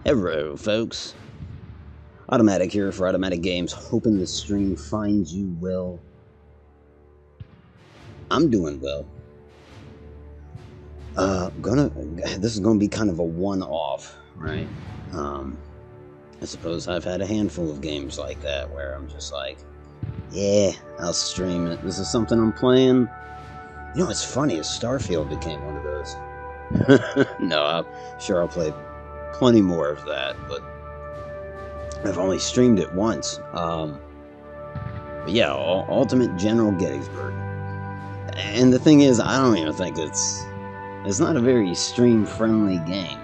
Hello, folks. Automatic here for Automatic Games, hoping the stream finds you well. I'm doing well. This is gonna be kind of a one-off, right? I suppose I've had a handful of games like that where I'm just like, yeah, I'll stream it. This is something I'm playing. You know, it's funny, Starfield became one of those. No, I'll play plenty more of that, but I've only streamed it once. But yeah, Ultimate General Gettysburg. And the thing is, I don't even think it's not a very stream-friendly game.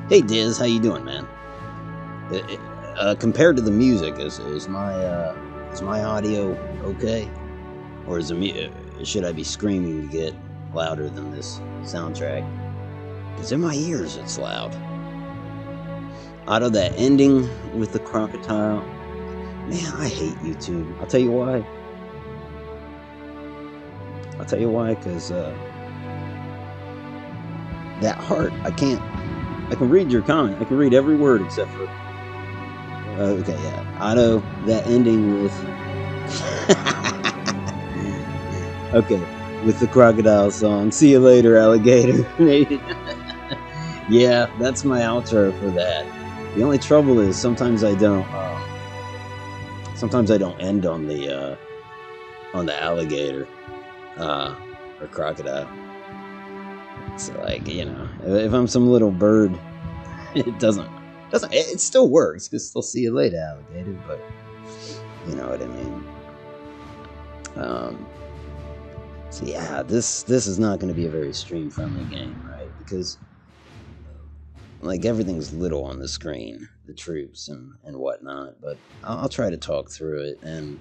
Hey Diz, how you doing, man? Compared to the music, is my audio okay? Or should I be screaming to get louder than this soundtrack? Because in my ears it's loud. Out of that ending with the crocodile, man, I hate YouTube. I'll tell you why. Because that heart, I can read your comment. I can read every word except for... okay, yeah. Otto, that ending with... okay, with the crocodile song. See you later, alligator. Yeah, that's my outro for that. The only trouble is sometimes I don't end on the alligator or crocodile. It's like, you know, if I'm some little bird, it still works. You can still see you later, alligator, but you know what I mean. So yeah, this is not going to be a very stream friendly game, right? Because like everything's little on the screen, the troops and whatnot, but I'll try to talk through it. And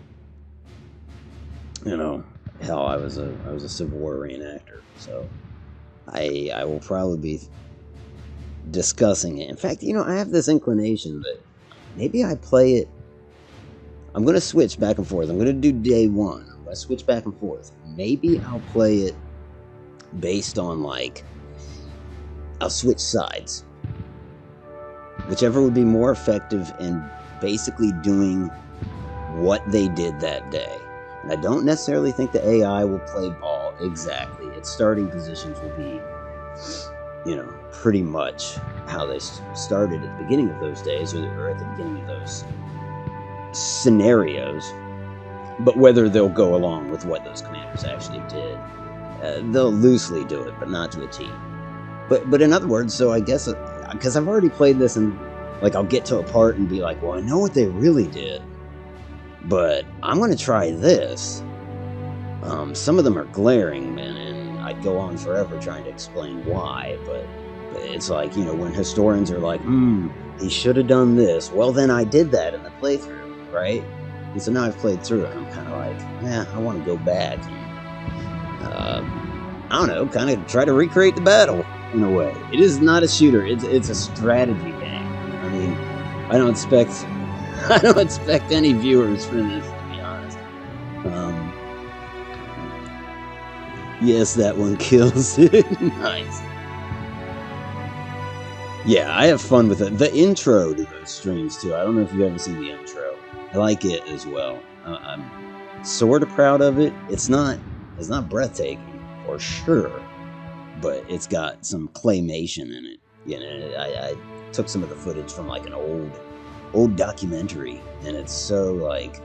you know, hell, I was a Civil War reenactor, so I will probably be discussing it. In fact, you know, I have this inclination that maybe I play it. I'm gonna switch back and forth. I'm gonna do day one. I'm gonna switch back and forth. Maybe I'll play it based on, like, I'll switch sides. Whichever would be more effective in basically doing what they did that day. And I don't necessarily think the AI will play ball exactly. Its starting positions will be, you know, pretty much how they started at the beginning of those days, or at the beginning of those scenarios. But whether they'll go along with what those commanders actually did, they'll loosely do it, but not to a T. But in other words, so I guess, because I've already played this, and like I'll get to a part and be like, well, I know what they really did, but I'm going to try this. Some of them are glaring, man, and I'd go on forever trying to explain why, but it's like, you know, when historians are like, he should have done this, well, then I did that in the playthrough, right? And so now I've played through it, and I'm kind of like, I want to go back and, I don't know, kind of try to recreate the battle, in a way. It is not a shooter, it's a strategy game. I mean, I don't expect any viewers for this, to be honest. Yes, that one kills it. Nice. Yeah, I have fun with it. The intro to those streams, too. I don't know if you've ever seen the intro. I like it as well. I'm sort of proud of it. It's not breathtaking, for sure, but it's got some claymation in it. You know, I took some of the footage from like an old documentary, and it's so like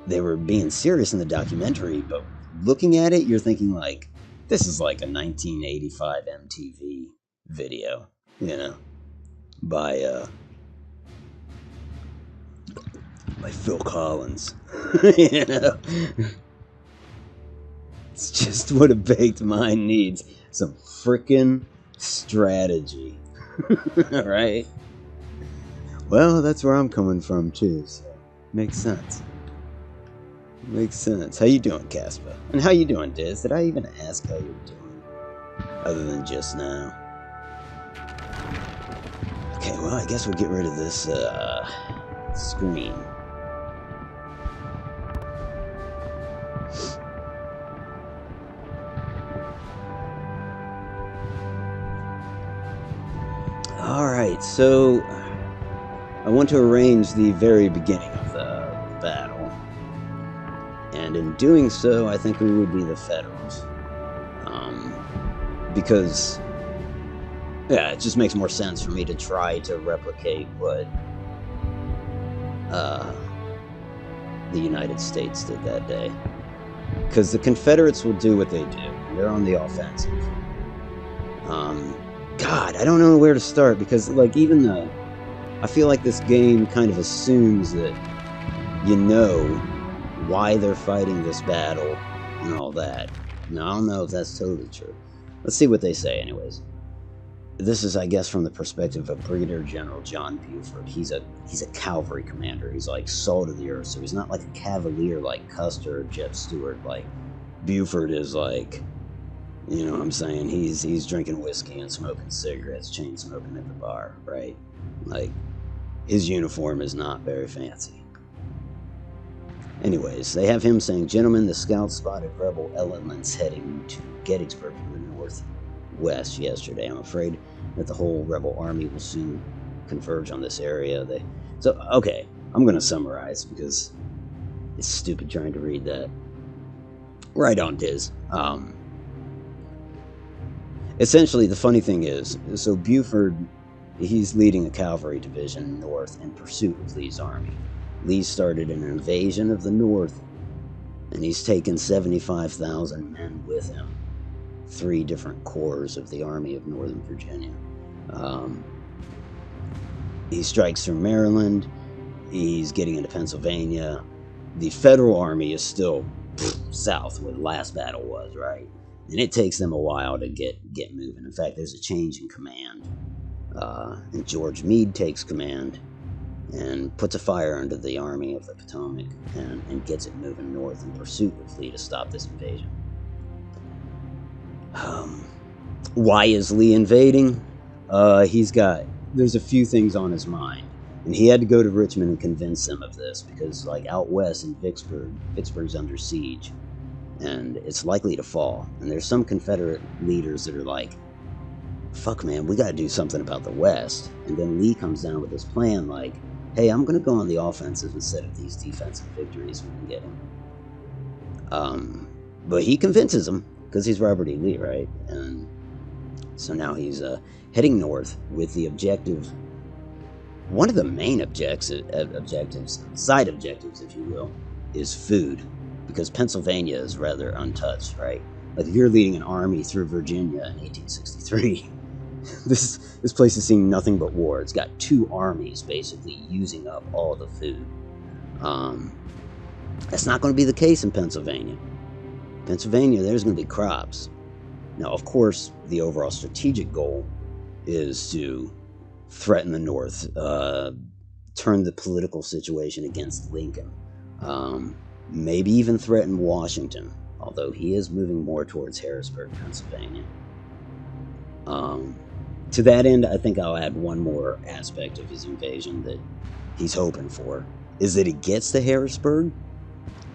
they were being serious in the documentary, but looking at it, you're thinking like, this is like a 1985 MTV video, you know, by Phil Collins. You know, it's just what a baked mind needs. Some frickin' strategy. Right? Well, that's where I'm coming from too, so makes sense. Makes sense. How you doing, Casper? And how you doing, Diz? Did I even ask how you're doing? Other than just now. Okay, well, I guess we'll get rid of this screen. Alright, so I want to arrange the very beginning of the battle. And in doing so, I think we would be the Federals. Because, yeah, it just makes more sense for me to try to replicate what the United States did that day. Because the Confederates will do what they do. They're on the offensive. God, I don't know where to start, because, like, even though I feel like this game kind of assumes that you know why they're fighting this battle and all that. Now, I don't know if that's totally true. Let's see what they say, anyways. This is, I guess, from the perspective of Brigadier General John Buford. He's a cavalry commander. He's like salt of the earth, so he's not like a cavalier like Custer or Jeb Stuart. Like, Buford is like, you know what I'm saying? He's drinking whiskey and smoking cigarettes, chain smoking at the bar, right? Like, his uniform is not very fancy. Anyways, they have him saying, "Gentlemen, the scouts spotted rebel elements heading to Gettysburg from the northwest yesterday. I'm afraid that the whole rebel army will soon converge on this area." So, okay, I'm going to summarize because it's stupid trying to read that. Right on, Diz. Essentially, the funny thing is, so Buford, he's leading a cavalry division north in pursuit of Lee's army. Lee started an invasion of the North, and he's taken 75,000 men with him. 3 different corps of the Army of Northern Virginia. He strikes through Maryland. He's getting into Pennsylvania. The Federal Army is still south where the last battle was, right? And it takes them a while to get moving. In fact, there's a change in command. And George Meade takes command and puts a fire under the Army of the Potomac and gets it moving north in pursuit of Lee to stop this invasion. Why is Lee invading? There's a few things on his mind. And he had to go to Richmond and convince them of this, because like out west in Vicksburg's under siege, and it's likely to fall. And there's some Confederate leaders that are like, fuck man, we gotta do something about the West. And then Lee comes down with this plan like, hey, I'm gonna go on the offensive instead of these defensive victories we can get him. But he convinces him, because he's Robert E. Lee, right? And so now he's heading north with the objective. One of the main objectives, side objectives, if you will, is food, because Pennsylvania is rather untouched, right? Like if you're leading an army through Virginia in 1863, this place has seen nothing but war. It's got 2 armies basically using up all the food. That's not going to be the case in Pennsylvania. Pennsylvania, there's going to be crops. Now, of course, the overall strategic goal is to threaten the North, turn the political situation against Lincoln, maybe even threaten Washington, although he is moving more towards Harrisburg, Pennsylvania. To that end, I think I'll add one more aspect of his invasion that he's hoping for, is that he gets to Harrisburg,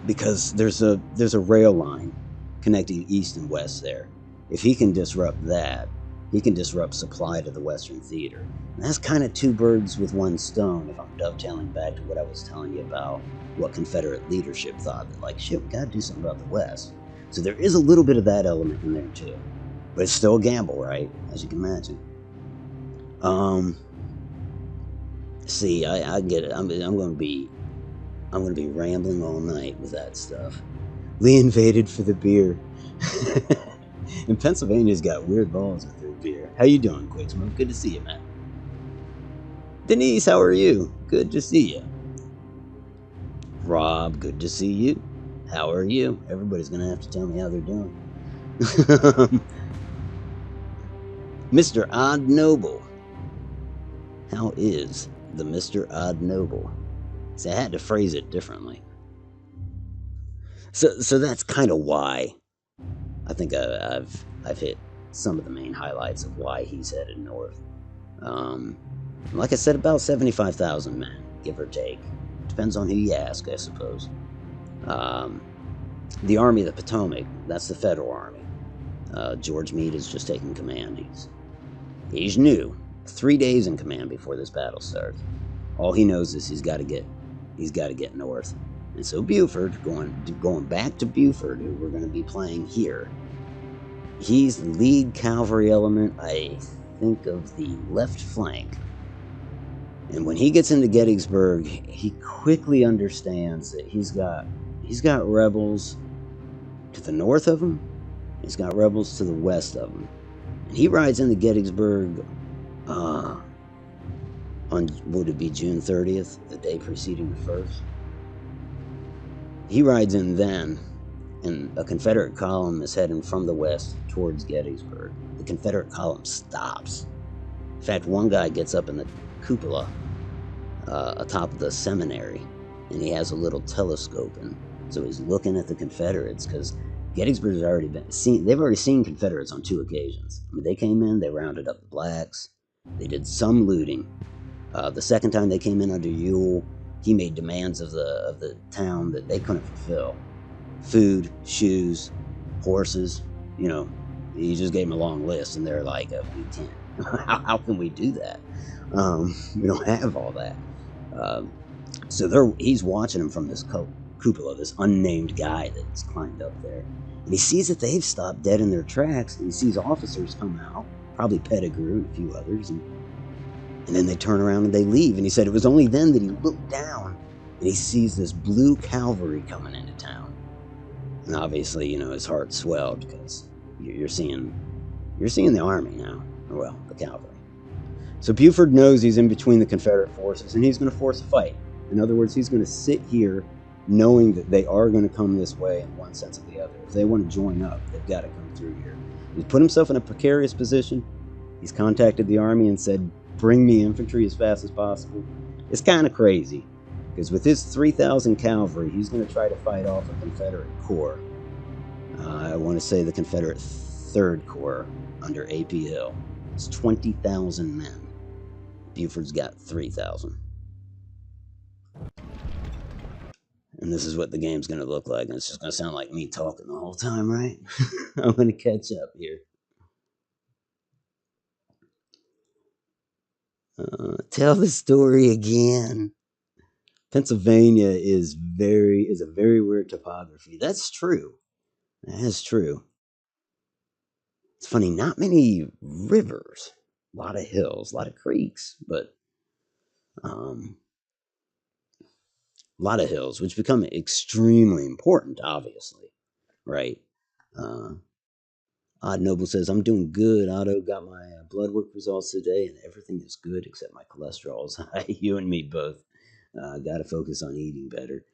because there's a rail line connecting east and west there. If he can disrupt that, he can disrupt supply to the Western Theater. And that's kind of 2 birds with 1 stone, if I'm dovetailing back to what I was telling you about what Confederate leadership thought, that like, shit, we gotta do something about the West. So there is a little bit of that element in there too. But it's still a gamble, right? As you can imagine. See, I get it. I'm gonna be rambling all night with that stuff. Lee invaded for the beer. And Pennsylvania's got weird laws with their beer. How you doing, Quicksmoke? Good to see you, man. Denise, how are you? Good to see you. Rob, good to see you. How are you? Everybody's gonna have to tell me how they're doing. Mr. Odd Noble. How is the Mr. Odd Noble? See, I had to phrase it differently. So that's kind of why I think I've hit some of the main highlights of why he's headed north. Like I said, about 75,000 men. give or take. Depends on who you ask, I suppose. Um, the Army of the Potomac, that's the Federal Army. George Meade is just taking command. He's new. 3 days in command before this battle starts. All he knows is he's got to get north. And so Buford, going back to Buford, who we're going to be playing here, he's the lead cavalry element, I think, of the left flank. And when he gets into Gettysburg, he quickly understands that he's got rebels to the north of him. He's got rebels to the west of him. And he rides into Gettysburg on, would it be June 30th, the day preceding the 1st? He rides in then, and a Confederate column is heading from the west towards Gettysburg. The Confederate column stops. In fact, one guy gets up in the cupola atop of the seminary, and he has a little telescope, and so he's looking at the Confederates, because Gettysburg has already been seen. They've already seen Confederates on 2 occasions. I mean, they came in, they rounded up the blacks, they did some looting. The second time they came in under Ewell, he made demands of the town that they couldn't fulfill. Food, shoes, horses, he just gave them a long list, and they're like, we can't. How can we do that? We don't have all that. So he's watching them from this cupola, this unnamed guy that's climbed up there. And he sees that they've stopped dead in their tracks, and he sees officers come out, probably Pettigrew and a few others, and then they turn around and they leave. And he said it was only then that he looked down and he sees this blue cavalry coming into town. And obviously, his heart swelled, because you're seeing the army now. Well, the cavalry. So Buford knows he's in between the Confederate forces, and he's going to force a fight. In other words, he's going to sit here knowing that they are going to come this way in one sense or the other. If they want to join up, they've got to come through here. He's put himself in a precarious position. He's contacted the army and said, bring me infantry as fast as possible. It's kind of crazy, because with his 3,000 cavalry, he's going to try to fight off a Confederate corps. I want to say the Confederate 3rd Corps under A.P. Hill. It's 20,000 men. Buford's got 3,000. And this is what the game's going to look like. And it's just going to sound like me talking the whole time, right? I'm going to catch up here. Tell the story again. Pennsylvania is a very weird topography. That's true. That is true. It's funny, not many rivers. A lot of hills, a lot of creeks, but a lot of hills, which become extremely important, obviously, right? Odd Noble says, I'm doing good. Otto, got my blood work results today, and everything is good except my cholesterol is high. You and me both. Got to focus on eating better.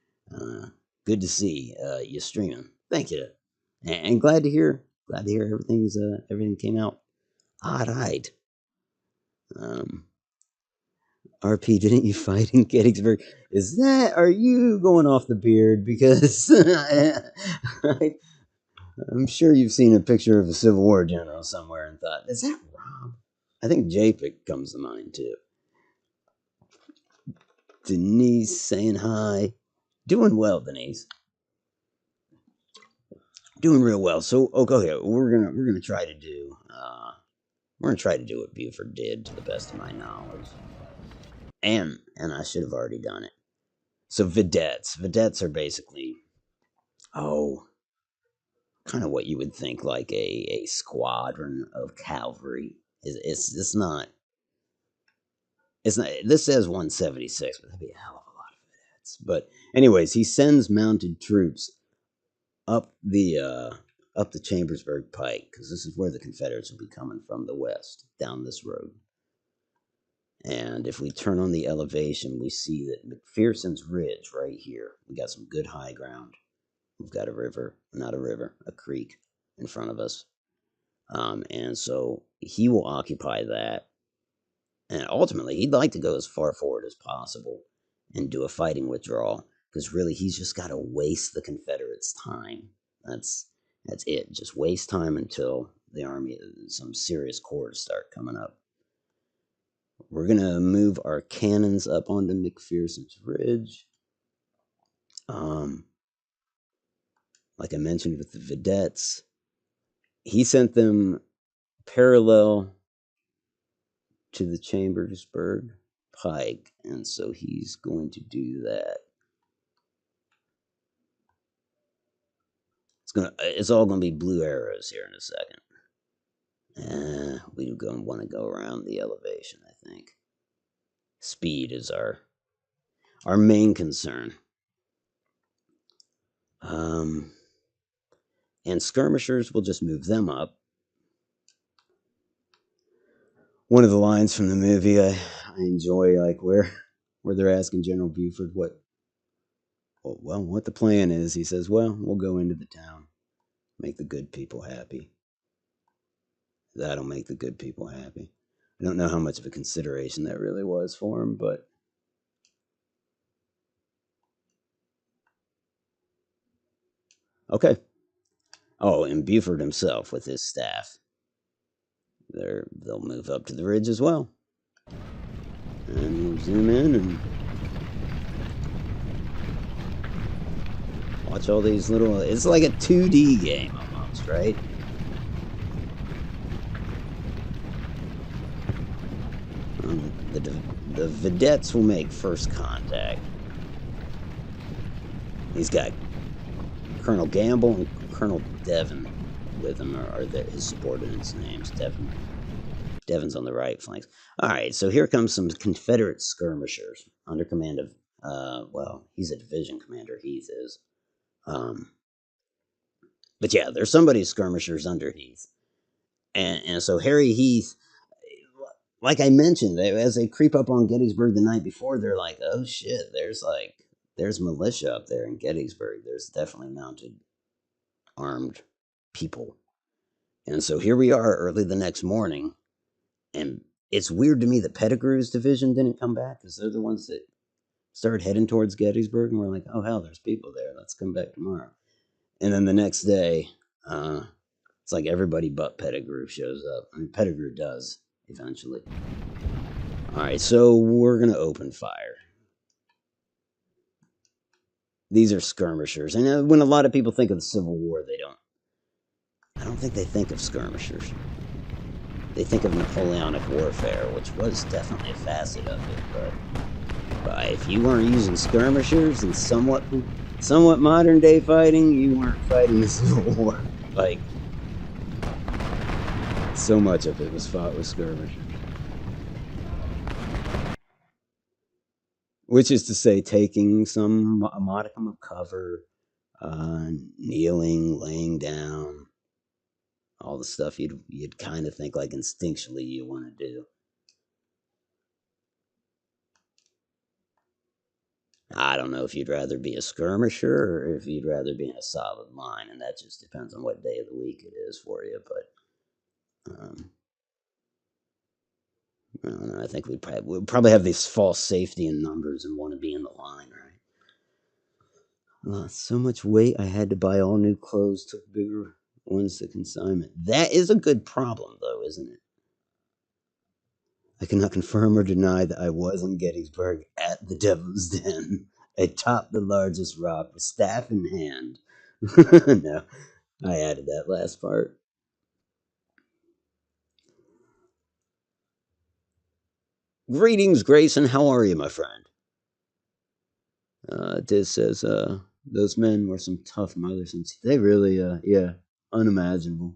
Good to see you streaming. Thank you, and glad to hear. Glad to hear everything came out all right. RP, didn't you fight in Gettysburg? Are you going off the beard? Because I'm sure you've seen a picture of a Civil War general somewhere and thought, is that Rob? I think JPEG comes to mind too. Denise saying hi. Doing well, Denise. Doing real well. So, okay, we're gonna try to do what Buford did to the best of my knowledge. And I should have already done it. So vedettes. Vedettes are basically, kind of what you would think like a squadron of cavalry. It's not. This says 176, but that'd be a hell of a lot of vedettes. But anyways, he sends mounted troops up the Chambersburg Pike, because this is where the Confederates will be coming from the west, down this road. And if we turn on the elevation, we see that McPherson's Ridge right here. We got some good high ground. We've got a creek in front of us. And so he will occupy that. And ultimately, he'd like to go as far forward as possible and do a fighting withdrawal, because really he's just got to waste the Confederates' time. That's it. Just waste time until the army, some serious corps start coming up. We're going to move our cannons up onto McPherson's Ridge. Like I mentioned with the vedettes, he sent them parallel to the Chambersburg Pike, and so he's going to do that. It's all gonna be blue arrows here in a second. We're gonna want to go around the elevation, I think. Speed is our main concern. And skirmishers, we'll just move them up. One of the lines from the movie I enjoy, like where they're asking General Buford what the plan is. He says, "Well, we'll go into the town, make the good people happy. That'll make the good people happy." I don't know how much of a consideration that really was for him, but okay. Oh, and Buford himself with his staff. They'll move up to the ridge as well. And we'll zoom in and watch all these little... It's like a 2D game almost, right? The vedettes will make first contact. He's got Colonel Gamble and Colonel Devon with him, or his subordinates' names. Devon's on the right flanks. All right, so here comes some Confederate skirmishers under command of, he's a division commander, Heath is. But yeah, there's somebody's skirmishers under Heath. And so Harry Heath, like I mentioned, as they creep up on Gettysburg the night before, they're like, oh shit, there's militia up there in Gettysburg. There's definitely mounted armed people. And so here we are early the next morning, and it's weird to me that Pettigrew's division didn't come back, because they're the ones that started heading towards Gettysburg, and we're like, oh hell, there's people there. Let's come back tomorrow. And then the next day, it's like everybody but Pettigrew shows up. I mean, Pettigrew does eventually. All right, so we're gonna open fire. These are skirmishers, and when a lot of people think of the Civil War, I don't think they think of skirmishers. They think of Napoleonic warfare, which was definitely a facet of it, but if you weren't using skirmishers and somewhat modern day fighting, you weren't fighting the Civil War. Like, so much of it was fought with skirmishers. Which is to say, taking a modicum of cover, kneeling, laying down, all the stuff you'd kind of think like instinctually you want to do. I don't know if you'd rather be a skirmisher or if you'd rather be in a solid line, and that just depends on what day of the week it is for you. But I don't know. I think we'd probably have this false safety in numbers and want to be in the line, right? Lost so much weight, I had to buy all new clothes, took bigger ones to consignment. That is a good problem, though, isn't it? I cannot confirm or deny that I was in Gettysburg at the Devil's Den, atop the largest rock, with staff in hand. No, I added that last part. Greetings, Grayson. How are you, my friend? Diz says, those men were some tough mothers. They really, unimaginable.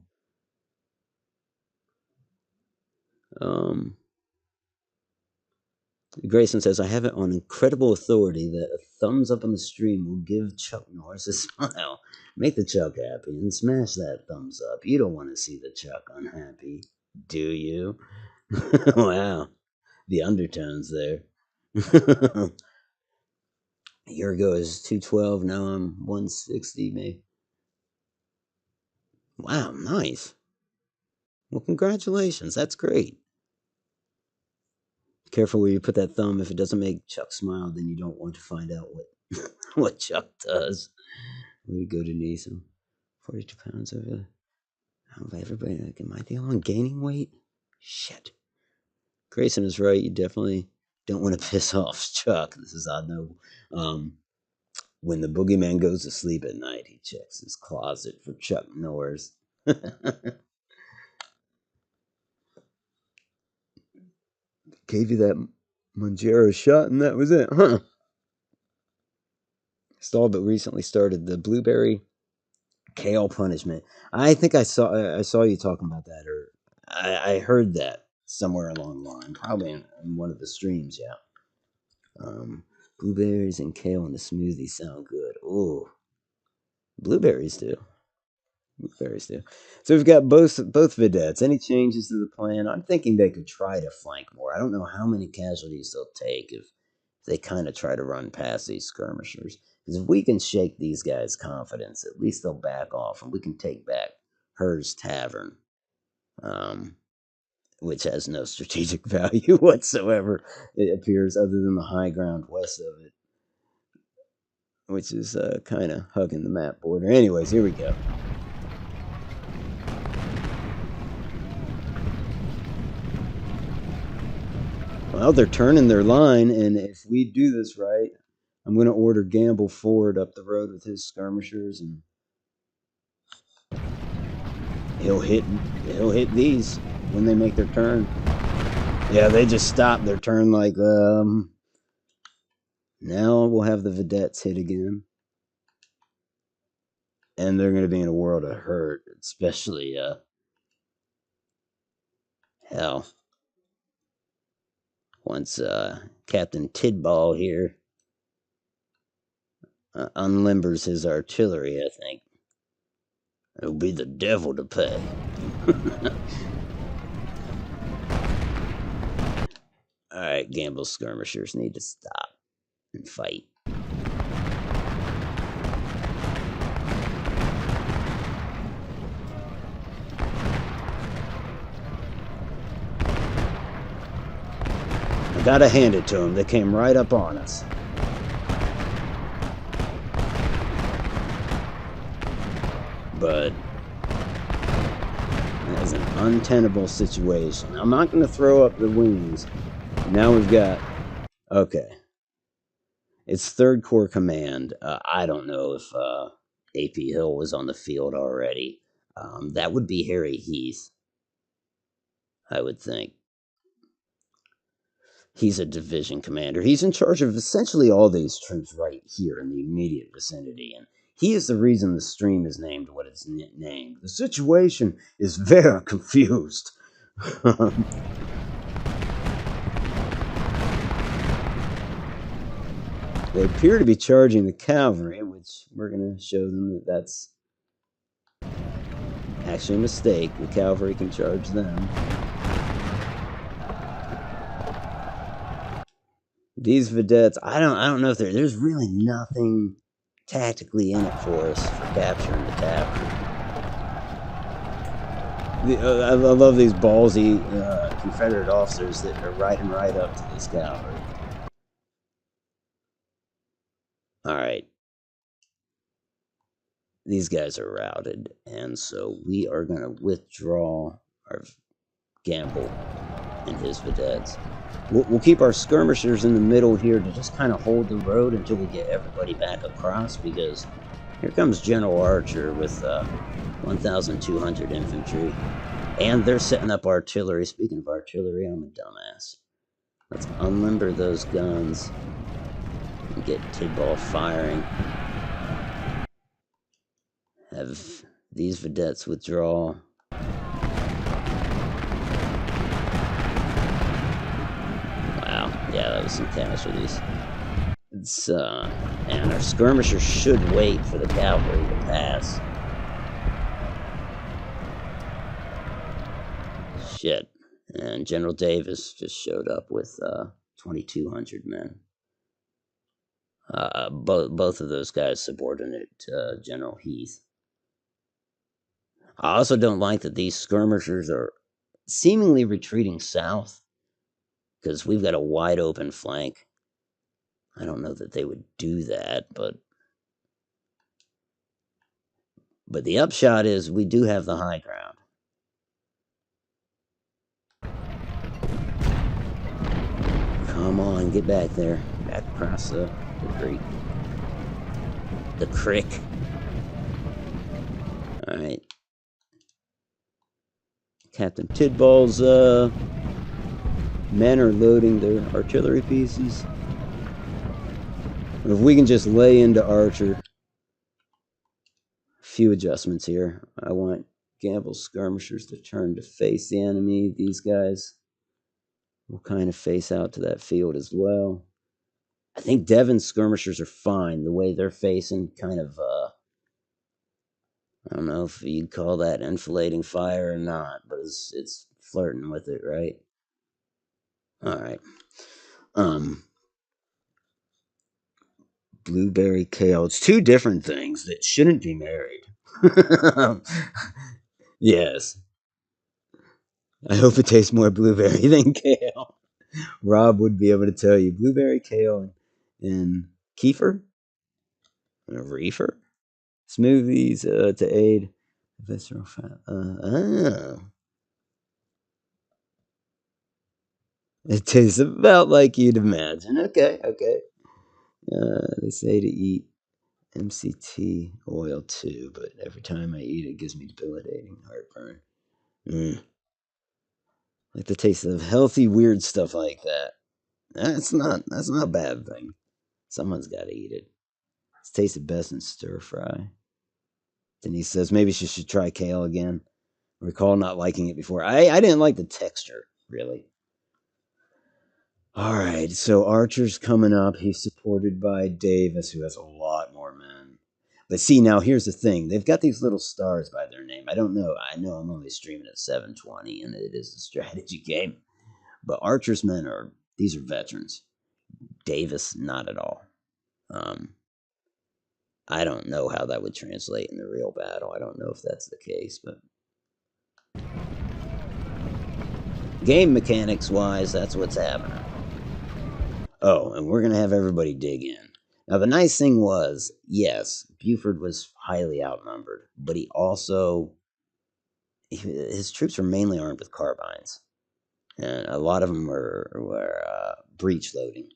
Grayson says, I have it on incredible authority that a thumbs up on the stream will give Chuck Norris a smile. Make the Chuck happy and smash that thumbs up. You don't want to see the Chuck unhappy, do you? Wow, the undertones there. A year ago it was 212, now I'm 160, maybe. Wow, nice. Well, congratulations, that's great. Careful where you put that thumb. If it doesn't make Chuck smile, then you don't want to find out what Chuck does. We go to Denise. 42 pounds over. How about everybody? Am I the only one gaining weight? Shit. Grayson is right. You definitely don't want to piss off Chuck. This is odd. No. When the boogeyman goes to sleep at night, he checks his closet for Chuck Norris. Gave you that Manjaro shot, and that was it, huh? Stalled but recently started the blueberry kale punishment. I think I saw you talking about that, or I heard that somewhere along the line, probably in one of the streams. Yeah. Blueberries and kale in the smoothie sound good. Ooh, blueberries do. Blueberries do. So we've got both vedettes. Any changes to the plan? I'm thinking they could try to flank more. I don't know how many casualties they'll take if they kind of try to run past these skirmishers. Because if we can shake these guys' confidence, at least they'll back off, and we can take back Hers Tavern, um, which has no strategic value whatsoever. It appears, other than the high ground west of it, which is kind of hugging the map border. Anyways, here we go. Well, they're turning their line, and if we do this right, I'm going to order Gamble forward up the road with his skirmishers, and he'll hit these when they make their turn. Yeah, they just stopped their turn. Like, now we'll have the vedettes hit again, and they're going to be in a world of hurt, especially hell. Once Captain Tidball here unlimbers his artillery, I think it'll be the devil to pay. Alright, Gamble skirmishers need to stop and fight. I gotta hand it to them. They came right up on us. But that is an untenable situation. I'm not going to throw up the wings. Now we've got... Okay. It's 3rd Corps Command. I don't know if A.P. Hill was on the field already. That would be Harry Heath, I would think. He's a division commander. He's in charge of essentially all these troops right here in the immediate vicinity, and he is the reason the stream is named what it's named. The situation is very confused. They appear to be charging the cavalry, which we're going to show them that that's actually a mistake. The cavalry can charge them. These vedettes, I don't know if there's really nothing tactically in it for us for capturing the tavern. I love these ballsy Confederate officers that are riding right up to this cavalry. Alright. These guys are routed, and so we are going to withdraw our Gamble and his vedettes. We'll keep our skirmishers in the middle here to just kind of hold the road until we get everybody back across, because here comes General Archer with 1,200 infantry, and they're setting up artillery. Speaking of artillery, I'm a dumbass. Let's unlimber those guns and get Tidball firing. Have these vedettes withdraw. Yeah, that was some casualties. It's, and our skirmishers should wait for the cavalry to pass. Shit. And General Davis just showed up with 2,200 men. Both of those guys subordinate to General Heath. I also don't like that these skirmishers are seemingly retreating south, because we've got a wide open flank. I don't know that they would do that, but the upshot is we do have the high ground. get back there. Back across the creek. The crick. Alright. Captain Tidball's men are loading their artillery pieces. If we can just lay into Archer. A few adjustments here. I want Gamble's skirmishers to turn to face the enemy. These guys will kind of face out to that field as well. I think Devon's skirmishers are fine. The way they're facing, kind of, I don't know if you'd call that enfilading fire or not, but it's flirting with it, right? Alright. Blueberry kale. It's two different things that shouldn't be married. Yes. I hope it tastes more blueberry than kale. Rob would be able to tell you. Blueberry, kale, and kefir? And a reefer? Smoothies to aid visceral fat. It tastes about like you'd imagine. Okay. They say to eat MCT oil too, but every time I eat it gives me debilitating heartburn. Like the taste of healthy, weird stuff like that. That's not a bad thing. Someone's got to eat it. It tastes best in stir fry. Denise says maybe she should try kale again. Recall not liking it before. I didn't like the texture, really. Alright, so Archer's coming up. He's supported by Davis, who has a lot more men. But see, now here's the thing. They've got these little stars by their name. I don't know. I know I'm only streaming at 720, and it is a strategy game. But Archer's men these are veterans. Davis, not at all. I don't know how that would translate in the real battle. I don't know if that's the case, but game mechanics wise, that's what's happening. Oh, and we're going to have everybody dig in. Now, the nice thing was, yes, Buford was highly outnumbered, but his troops were mainly armed with carbines. And a lot of them were breech loading.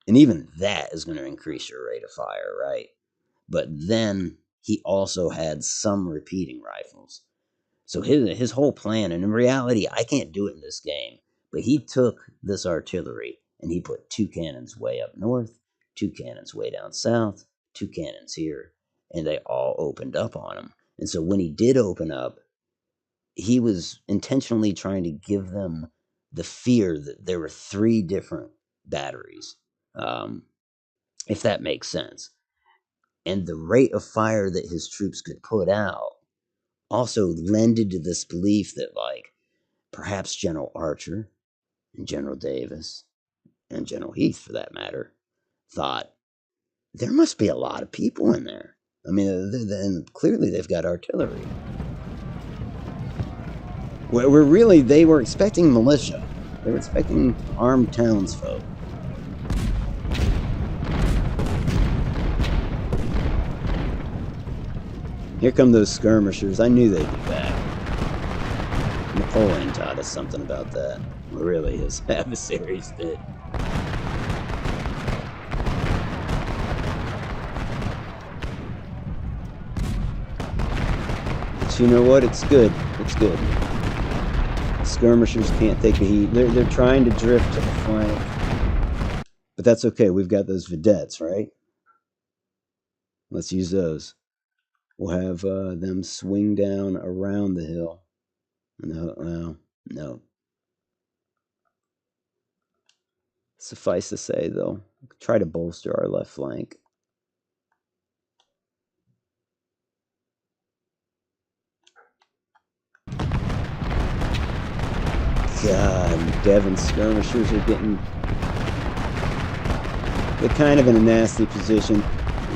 And even that is going to increase your rate of fire, right? But then he also had some repeating rifles. So his whole plan, and in reality, I can't do it in this game, but he took this artillery and he put 2 cannons way up north, 2 cannons way down south, 2 cannons here, and they all opened up on him. And so when he did open up, he was intentionally trying to give them the fear that there were 3 different batteries, if that makes sense. And the rate of fire that his troops could put out also lended to this belief that, like, perhaps General Archer and General Davis and General Heath, for that matter, thought there must be a lot of people in there. I mean, and clearly they've got artillery. They were expecting militia. They were expecting armed townsfolk. Here come those skirmishers. I knew they'd be back. Napoleon taught us something about that. Well, really, his adversaries did. But you know what? It's good. It's good. Skirmishers can't take the heat. They're trying to drift to the flank. But that's okay. We've got those vedettes, right? Let's use those. We'll have them swing down around the hill. No. Suffice to say, though, try to bolster our left flank. God, Devon's skirmishers are they're kind of in a nasty position.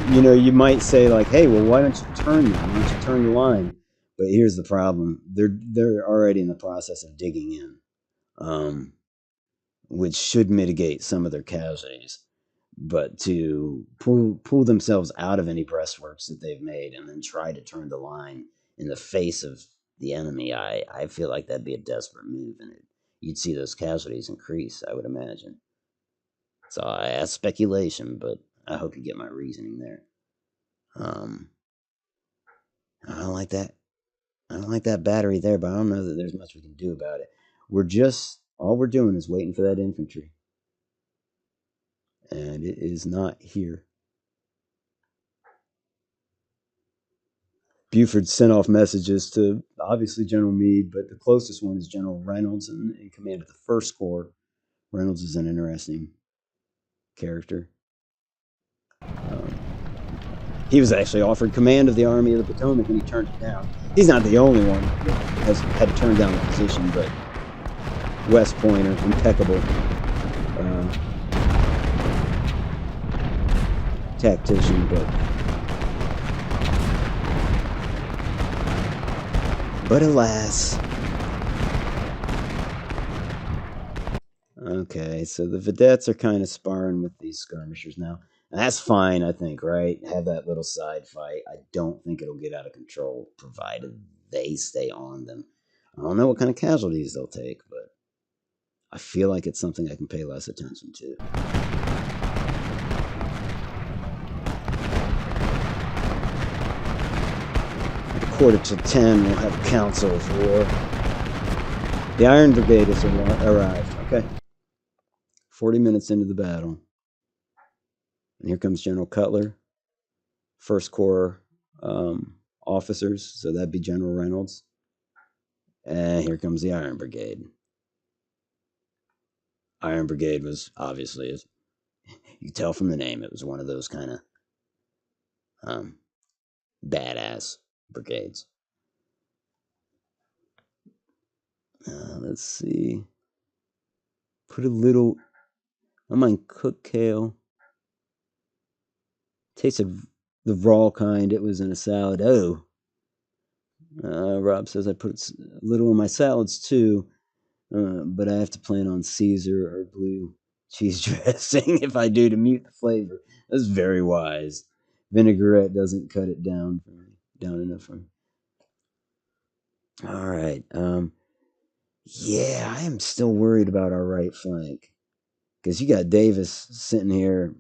You know, you might say, like, hey, well, why don't you turn them? Why don't you turn the line? But here's the problem. They're already in the process of digging in, which should mitigate some of their casualties. But to pull themselves out of any breastworks that they've made and then try to turn the line in the face of the enemy, I feel like that'd be a desperate move, and you'd see those casualties increase, I would imagine. So I ask speculation, but I hope you get my reasoning there. Um, I don't like that. I don't like that battery there, but I don't know that there's much we can do about it. All we're doing is waiting for that infantry, and it is not here. Buford sent off messages to obviously General Meade, but the closest one is General Reynolds in command of the First Corps. Reynolds is an interesting character. He was actually offered command of the Army of the Potomac and he turned it down. He's not the only one that has had to turn down the position, but West Pointer, impeccable tactician, but alas. Okay, so the vedettes are kind of sparring with these skirmishers now. And that's fine, I think, right? Have that little side fight. I don't think it'll get out of control, provided they stay on them. I don't know what kind of casualties they'll take, but I feel like it's something I can pay less attention to. At 9:45, we'll have a council of war. The Iron Brigade has arrived. Okay. 40 minutes into the battle. And here comes General Cutler, First Corps officers, so that'd be General Reynolds. And here comes the Iron Brigade. Iron Brigade was obviously, as you can tell from the name, it was one of those kind of badass brigades. Let's see. Put a little. I might cook kale. Taste of the raw kind. It was in a salad. Oh. Rob says I put a little in my salads too, but I have to plan on Caesar or blue cheese dressing if I do to mute the flavor. That's very wise. Vinaigrette doesn't cut it down enough for me. All right. Yeah, I am still worried about our right flank because you got Davis sitting here.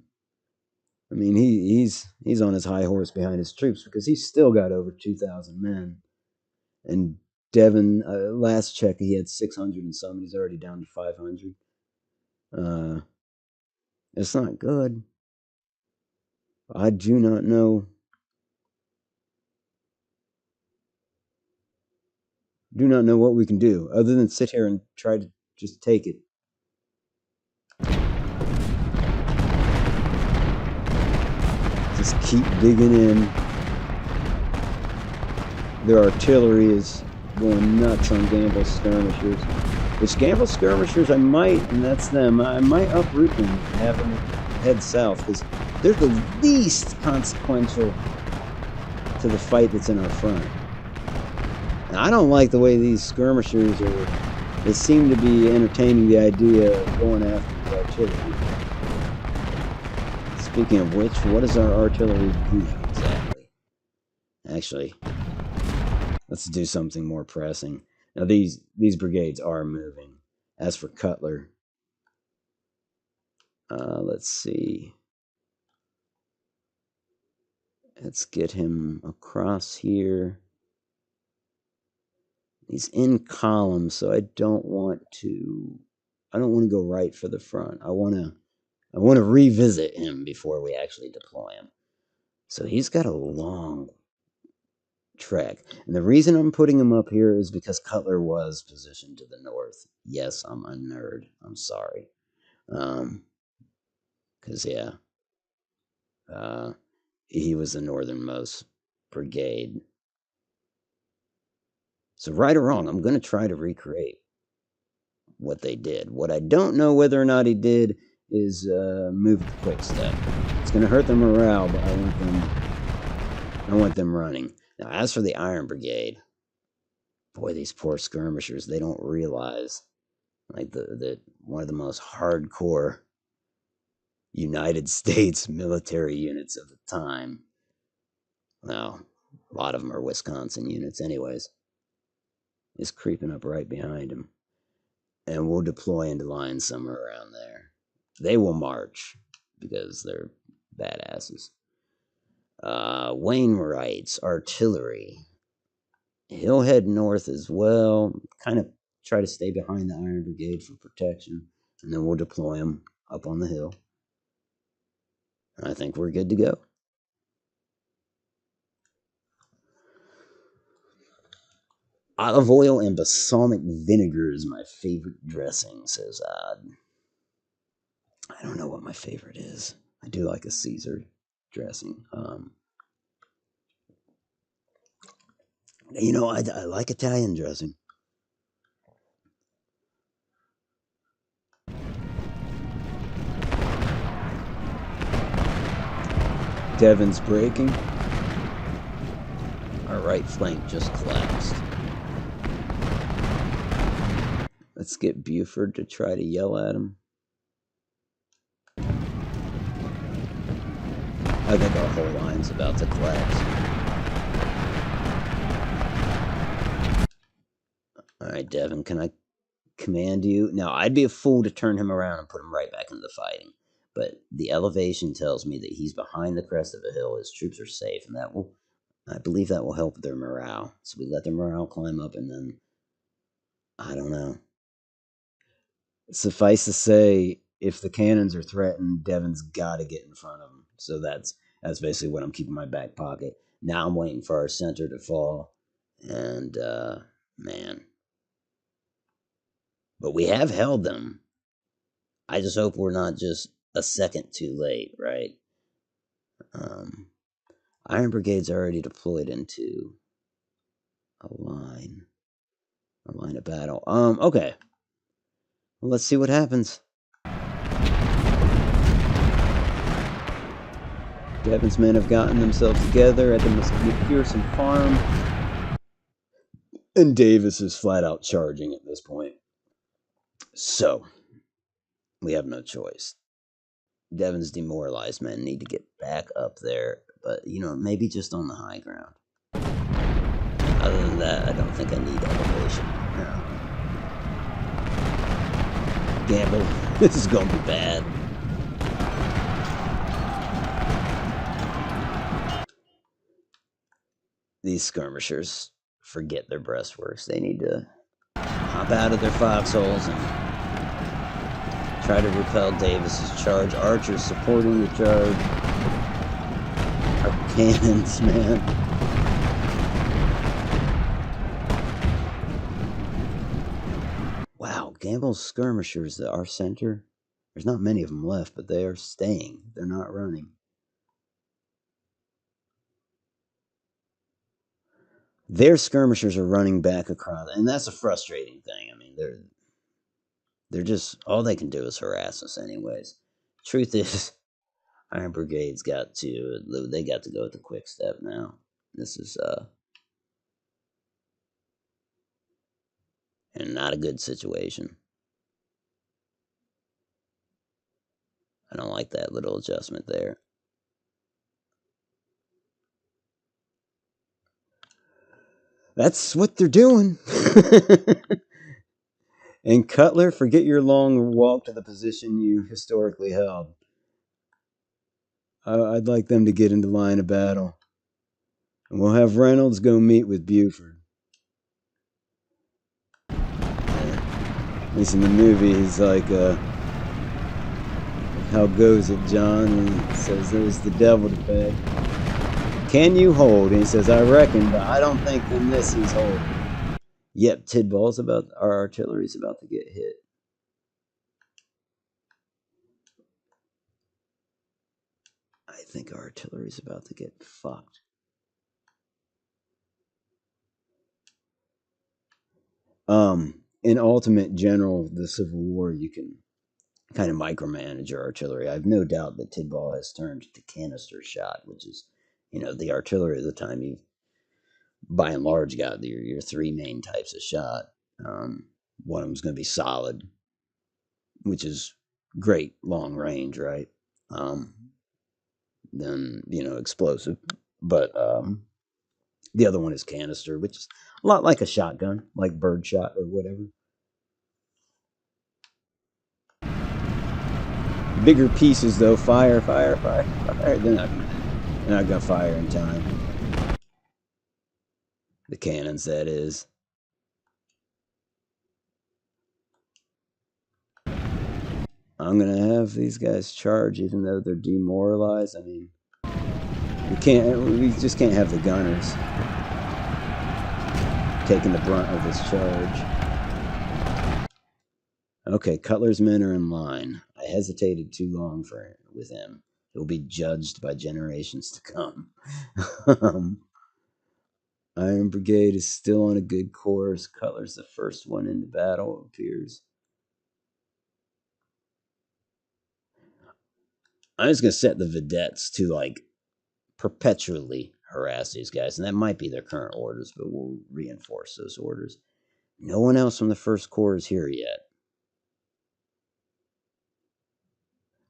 I mean, he's on his high horse behind his troops because he's still got over 2,000 men. And Devin, last check, he had 600 and some. He's already down to 500. It's not good. I do not know. Do not know what we can do other than sit here and try to just take it. Just keep digging in. Their artillery is going nuts on Gamble's skirmishers. Which Gamble skirmishers, I might, and that's them, I might uproot them and have them head south because they're the least consequential to the fight that's in our front. And I don't like the way these skirmishers they seem to be entertaining the idea of going after the artillery. Speaking of which, what does our artillery do exactly? Actually, let's do something more pressing. Now these brigades are moving. As for Cutler, let's see. Let's get him across here. He's in column, so I don't want to go right for the front. I want to revisit him before we actually deploy him. So he's got a long trek. And the reason I'm putting him up here is because Cutler was positioned to the north. Yes, I'm a nerd. I'm sorry. Because, yeah, he was the northernmost brigade. So right or wrong, I'm going to try to recreate what they did. What I don't know whether or not he did is move the quick step. It's going to hurt their morale, but I want them running. Now, as for the Iron Brigade, boy, these poor skirmishers, they don't realize like the one of the most hardcore United States military units of the time. Well, a lot of them are Wisconsin units anyways. Is creeping up right behind him. And we'll deploy into line somewhere around there. They will march because they're badasses. Wainwright's artillery. He'll head north as well. Kind of try to stay behind the Iron Brigade for protection, and then we'll deploy them up on the hill. I think we're good to go. Olive oil and balsamic vinegar is my favorite dressing, says Odd. I don't know what my favorite is. I do like a Caesar dressing. I like Italian dressing. Devon's breaking. Our right flank just collapsed. Let's get Buford to try to yell at him. I think our whole line's about to collapse. Alright, Devon, can I command you? Now, I'd be a fool to turn him around and put him right back into the fighting. But the elevation tells me that he's behind the crest of a hill. His troops are safe, and I believe that will help their morale. So we let their morale climb up, and then, I don't know. Suffice to say, if the cannons are threatened, Devon's got to get in front of them. So that's basically what I'm keeping in my back pocket. Now I'm waiting for our center to fall, and man, but we have held them. I just hope we're not just a second too late, right? Iron Brigade's already deployed into a line of battle. Okay. Well, let's see what happens. Devon's men have gotten themselves together at the McPherson farm, and Davis is flat out charging at this point. So, we have no choice. Devon's demoralized men need to get back up there, but, maybe just on the high ground. Other than that, I don't think I need elevation. No. Gamble, this is going to be bad. These skirmishers forget their breastworks. They need to hop out of their foxholes and try to repel Davis's charge. Archers supporting the charge. Our cannons, man. Wow, Gamble's skirmishers at our center. There's not many of them left, but they are staying. They're not running. Their skirmishers are running back across, and that's a frustrating thing. I mean, they're just, all they can do is harass us anyways. Truth is, Iron Brigade's got to go with the quick step now. This is and not a good situation. I don't like that little adjustment there. That's what they're doing. And Cutler, forget your long walk to the position you historically held. I'd like them to get into line of battle. And we'll have Reynolds go meet with Buford. At least in the movie, he's like, how goes it, John? And he says, there's the devil to pay. Can you hold? And he says, I reckon, but I don't think the missy's holding. Yep, our artillery's about to get hit. I think our artillery's about to get fucked. In Ultimate General, the Civil War, you can kind of micromanage your artillery. I have no doubt that Tidball has turned to canister shot, which is, the artillery of the time. You, by and large, got your three main types of shot. One of them's going to be solid, which is great long range, right? Then, explosive. But the other one is canister, which is a lot like a shotgun, like birdshot or whatever. Bigger pieces though. Fire, fire, fire, fire. They're not gonna fire in time. The cannons, that is. I'm gonna have these guys charge, even though they're demoralized. I mean, we just can't have the gunners taking the brunt of this charge. Okay, Cutler's men are in line. I hesitated too long with him. He'll be judged by generations to come. Iron Brigade is still on a good course. Cutler's the first one into battle, it appears. I'm just going to set the vedettes to, like, perpetually harass these guys. And that might be their current orders, but we'll reinforce those orders. No one else from the First Corps is here yet.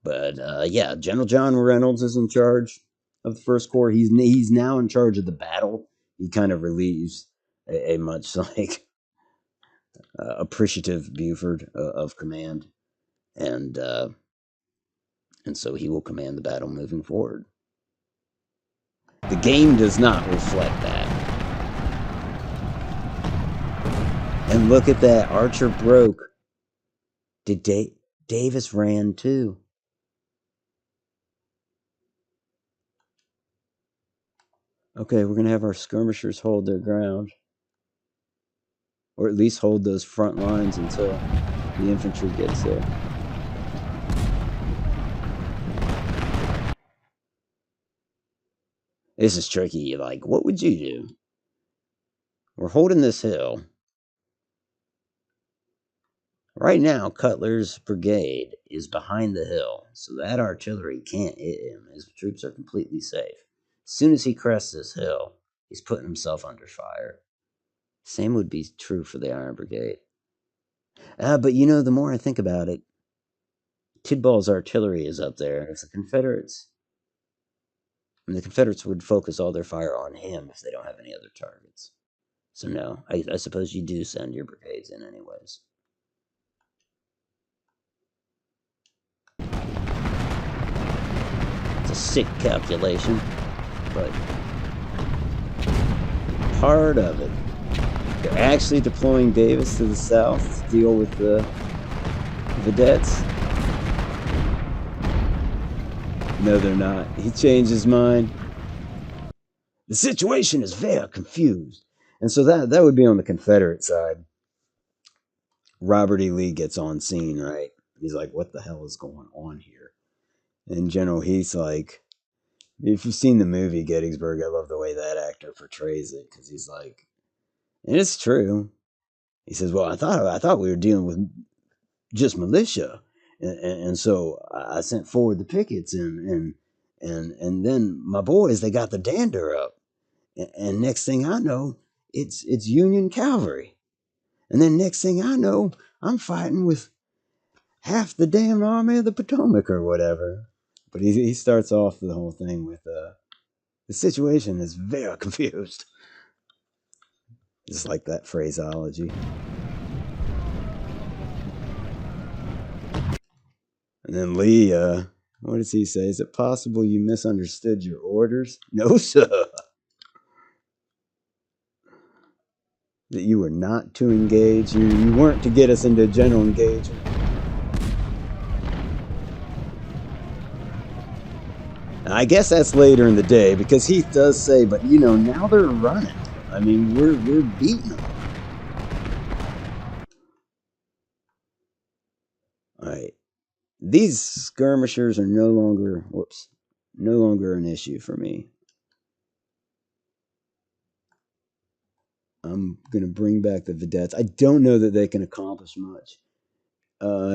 But, yeah, General John Reynolds is in charge of the First Corps. He's now in charge of the battle. He kind of relieves a much, like, appreciative Buford of command. And so he will command the battle moving forward. The game does not reflect that. And look at that. Archer broke. Davis ran too. Okay, we're going to have our skirmishers hold their ground. Or at least hold those front lines until the infantry gets there. This is tricky. Like, what would you do? We're holding this hill. Right now, Cutler's brigade is behind the hill, so that artillery can't hit him. His troops are completely safe. As soon as he crests this hill, he's putting himself under fire. Same would be true for the Iron Brigade. But you know, the more I think about it, Tidball's artillery is up there. If the Confederates would focus all their fire on him if they don't have any other targets. So no, I suppose you do send your brigades in anyways. It's a sick calculation, but part of it. They're actually deploying Davis to the south to deal with the vedettes. No, they're not. He changed his mind. The situation is very confused. And so that would be on the Confederate side. Robert E. Lee gets on scene, right? He's like, what the hell is going on here? And General Heath's like, if you've seen the movie Gettysburg, I love the way that actor portrays it, because he's like, and it's true. He says, well, I thought we were dealing with just militia. And so I sent forward the pickets, and then my boys, they got the dander up. And next thing I know, it's Union cavalry. And then next thing I know, I'm fighting with half the damn Army of the Potomac or whatever. But he starts off the whole thing with, the situation is very confused. Just like that phraseology. And then Lee, what does he say? Is it possible you misunderstood your orders? No, sir. That you were not to engage. You weren't to get us into general engagement. Now, I guess that's later in the day, because Heath does say, but you know, now they're running. I mean, we're beating them. All right. These skirmishers are no longer an issue for me. I'm going to bring back the vedettes. I don't know that they can accomplish much.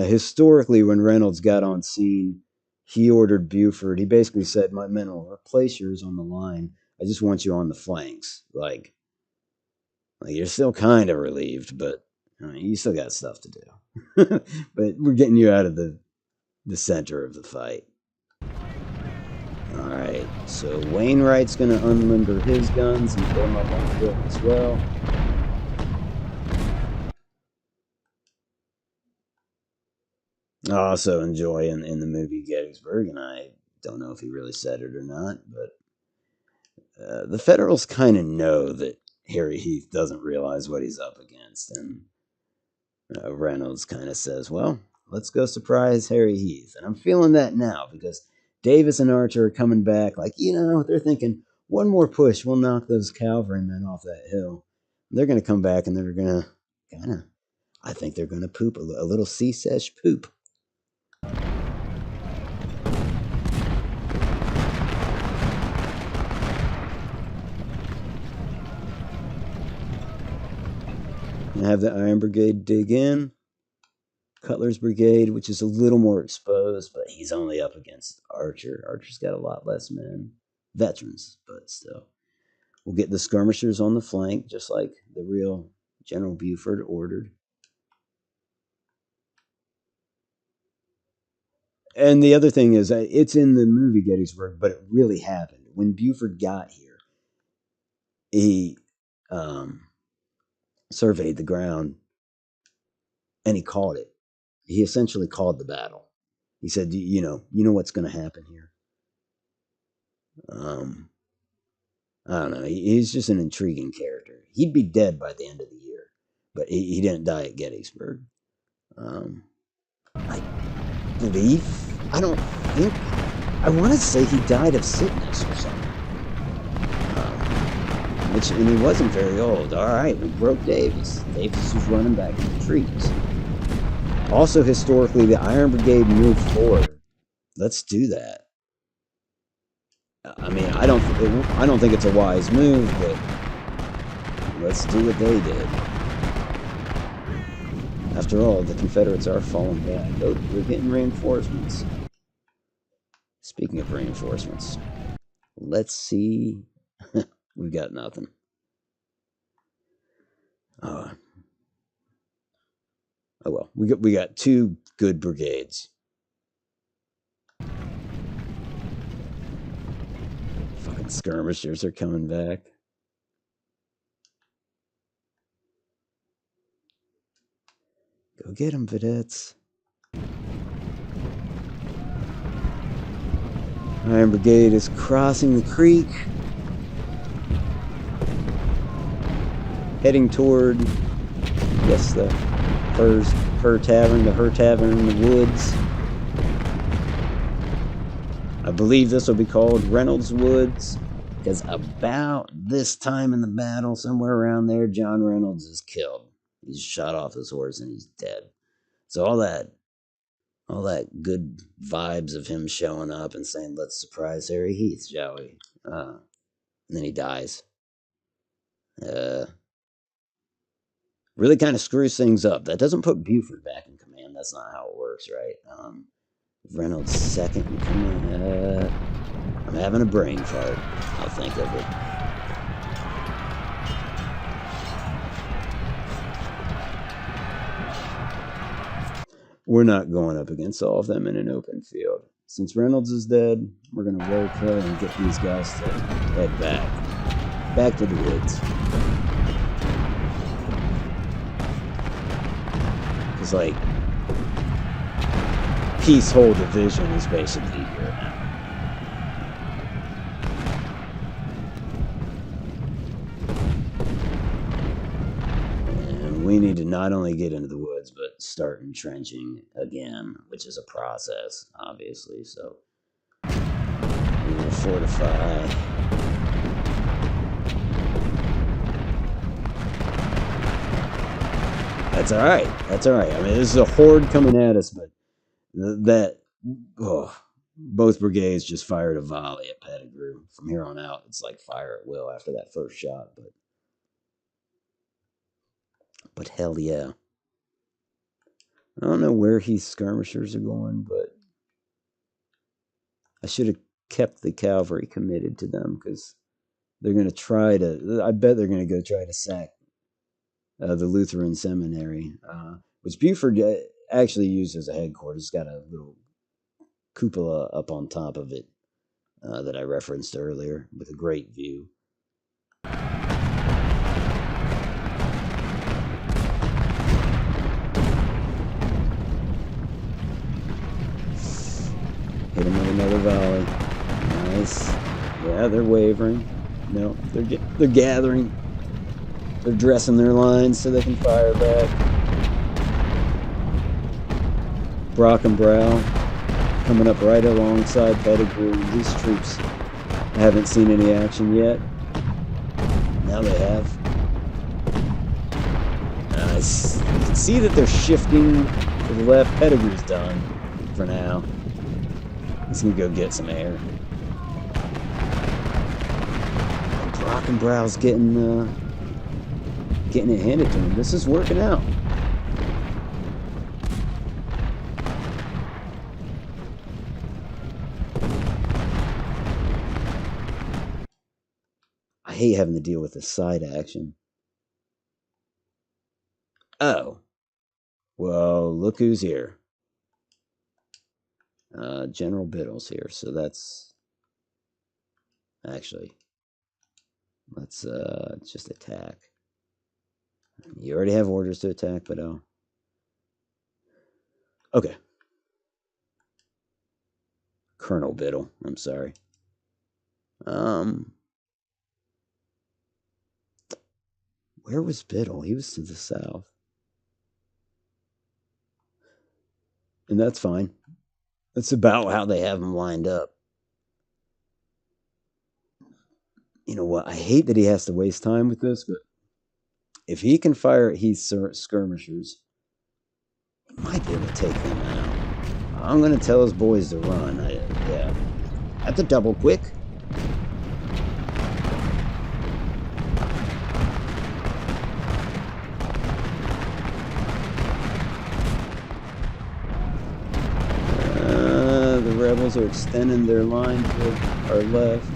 Historically, when Reynolds got on scene, he ordered Buford. He basically said, my men will replace yours on the line. I just want you on the flanks. Like you're still kind of relieved, but I mean, you still got stuff to do. But we're getting you out of the center of the fight. All right, so Wainwright's going to unlimber his guns and put them up on the hill as well. I also enjoy in the movie Gettysburg, and I don't know if he really said it or not, but the Federals kind of know that Harry Heath doesn't realize what he's up against, and Reynolds kind of says, "Well, let's go surprise Harry Heath," and I'm feeling that now because Davis and Archer are coming back. Like they're thinking one more push, we'll knock those cavalrymen off that hill. They're going to come back and they're going to kind of. I think they're going to poop a little sea-sesh poop. Have the Iron Brigade dig in. Cutler's Brigade, which is a little more exposed, but he's only up against Archer. Archer's got a lot less men. Veterans, but still. We'll get the skirmishers on the flank, just like the real General Buford ordered. And the other thing is, it's in the movie Gettysburg, but it really happened. When Buford got here, he surveyed the ground and he called it. He essentially called the battle. He said, you know what's going to happen here. I don't know. He's just an intriguing character. He'd be dead by the end of the year, but he didn't die at Gettysburg. I believe. I don't think. I want to say he died of sickness or something. And he wasn't very old. All right, we broke Davis. Davis was running back in the trees. Also, historically, the Iron Brigade moved forward. Let's do that. I mean, I don't think it's a wise move, but let's do what they did. After all, the Confederates are falling back. Oh, we're getting reinforcements. Speaking of reinforcements, let's see. We've got nothing. Oh well, we got two good brigades. Fucking skirmishers are coming back. Go get them, vedettes. Iron Brigade is crossing the creek, heading toward, yes, the Her Tavern in the woods. I believe this will be called Reynolds Woods, because about this time in the battle, somewhere around there, John Reynolds is killed. He's shot off his horse and he's dead. So all that good vibes of him showing up and saying, "Let's surprise Harry Heath, shall we?" And then he dies. Really kind of screws things up. That doesn't put Buford back in command. That's not how it works, right? Reynolds second in command. I'm having a brain fart. I'll think of it. We're not going up against all of them in an open field. Since Reynolds is dead, we're going to roll play and get these guys to head back to the woods. Because, like, Heath's whole division is basically here now. And we need to not only get into the woods, but start entrenching again, which is a process, obviously. So we will fortify. That's all right. I mean, this is a horde coming at us, but both brigades just fired a volley at Pettigrew. From here on out, it's like fire at will after that first shot. But hell yeah. I don't know where Heath's skirmishers are going, but I should have kept the cavalry committed to them, because they're going to try to. I bet they're going to go try to sack the Lutheran seminary, which Buford actually used as a headquarters. It's got a little cupola up on top of it that I referenced earlier with a great view. volley. Nice. Yeah, they're wavering. No, they're gathering. They're dressing their lines so they can fire back. Brock and Brow coming up right alongside Pettigrew. These troops haven't seen any action yet. Now they have. Nice. You can see that they're shifting to the left. Pettigrew's done for now. He's gonna go get some air. And Brock and Brow's getting it handed to him. This is working out. I hate having to deal with the side action. Oh. Well, look who's here. General Biddle's here, so that's... Actually, let's just attack. You already have orders to attack, but okay. Colonel Biddle, I'm sorry. Where was Biddle? He was to the south. And that's fine. That's about how they have him lined up. You know what? I hate that he has to waste time with this, but if he can fire at Heath's skirmishers, he might be able to take them out. I'm going to tell his boys to run. Yeah. At the double quick. The rebels are extending their line to our left.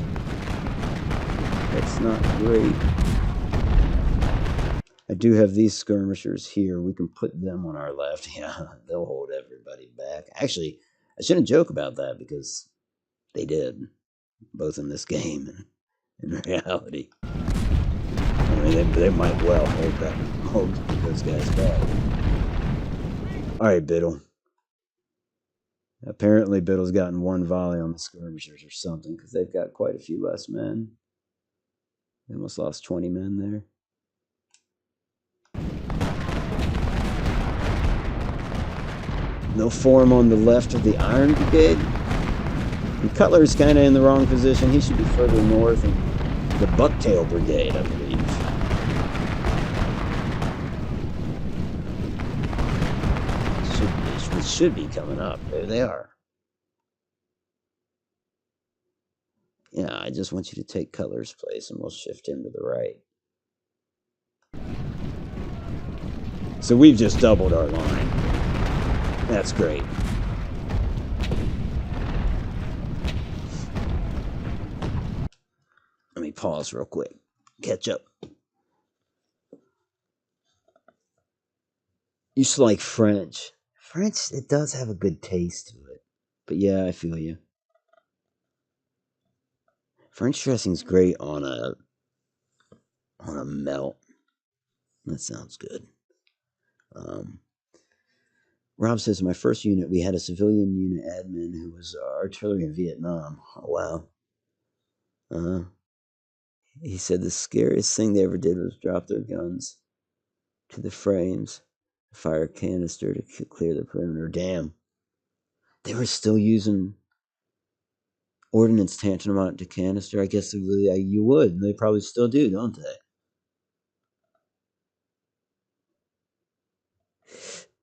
That's not great. I do have these skirmishers here. We can put them on our left. Yeah, they'll hold everybody back. Actually, I shouldn't joke about that because they did, both in this game and in reality. I mean, they might well hold those guys back. All right, Biddle. Apparently, Biddle's gotten one volley on the skirmishers or something because they've got quite a few less men. They almost lost 20 men there. No form on the left of the Iron Brigade. And Cutler's kind of in the wrong position. He should be further north in the Bucktail Brigade, I believe. Should be coming up. There they are. Yeah, I just want you to take Cutler's place and we'll shift him to the right. So we've just doubled our line. That's great. Let me pause real quick. Catch up. You used to like French. French, it does have a good taste to it. But yeah, I feel you. French dressing's great on a melt. That sounds good. Rob says, my first unit, we had a civilian unit admin who was artillery in Vietnam. Oh, wow. He said the scariest thing they ever did was drop their guns to the frames, fire a canister to clear the perimeter. Damn. They were still using ordnance tantamount to canister. I guess you would. They probably still do, don't they?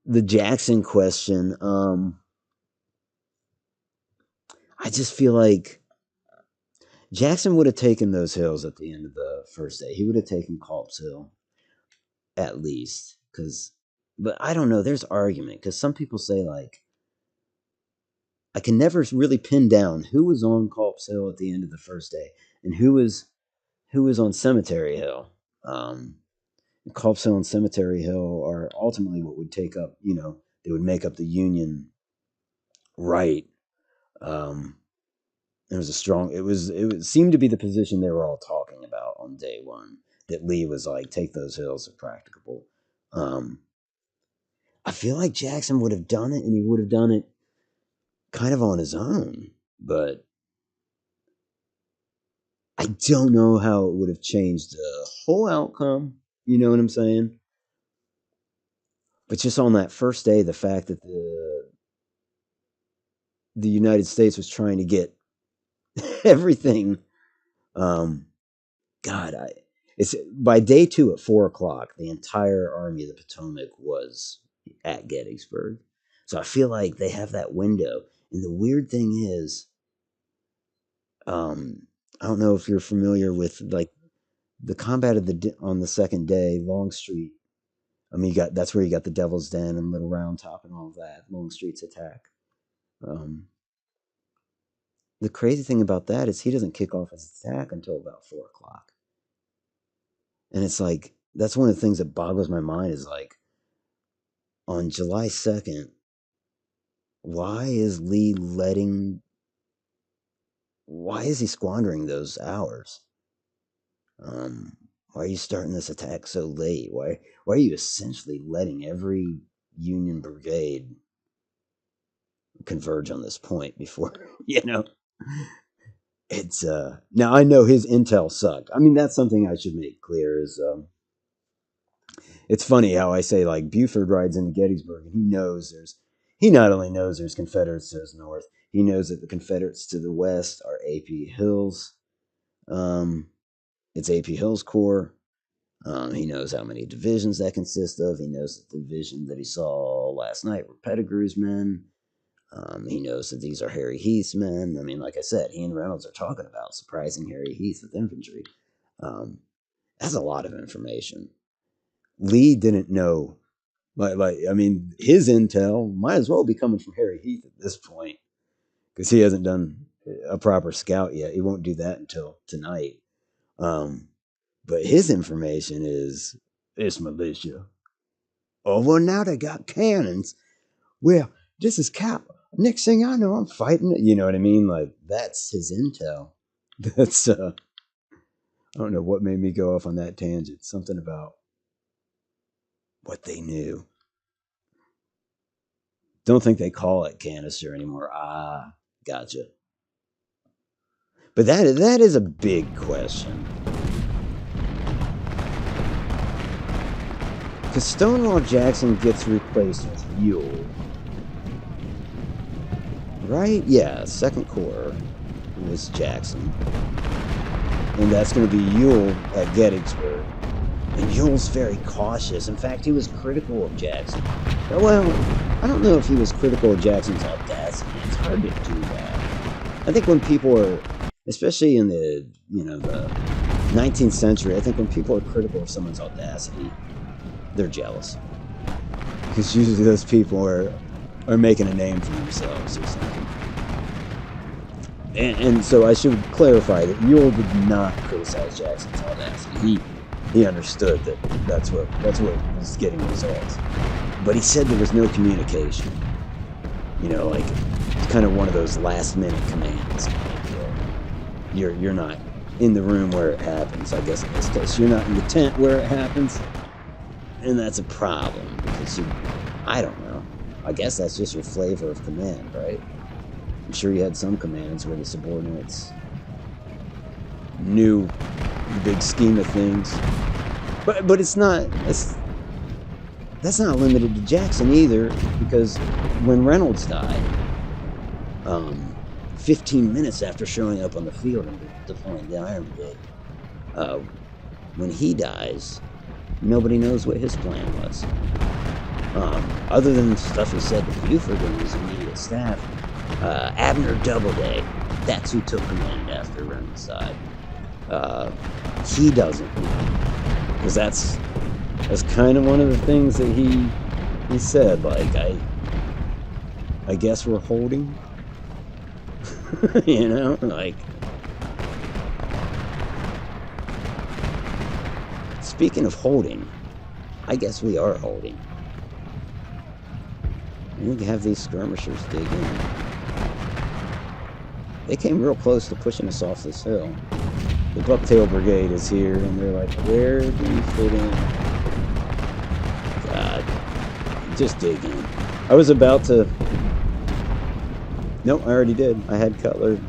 The Jackson question, I just feel like Jackson would have taken those hills at the end of the first day. He would have taken Culp's Hill, at least. But I don't know. There's argument, because some people say, like, I can never really pin down who was on Culp's Hill at the end of the first day and who was on Cemetery Hill. Culp's Hill and Cemetery Hill are ultimately what would take up, they would make up the Union right. It seemed to be the position they were all talking about on day one, that Lee was like, take those hills if practicable. I feel like Jackson would have done it, and he would have done it kind of on his own. but I don't know how it would have changed the whole outcome. You know what I'm saying? But just on that first day, the fact that the United States was trying to get everything. Um, God, it's by day 2 at 4 o'clock. The entire Army of the Potomac was at Gettysburg, so I feel like they have that window. And the weird thing is, I don't know if you're familiar with like the combat of on the second day, Longstreet. I mean, that's where you got the Devil's Den and Little Round Top and all of that. Longstreet's attack. Um, the crazy thing about that is he doesn't kick off his attack until about 4 o'clock. And it's like, that's one of the things that boggles my mind is like, on July 2nd, why is he squandering those hours? Why are you starting this attack so late? Why are you essentially letting every Union brigade converge on this point before, you know? It's, now I know his intel sucked. I mean, that's something I should make clear is, it's funny how I say like Buford rides into Gettysburg and he not only knows there's Confederates to his north, he knows that the Confederates to the west are AP Hill's. It's AP Hill's Corps. He knows how many divisions that consists of. He knows that the division that he saw last night were Pettigrew's men. He knows that these are Harry Heath's men. I mean, like I said, he and Reynolds are talking about surprising Harry Heath with infantry. That's a lot of information. Lee didn't know. I mean, his intel might as well be coming from Harry Heath at this point because he hasn't done a proper scout yet. He won't do that until tonight. But his information is it's militia. Oh, well, now they got cannons. Well, this is Cap. Next thing I know, I'm fighting it. You know what I mean? Like, that's his intel. That's, I don't know what made me go off on that tangent. Something about what they knew. Don't think they call it canister anymore. Ah, gotcha. But that is a big question. Because Stonewall Jackson gets replaced with Ewell. Right? Yeah, Second Corps was Jackson. And that's going to be Ewell at Gettysburg. And Ewell's very cautious. In fact, he was critical of Jackson. Well, I don't know if he was critical of Jackson's audacity. It's hard to do that. I think when people are, especially in the 19th century, I think when people are critical of someone's audacity, they're jealous. Because usually those people are making a name for themselves or something. And so I should clarify that Ewell did not criticize Jackson's audacity. He understood that that's what was getting results. But he said there was no communication. Like it's kind of one of those last minute commands. You're not in the room where it happens. I guess in this case, you're not in the tent where it happens, and that's a problem because I don't know. I guess that's just your flavor of command, right? I'm sure you had some commands where the subordinates knew the big scheme of things, but that's not limited to Jackson either, because when Reynolds died, 15 minutes after showing up on the field and deploying the Iron Brigade, when he dies, nobody knows what his plan was. Other than the stuff he said to Buford and his immediate staff, Abner Doubleday, that's who took command after Reynolds died. He doesn't know, because that's kind of one of the things that he said. Like, I guess we're holding. Like, speaking of holding, I guess we are holding. We can have these skirmishers dig in. They came real close to pushing us off this hill. The Bucktail Brigade is here, and they're like, where do we fit in? God, just dig in. I was about to Nope, I already did. I had Cutler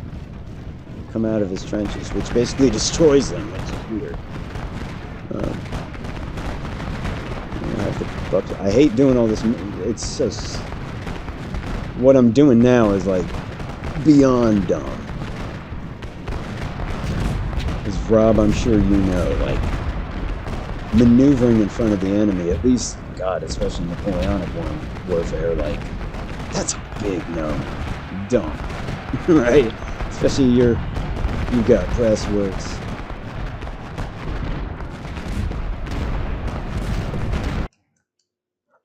come out of his trenches, which basically destroys them, which is weird. I hate doing all this. It's just what I'm doing now is like beyond dumb. Because Rob, I'm sure you know, like maneuvering in front of the enemy, at least, God, especially Napoleonic warfare, like that's a big no. Don't. Right? Especially you've got breastworks.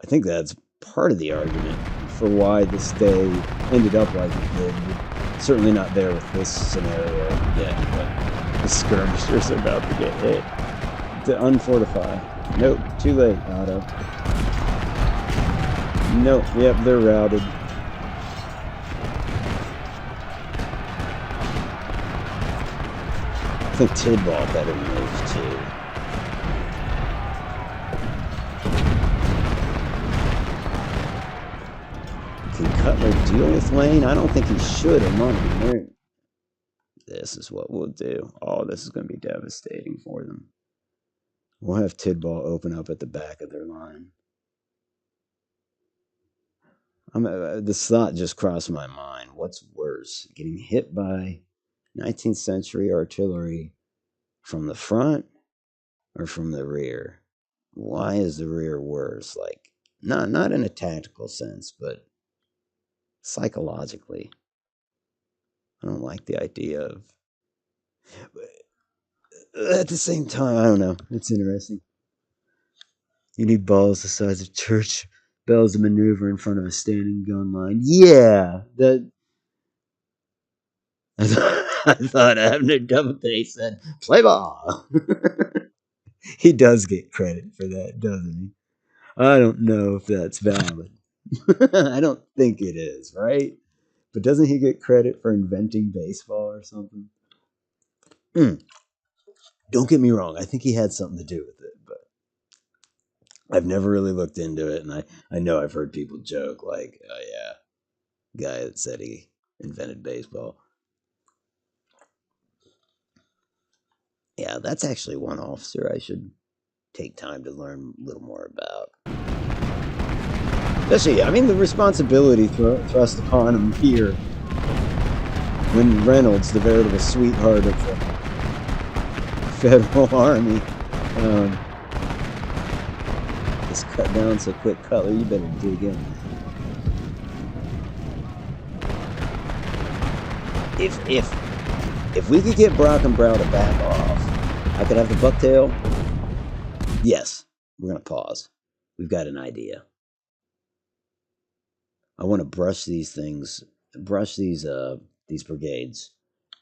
I think that's part of the argument for why this day ended up like it did. Certainly not there with this scenario yet, but the skirmishers are about to get hit. To unfortify. Nope, too late, Otto. Nope, yep, they're routed. I think Tidball better move too. Can Cutler deal with Lane? I don't think he should among them. This is what we'll do. Oh, this is going to be devastating for them. We'll have Tidball open up at the back of their line. This thought just crossed my mind. What's worse, getting hit by 19th century artillery from the front or from the rear? Why is the rear worse? Like, not in a tactical sense, but psychologically. I don't like the idea of... At the same time, I don't know. It's interesting. You need balls the size of church bells to maneuver in front of a standing gun line. Yeah, that... I thought Abner Doubleday said, play ball. He does get credit for that, doesn't he? I don't know if that's valid. I don't think it is, right? But doesn't he get credit for inventing baseball or something? Don't get me wrong. I think he had something to do with it, but I've never really looked into it. And I know I've heard people joke like, oh yeah, guy that said he invented baseball. Yeah, that's actually one officer I should take time to learn a little more about. Especially, I mean, the responsibility thrust upon him here when Reynolds, the veritable sweetheart of the Federal Army, is cut down so quick. Cutler, you better dig in. If we could get Brock and Brow to back off, I could have the bucktail. Yes, we're gonna pause. We've got an idea. I want to brush these brigades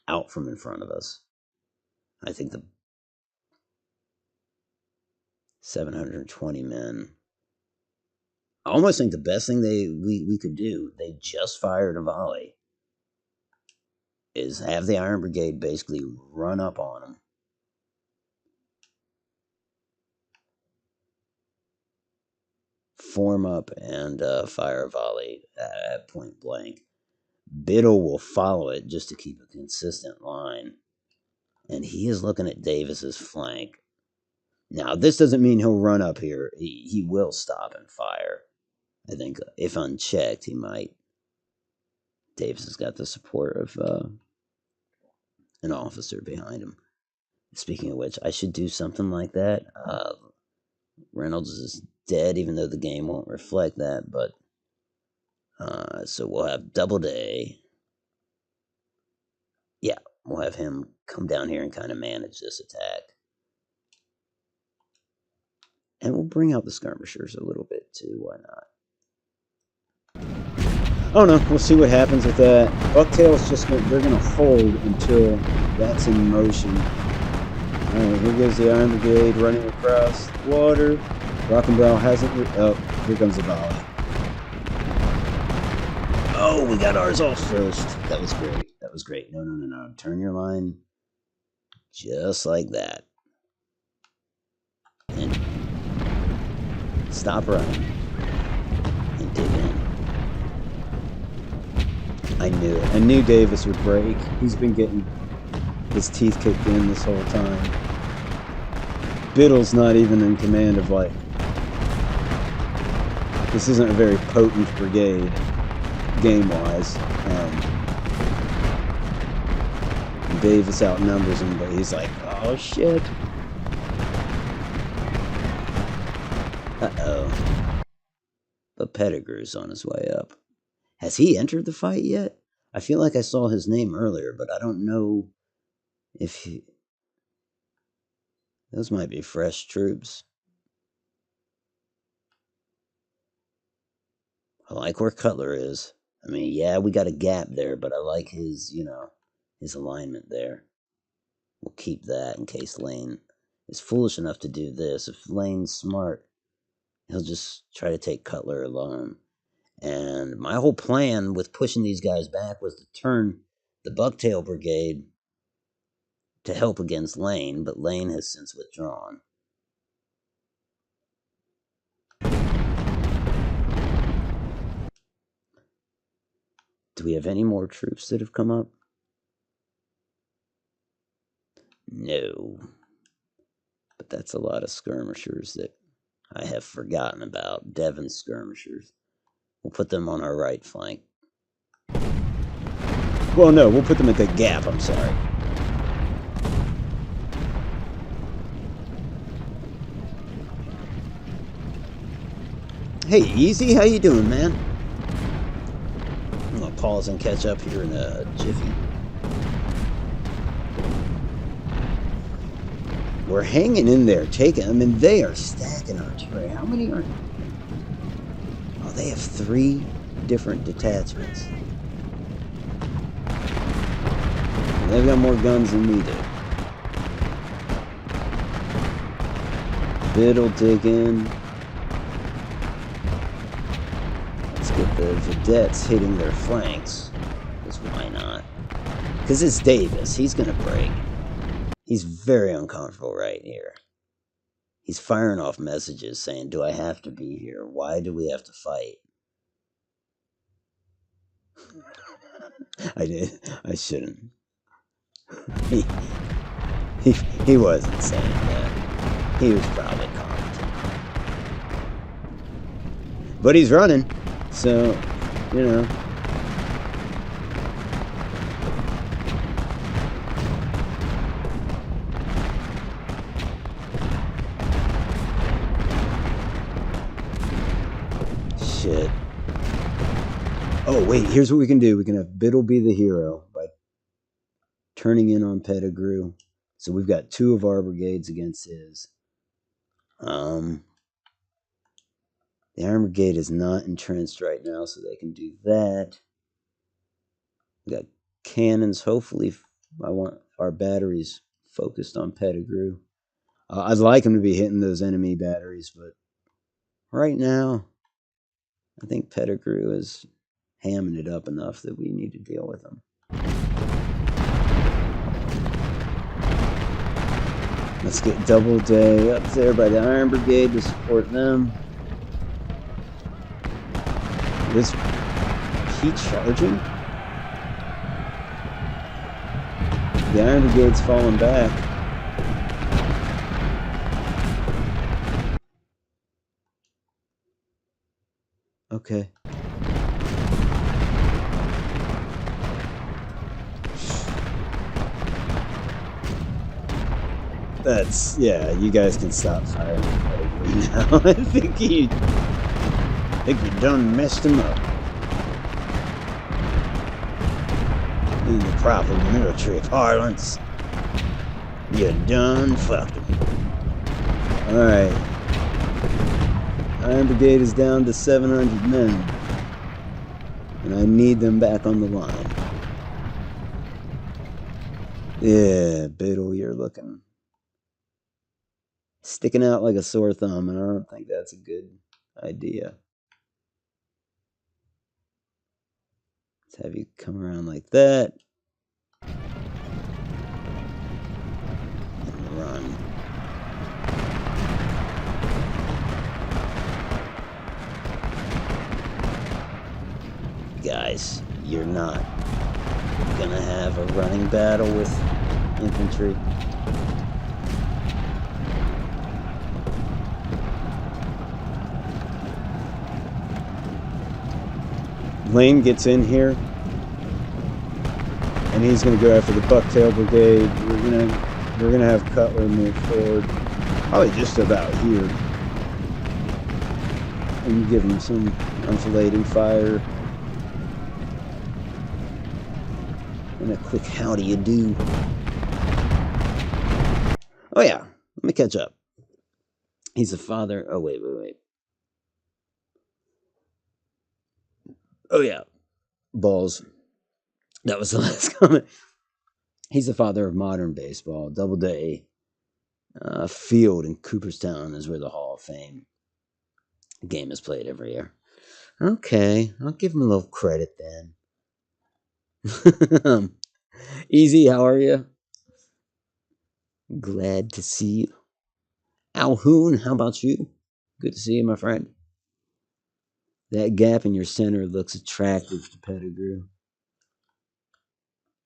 out from in front of us. I think the 720 men. I almost think the best thing we could do, they just fired a volley, is have the Iron Brigade basically run up on them. Form up and fire a volley at point blank. Biddle will follow it just to keep a consistent line. And he is looking at Davis's flank. Now, this doesn't mean he'll run up here. He will stop and fire. I think if unchecked, he might. Davis has got the support of an officer behind him. Speaking of which, I should do something like that. Reynolds is dead, even though the game won't reflect that. But so we'll have Doubleday. Yeah, we'll have him come down here and kind of manage this attack. And we'll bring out the skirmishers a little bit too. Why not? Oh no, we'll see what happens with that. Bucktail's just they're gonna hold until that's in motion. Alright, here goes the Iron Brigade running across the water. Rockenbrow hasn't. Oh, here comes the volley. Oh, we got ours off first. That was great. That was great. No. Turn your line just like that. And stop running. And dig in. I knew it. I knew Davis would break. He's been getting his teeth kicked in this whole time. Biddle's not even in command of, like... This isn't a very potent brigade, game-wise. Davis outnumbers him, but he's like, oh shit. Uh-oh. But Pettigrew's on his way up. Has he entered the fight yet? I feel like I saw his name earlier, but I don't know if he... Those might be fresh troops. I like where Cutler is. I mean, yeah, we got a gap there, but I like his, his alignment there. We'll keep that in case Lane is foolish enough to do this. If Lane's smart, he'll just try to take Cutler alone. And my whole plan with pushing these guys back was to turn the Bucktail Brigade to help against Lane, but Lane has since withdrawn. Do we have any more troops that have come up? No. But that's a lot of skirmishers that I have forgotten about. Devon skirmishers. We'll put them on our right flank. Well, no, we'll put them at the gap, I'm sorry. Hey, Easy, how you doing, man? I'm gonna pause and catch up here in a jiffy. We're hanging in there, they are stacking artillery. How many are... Oh, they have 3 different detachments. They've got more guns than we do. Biddle dig in. Let's get the vedettes hitting their flanks. Because why not? Because it's Davis. He's going to break. He's very uncomfortable right here. He's firing off messages saying, do I have to be here? Why do we have to fight? I shouldn't. He wasn't saying that. He was probably commenting. But he's running, so, Shit. Oh, wait, here's what we can do. We can have Biddle be the hero by turning in on Pettigrew. So we've got 2 of our brigades against his. The Iron Brigade is not entrenched right now, so they can do that. We got cannons. Hopefully, I want our batteries focused on Pettigrew. I'd like him to be hitting those enemy batteries, but right now, I think Pettigrew is hamming it up enough that we need to deal with him. Let's get Doubleday up there by the Iron Brigade to support them. Is he charging? The Iron Brigade's falling back. Okay. That's, yeah, you guys can stop firing now. I think we done messed him up. In the proper military parlance, you done fucked him. Alright. Iron Brigade is down to 700 men. And I need them back on the line. Yeah, Biddle, you're looking... sticking out like a sore thumb, and I don't think that's a good idea. Let's have you come around like that. And run. Guys, you're not gonna have a running battle with infantry. Lane gets in here, and he's gonna go after the Bucktail Brigade. We're gonna have Cutler move forward, probably just about here, and give him some enfilading fire and a quick how do you do. Oh yeah, let me catch up. He's the father. Oh wait. Oh yeah, balls. That was the last comment. He's the father of modern baseball. Doubleday Field in Cooperstown is where the Hall of Fame game is played every year. Okay, I'll give him a little credit then. Easy, how are you? Glad to see you. Alhoon, how about you? Good to see you, my friend. That gap in your center looks attractive to Pettigrew.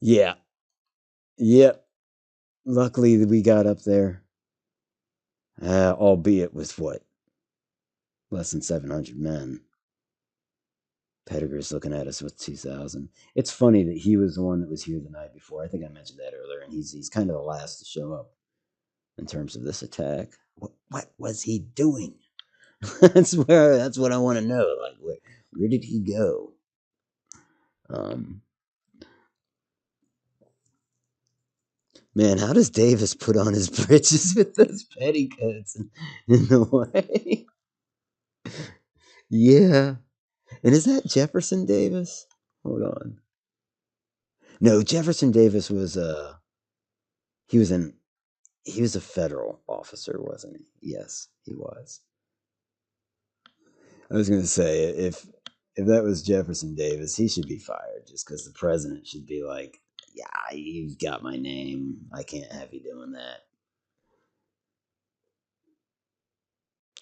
Yeah. Yep. Luckily we got up there. Albeit with what? Less than 700 men. Pettigrew's looking at us with 2,000. It's funny that he was the one that was here the night before. I think I mentioned that earlier, and he's kind of the last to show up in terms of this attack. What was he doing? That's what I want to know. Like, where did he go? Man, how does Davis put on his breeches with those petticoats in the way? Yeah. And is that Jefferson Davis? Hold on. No, Jefferson Davis was he was a federal officer, wasn't he? Yes, he was. I was gonna say if that was Jefferson Davis, he should be fired just because the president should be like, yeah, you've got my name. I can't have you doing that.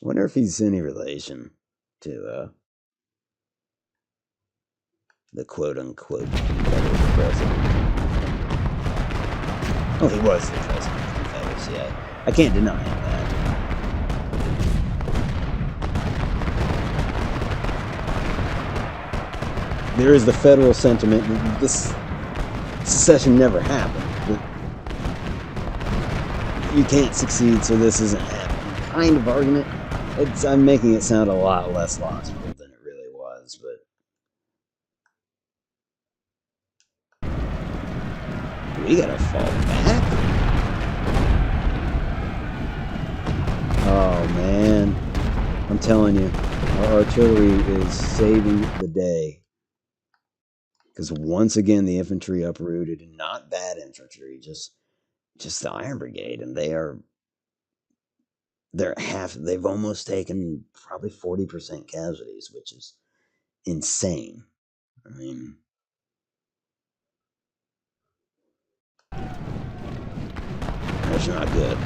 Wonder if he's any relation to the quote-unquote Confederate president. Oh, he was the president of the Confederacy. Yeah. I can't deny that. There is the federal sentiment that this secession never happened. But you can't succeed, so this isn't happening. Kind of argument. I'm making it sound a lot less logical than it really was, but we gotta fall back. Oh man, I'm telling you, our artillery is saving the day. Because once again, the infantry uprooted, and not bad infantry, just the Iron Brigade, and they've almost taken probably 40% casualties, which is insane. I mean, that's not good.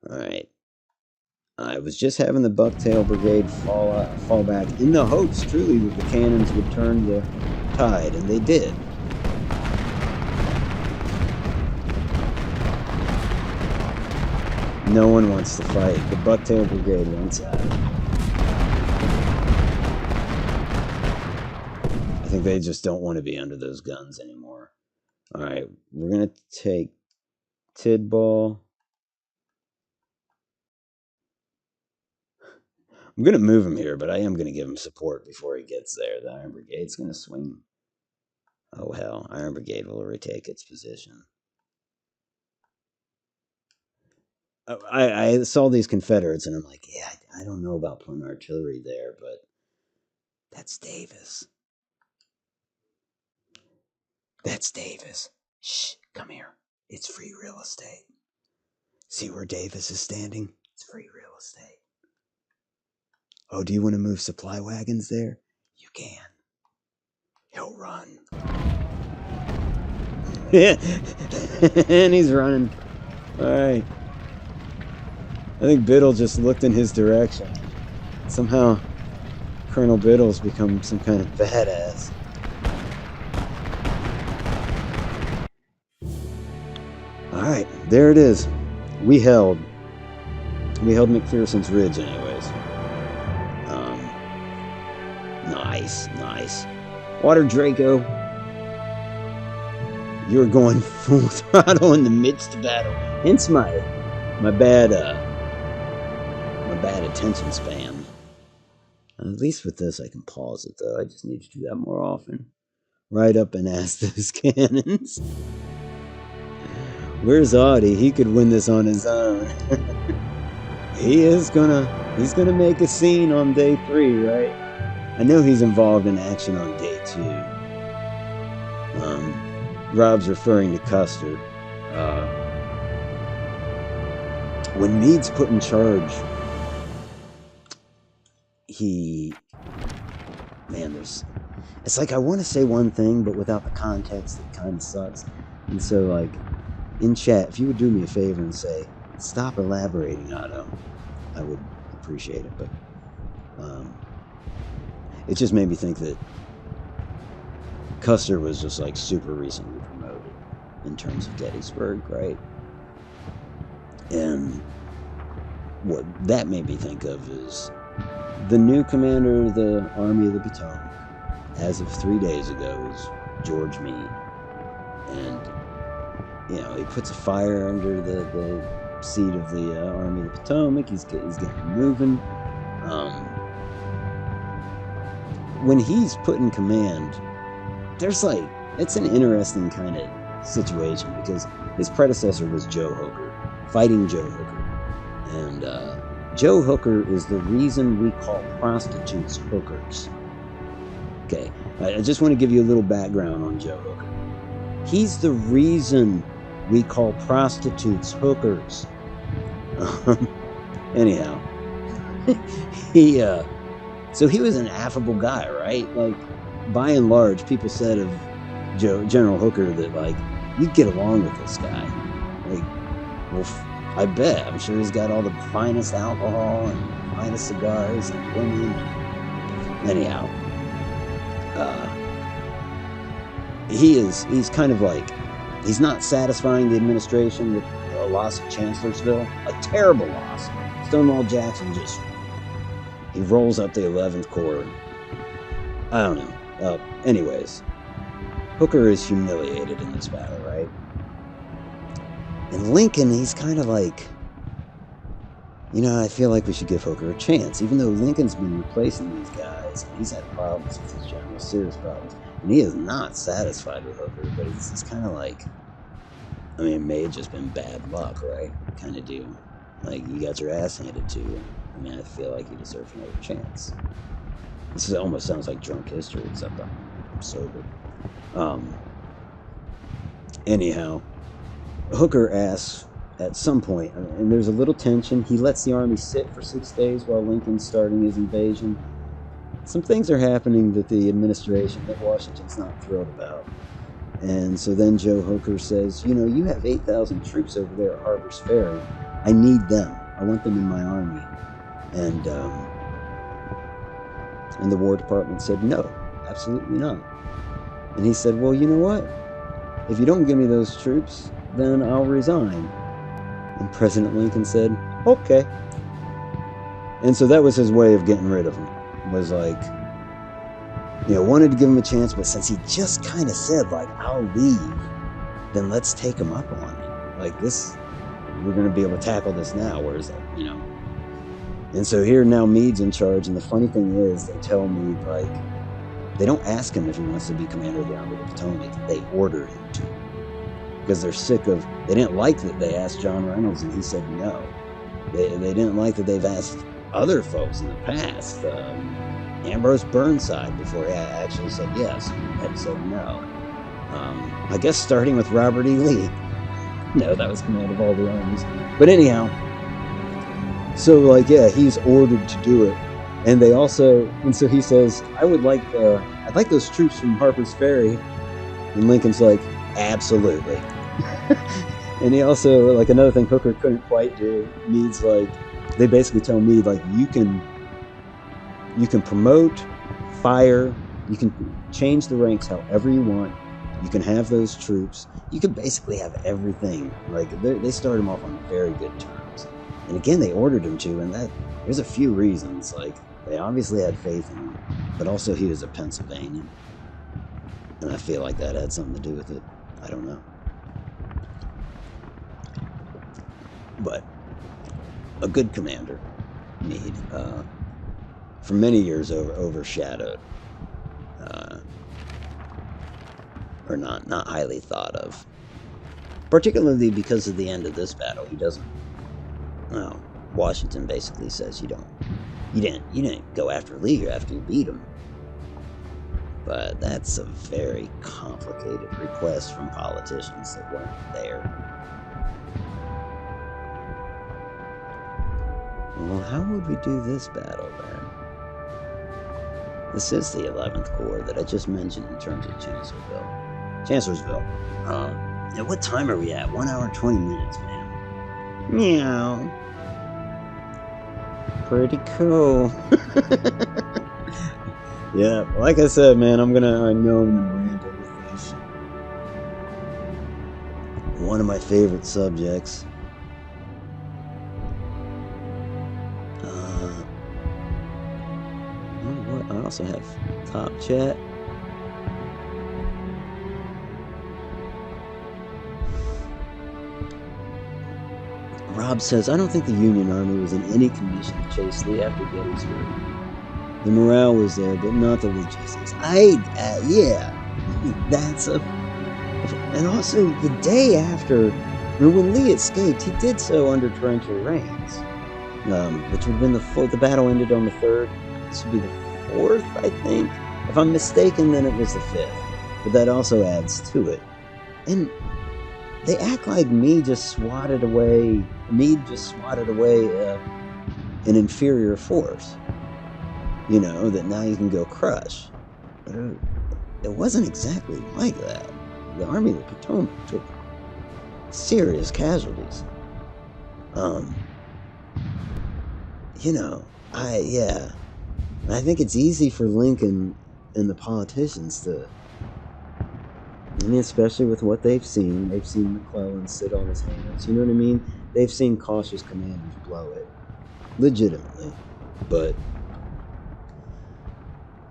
All right. I was just having the Bucktail Brigade fall back in the hopes, truly, that the cannons would turn the tide, and they did. No one wants to fight. The Bucktail Brigade wants out. I think they just don't want to be under those guns anymore. All right, we're going to take Tidball. I'm going to move him here, but I am going to give him support before he gets there. The Iron Brigade's going to swing. Oh, hell. Iron Brigade will retake its position. I saw these Confederates, and I'm like, yeah, I don't know about putting artillery there, but that's Davis. That's Davis. Shh, come here. It's free real estate. See where Davis is standing? It's free real estate. Oh, do you want to move supply wagons there? You can. He'll run. And he's running. All right. I think Biddle just looked in his direction. Somehow Colonel Biddle's become some kind of badass. Alright, there it is. We held McPherson's Ridge anyways. Nice. Water Draco, you're going full throttle in the midst of battle. Hence my bad attention span. At least with this I can pause it though. I just need to do that more often. Right up and ask those cannons. Where's Audie? He could win this on his own. He's gonna make a scene on day 3, right? I know he's involved in action on day 2. Rob's referring to Custer. When Meade's put in charge, it's like I want to say one thing, but without the context, it kind of sucks. And so, like, in chat, if you would do me a favor and say, stop elaborating, Otto, I would appreciate it. But it just made me think that Custer was just like super recently promoted in terms of Gettysburg, right? And what that made me think of is the new commander of the Army of the Potomac, as of 3 days ago, is George Meade. And, you know, he puts a fire under the seat of the Army of the Potomac. He's getting moving. When he's put in command, it's an interesting kind of situation, because his predecessor was Joe Hooker, fighting Joe Hooker. And Joe Hooker is the reason we call prostitutes hookers. Okay, I just want to give you a little background on Joe Hooker. He's the reason we call prostitutes hookers. Anyhow, so he was an affable guy, right? Like, by and large, people said of General Hooker that, like, you'd get along with this guy. Like, well, I bet. I'm sure he's got all the finest alcohol and finest cigars and women. Anyhow, he's kind of like, he's not satisfying the administration with a loss of Chancellorsville, a terrible loss. Stonewall Jackson he rolls up the 11th Corps. I don't know. Anyways, Hooker is humiliated in this battle, right? And Lincoln, he's kind of like, you know, I feel like we should give Hooker a chance, even though Lincoln's been replacing these guys, and he's had problems with his general, serious problems, and he is not satisfied with Hooker, but it's kind of like, I mean, it may have just been bad luck, right? Kind of do. Like, you got your ass handed to you. I mean, I feel like you deserve another chance. This almost sounds like drunk history, except I'm sober. Anyhow, Hooker asks at some point, and there's a little tension. He lets the army sit for 6 days while Lincoln's starting his invasion. Some things are happening that the administration, that Washington's not thrilled about. And so then Joe Hooker says, you know, you have 8,000 troops over there at Harper's Ferry. I need them. I want them in my army. And the War Department said, no, absolutely not. And he said, well, you know what? If you don't give me those troops, then I'll resign. And President Lincoln said, okay. And so that was his way of getting rid of him. Was like, you know, wanted to give him a chance, but since he just kind of said, like, I'll leave, then let's take him up on it. Like, this, we're going to be able to tackle this now, whereas, you know. And so here now Meade's in charge, and the funny thing is, they tell Meade, like, they don't ask him if he wants to be commander of the Army of the Potomac. They order him to. Because they're sick of, they didn't like that they asked John Reynolds and he said no. They didn't like that they've asked other folks in the past. Ambrose Burnside, before he actually said yes, had said no. I guess starting with Robert E. Lee. No, that was command of all the armies. But anyhow, so like, yeah, he's ordered to do it. And they also, and so he says, I'd like those troops from Harper's Ferry. And Lincoln's like, absolutely. And he also, like, another thing Hooker couldn't quite do, Meade's like, they basically tell Meade, like, you can You can promote, fire, you can change the ranks however you want. You can have those troops. You can basically have everything. Like, they started him off on very good terms. And again, they ordered him to, and there's a few reasons. Like, they obviously had faith in him, but also he was a Pennsylvanian. And I feel like that had something to do with it. I don't know. But a good commander, Meade, for many years overshadowed, or not highly thought of, particularly because of the end of this battle. He doesn't. Well, Washington basically says you didn't go after Lee after you beat him. But that's a very complicated request from politicians that weren't there. Well, how would we do this battle then? This is the 11th Corps that I just mentioned in terms of Chancellorsville. Now what time are we at? 1 hour and 20 minutes, man. Meow. Pretty cool. Yeah, like I said, man, I know I'm gonna rant over this. One of my favorite subjects. I also have top chat. Rob says, I don't think the Union Army was in any condition to chase Lee after Gettysburg. The morale was there, but not the logistics. Yeah, that's a... And also, the day after, when Lee escaped, he did so under torrential rains, which would have been the battle ended on the 3rd. This would be the 4th, I think. If I'm mistaken, then it was the 5th. But that also adds to it. And they act like Meade just swatted away an inferior force. You know, that now you can go crush. But it wasn't exactly like that. The Army of the Potomac took serious casualties. You know, I think it's easy for Lincoln and the politicians to, I mean, especially with what they've seen. They've seen McClellan sit on his hands. You know what I mean? They've seen cautious commanders blow it. Legitimately. But,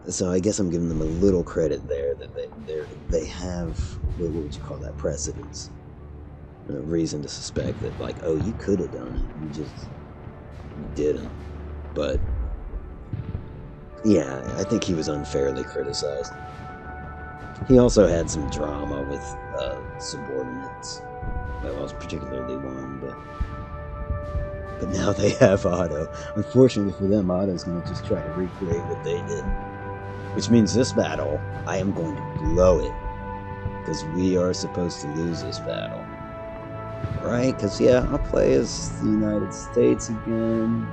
so I guess I'm giving them a little credit there that they have, what would you call that, precedence. A reason to suspect that, like, oh, you could have done it. You didn't. But, yeah, I think he was unfairly criticized. He also had some drama with subordinates. That was particularly one, but now they have Otto. Unfortunately for them, Otto's going to just try to recreate what they did. Which means this battle, I am going to blow it. Because we are supposed to lose this battle. Right? Because, yeah, I'll play as the United States again.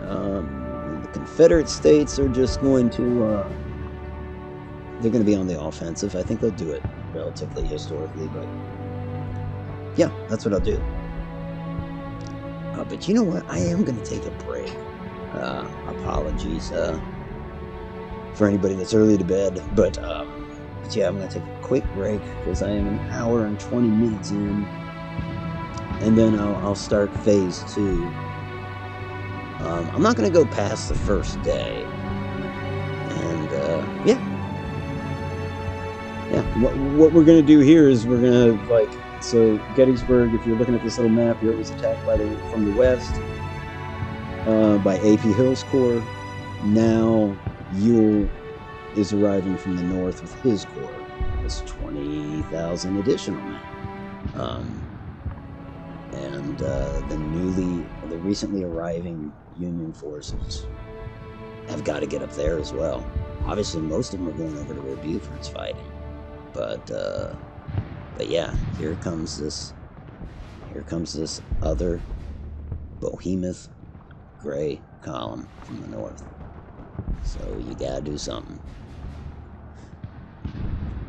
The Confederate States are just going to... they're going to be on the offensive. I think they'll do it relatively historically, but... yeah, that's what I'll do. But you know what? I am going to take a break. Apologies for anybody that's early to bed. But yeah, I'm going to take a quick break because I am 1 hour and 20 minutes in. And then I'll start phase 2. I'm not going to go past the first day. And yeah. What we're going to do here is we're going to, like... So Gettysburg, if you're looking at this little map here, it was attacked from the west by A.P. Hill's Corps. Now Ewell is arriving from the north with his corps. That's 20,000 additional men. And the recently arriving Union forces have got to get up there as well. Obviously, most of them are going over to where Buford's fighting, but yeah, here comes this other behemoth gray column from the north. So you gotta do something.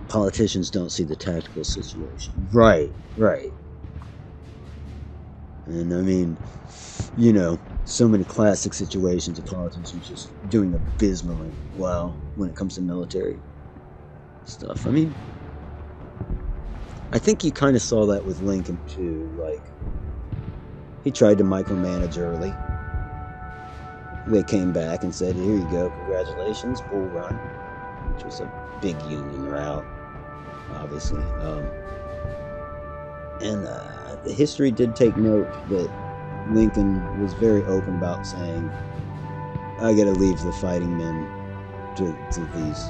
Politicians don't see the tactical situation. Right. And I mean, you know, so many classic situations of politicians just doing abysmally well when it comes to military stuff. I mean, I think you kind of saw that with Lincoln too. Like, he tried to micromanage early. They came back and said, "Here you go, congratulations, Bull Run," which was a big Union route, obviously. And the history did take note that Lincoln was very open about saying, "I got to leave the fighting men to these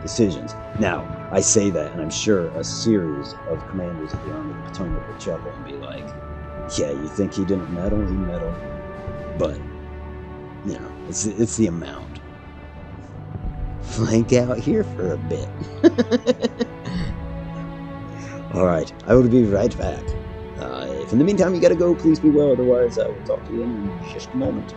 decisions." Now, I say that, and I'm sure a series of commanders of the Army of the Potomac will chuckle and be like, "Yeah, you think he didn't meddle? He meddled, but you know, it's the amount." Flank out here for a bit. All right, I will be right back. If in the meantime you gotta go, please be well. Otherwise, I will talk to you in just a moment.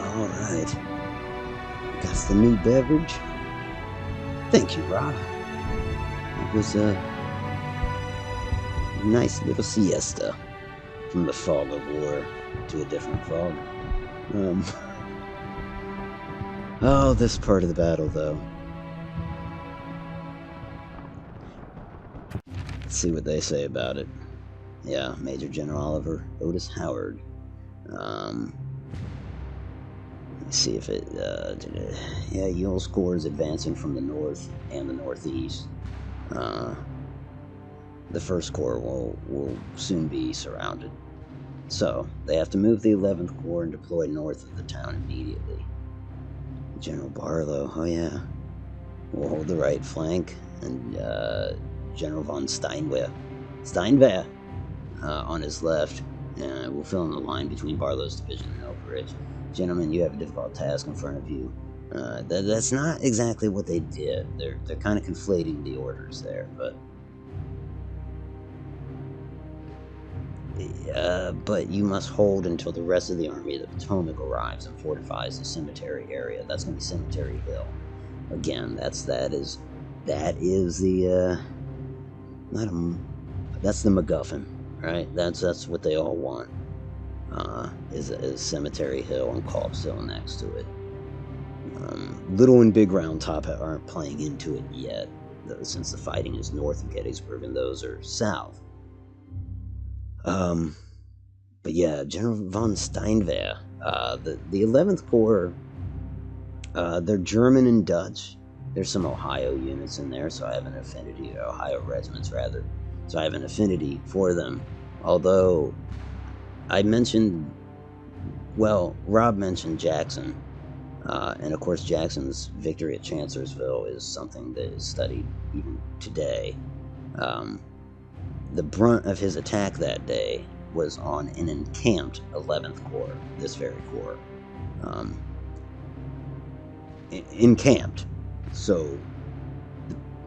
All right, got the new beverage. Thank you, Rob. It was a nice little siesta from the fog of war to a different fog. Oh, this part of the battle, though. Let's see what they say about it. Yeah, Major General Oliver Otis Howard. Let's see if it. Yeah, Ewell's Corps is advancing from the north and the northeast. The First Corps will soon be surrounded. So, they have to move the 11th Corps and deploy north of the town immediately. General Barlow, oh yeah, will hold the right flank, and General von Steinwehr on his left will fill in the line between Barlow's division and Elk Ridge. Gentlemen, you have a difficult task in front of you. That's not exactly what they did. They're kind of conflating the orders there, but you must hold until the rest of the Army of the Potomac arrives and fortifies the cemetery area. That's going to be Cemetery Hill. Again, that's the MacGuffin, right? That's what they all want. is Cemetery Hill and Corpse Hill next to it. Little and Big Round Top aren't playing into it yet, though, since the fighting is north of Gettysburg and those are south. But yeah, General von Steinwehr, the 11th Corps, they're German and Dutch. There's some Ohio units in there, so I have an affinity, Ohio regiments rather, so I have an affinity for them. Although, I mentioned, well, Rob mentioned Jackson, and of course Jackson's victory at Chancellorsville is something that is studied even today. The brunt of his attack that day was on an encamped 11th Corps, this very corps. Encamped. So,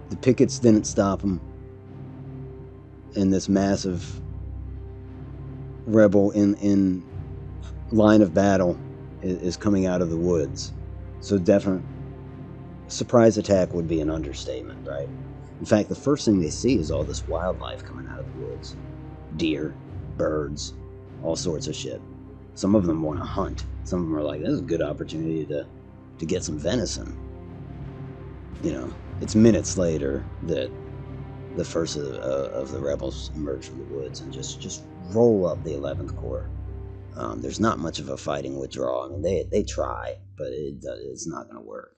the pickets didn't stop him, and this massive rebel in line of battle is coming out of the woods. So definite surprise attack would be an understatement, right? In fact, the first thing they see is all this wildlife coming out of the woods. Deer, birds, all sorts of shit. Some of them want to hunt. Some of them are like, this is a good opportunity to get some venison. You know, it's minutes later that the first of the rebels emerge from the woods and just roll up the 11th Corps. There's not much of a fighting withdrawal. I mean, they try, but it's not going to work.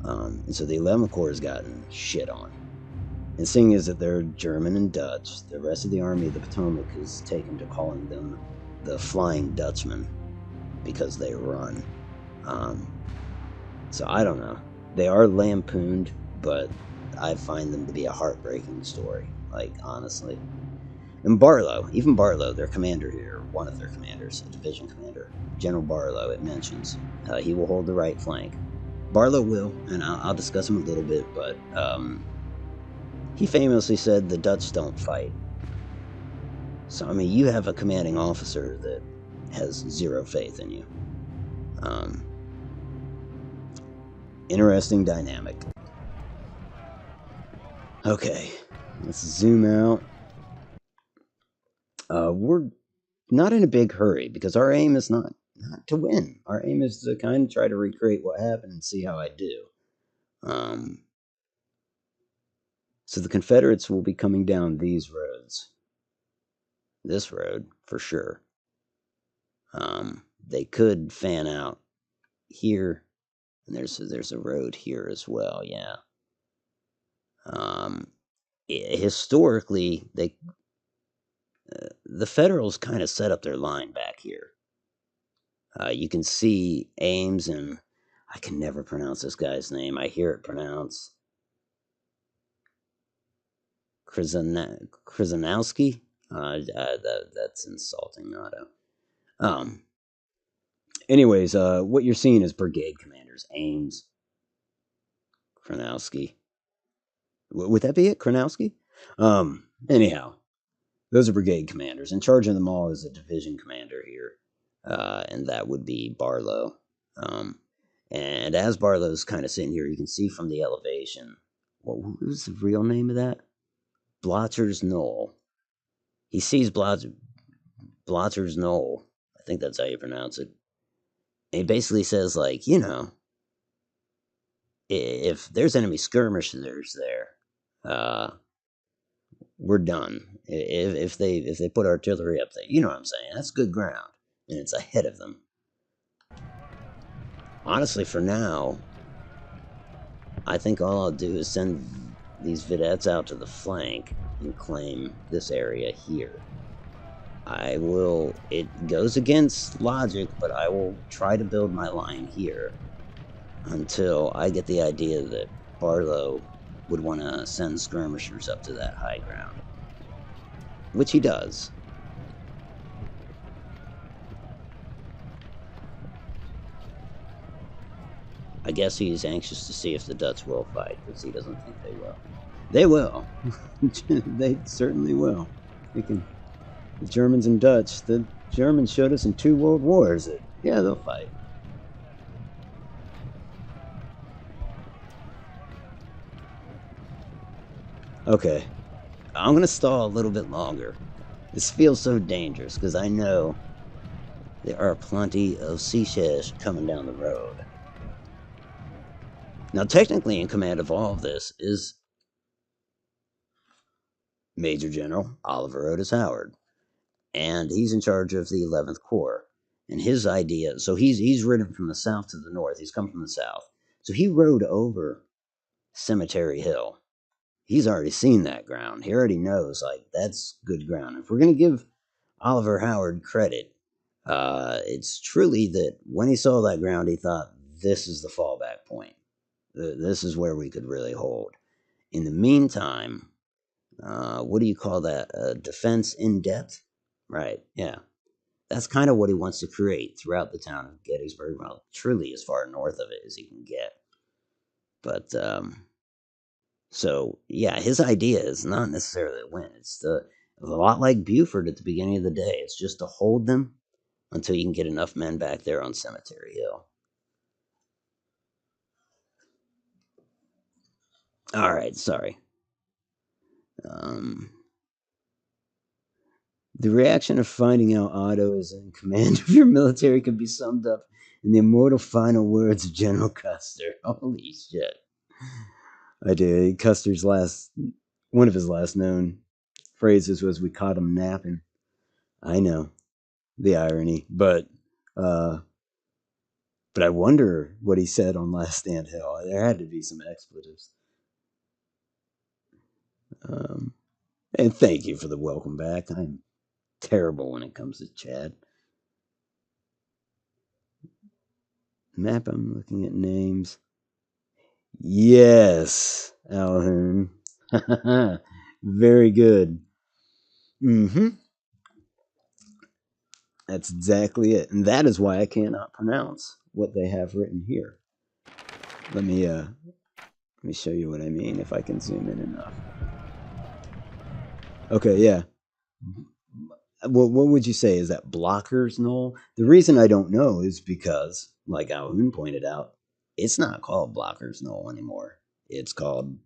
And so the 11th Corps has gotten shit on. And seeing as that they're German and Dutch, the rest of the Army of the Potomac is taken to calling them the Flying Dutchmen because they run. So I don't know. They are lampooned, but I find them to be a heartbreaking story, like, honestly. And Barlow, even Barlow, their commander here, one of their commanders, a division commander, General Barlow, it mentions, he will hold the right flank. Barlow will, and I'll discuss him a little bit, but he famously said the Dutch don't fight. So, I mean, you have a commanding officer that has zero faith in you. Interesting dynamic. Okay, let's zoom out. We're not in a big hurry because our aim is not to win. Our aim is to kind of try to recreate what happened and see how I do. So the Confederates will be coming down these roads. This road, for sure. They could fan out here, and there's a road here as well, yeah. Historically, the Federals kind of set up their line back here. You can see Ames, and I can never pronounce this guy's name. I hear it pronounced Krzyzanowski. That's insulting, Otto. Anyways, what you're seeing is brigade commanders. Ames, Kronowski. Would that be it? Kronowski? Anyhow, those are brigade commanders. In charge of them all is a division commander here. And that would be Barlow. And as Barlow's kind of sitting here, you can see from the elevation. What was the real name of that? Blotcher's Knoll. He sees Blotcher's Knoll. I think that's how you pronounce it. And he basically says, like, you know, if there's enemy skirmishers there, we're done. If they put artillery up there, you know what I'm saying? That's good ground, and it's ahead of them. Honestly, for now, I think all I'll do is send these vedettes out to the flank and claim this area here. It goes against logic, but I will try to build my line here until I get the idea that Barlow would want to send skirmishers up to that high ground. Which he does. I guess he's anxious to see if the Dutch will fight, because he doesn't think they will. They will. They certainly will. The Germans and Dutch, the Germans showed us in 2 world wars that, yeah, they'll fight. Okay, I'm going to stall a little bit longer. This feels so dangerous, because I know There are plenty of sieges coming down the road. Now, technically in command of all of this is Major General Oliver Otis Howard, and he's in charge of the 11th Corps. And his idea, so he's ridden from the south to the north. He's come from the south, so he rode over Cemetery Hill. He's already seen that ground. He already knows, like, that's good ground. If we're gonna give Oliver Howard credit, it's truly that when he saw that ground, he thought this is the fallback point. This is where we could really hold. In the meantime, what do you call that? Defense in depth? Right, yeah. That's kind of what he wants to create throughout the town of Gettysburg. Well, truly as far north of it as he can get. But, so, yeah, his idea is not necessarily to win. It's a lot like Buford at the beginning of the day. It's just to hold them until you can get enough men back there on Cemetery Hill. Alright, sorry. The reaction of finding out Otto is in command of your military can be summed up in the immortal final words of General Custer. Holy shit. I do. Custer's one of his last known phrases was, "We caught him napping." I know the irony, but I wonder what he said on Last Stand Hill. There had to be some expletives. And thank you for the welcome back. I'm terrible when it comes to chat. Map, I'm looking at names. Yes, Alhoon. Very good. That's exactly it. And that is why I cannot pronounce what they have written here. Let me show you what I mean if I can zoom in enough. Okay, yeah. What would you say? Is that Blockers Knoll? The reason I don't know is because, like Alhoon pointed out, it's not called Blockers Knoll anymore. It's called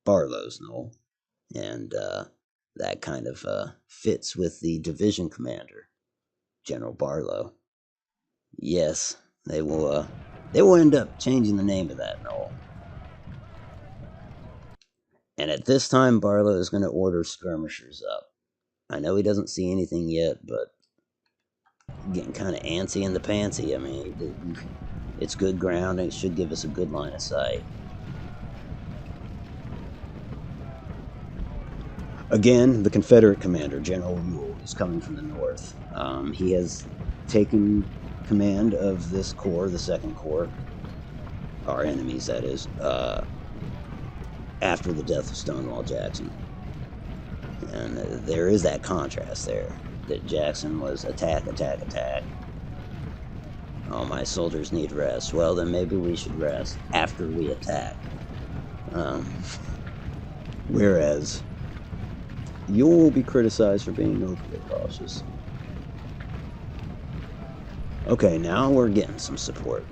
Barlow's Knoll. And that kind of fits with the division commander, General Barlow. Yes, they will end up changing the name of that knoll. And at this time, Barlow is going to order skirmishers up. I know he doesn't see anything yet, but getting kind of antsy in the pantsy. I mean, it's good ground and it should give us a good line of sight. Again, the Confederate commander, General Ewell, is coming from the north. He has taken command of this corps, the 2nd Corps, our enemies, that is, after the death of Stonewall Jackson. And there is that contrast there, that Jackson was attack, attack, attack. Oh, my soldiers need rest. Well, then maybe we should rest after we attack. Whereas Ewell will be criticized for being overly cautious. Okay, now we're getting some support.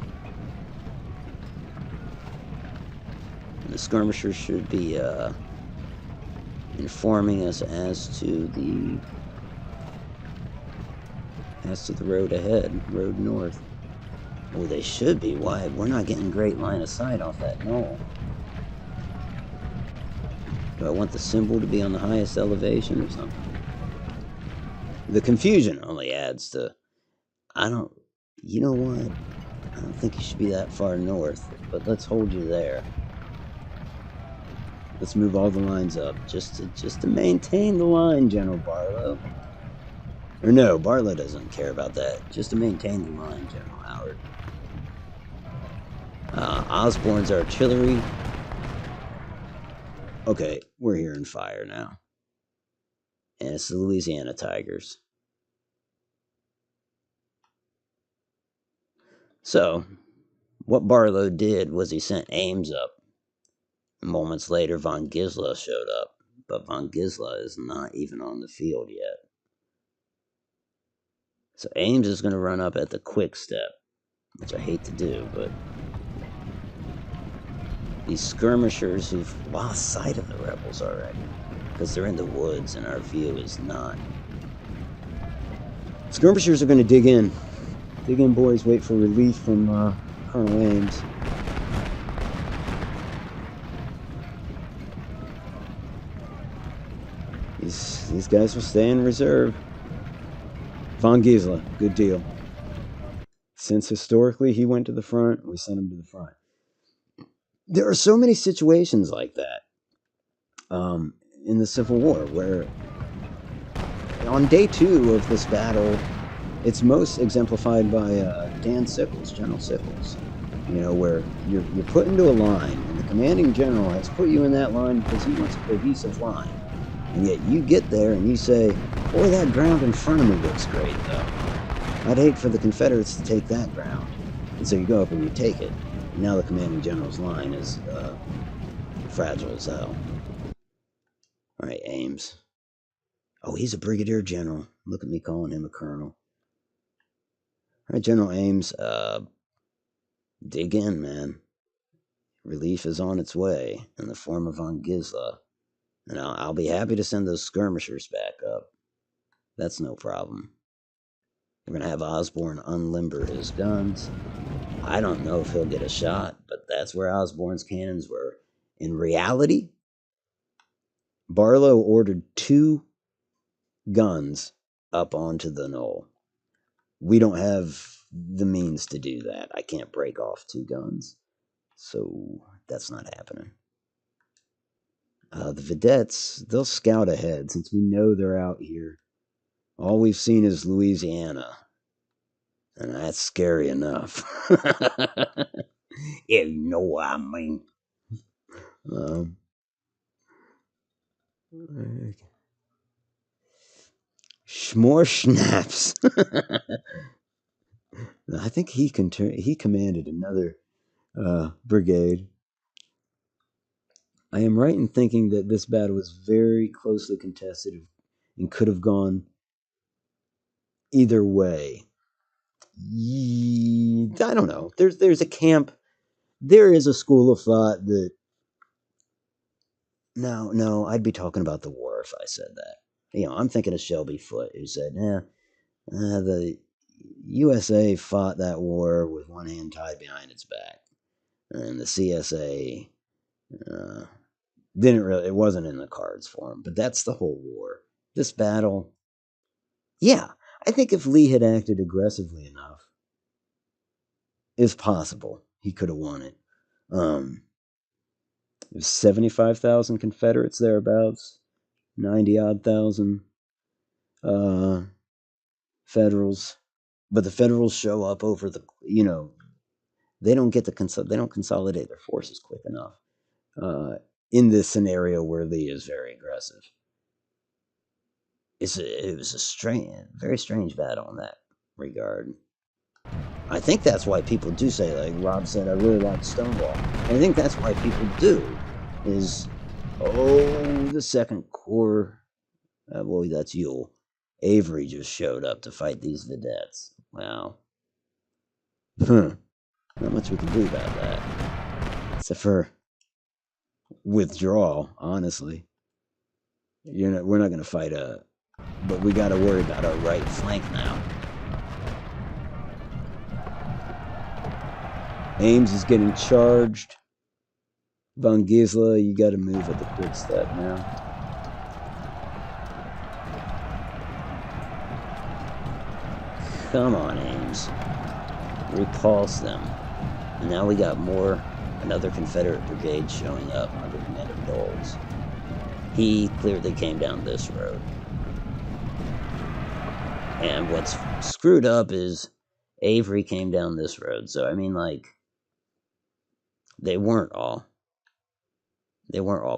And the skirmishers should be informing us as to the road ahead, road north. Oh, they should be. Why? We're not getting great line of sight off that knoll. Do I want the symbol to be on the highest elevation or something? The confusion only adds to... You know what? I don't think you should be that far north, but let's hold you there. Let's move all the lines up, just to maintain the line, General Barlow. Or no, Barlow doesn't care about that. Just to maintain the line, General Howard. Osborne's artillery. Okay, we're hearing fire now. And it's the Louisiana Tigers. So, what Barlow did was he sent Ames up. Moments later, von Gisla showed up. But von Gisla is not even on the field yet. So Ames is going to run up at the quick step, which I hate to do, but these skirmishers who've lost sight of the rebels already, because they're in the woods and our view is not. Skirmishers are going to dig in. Dig in, boys. Wait for relief from Colonel Ames. These guys will stay in reserve. Von Gisela, good deal. Since historically he went to the front, we sent him to the front. There are so many situations like that in the Civil War where on day 2 of this battle, it's most exemplified by Dan Sickles, General Sickles. You know, where you're put into a line, and the commanding general has put you in that line because he wants a cohesive line. And yet you get there and you say, boy, that ground in front of me looks great, though. I'd hate for the Confederates to take that ground. And so you go up and you take it. And now the commanding general's line is fragile as hell. All right, Ames. Oh, he's a brigadier general. Look at me calling him a colonel. All right, General Ames, dig in, man. Relief is on its way in the form of Von Gisela. And I'll be happy to send those skirmishers back up. That's no problem. We're going to have Osborne unlimber his guns. I don't know if he'll get a shot, but that's where Osborne's cannons were. In reality, Barlow ordered 2 guns up onto the knoll. We don't have the means to do that. I can't break off 2 guns. So that's not happening. The vedettes, they'll scout ahead since we know they're out here. All we've seen is Louisiana. And that's scary enough. You know what I mean. More schnapps. I think he commanded another brigade. I am right in thinking that this battle was very closely contested and could have gone either way. I don't know. There's a camp. There is a school of thought that. No, I'd be talking about the war if I said that. You know, I'm thinking of Shelby Foote, who said, the USA fought that war with one hand tied behind its back. And the CSA it wasn't in the cards for him. But that's the whole war. This battle, yeah, I think if Lee had acted aggressively enough, it's possible he could have won it. It was 75,000 Confederates thereabouts, 90-odd thousand Federals. But the Federals show up over they don't consolidate their forces quick enough in this scenario where Lee is very aggressive. It was a very strange battle in that regard. I think that's why people do say, like Rob said, I really like Stonewall. I think that's why people do, is, the Second Corps, that's Ewell. Avery just showed up to fight these vedettes. Wow. Not much we can do about that. Except for withdrawal, honestly. We're not going to fight but we got to worry about our right flank now. Ames is getting charged. Von Gisela, you got to move at the quick step now. Come on, Ames. Repulse them. And now we got another Confederate brigade showing up under Commander Doles. He clearly came down this road. And what's screwed up is Avery came down this road. So, I mean, like, they weren't all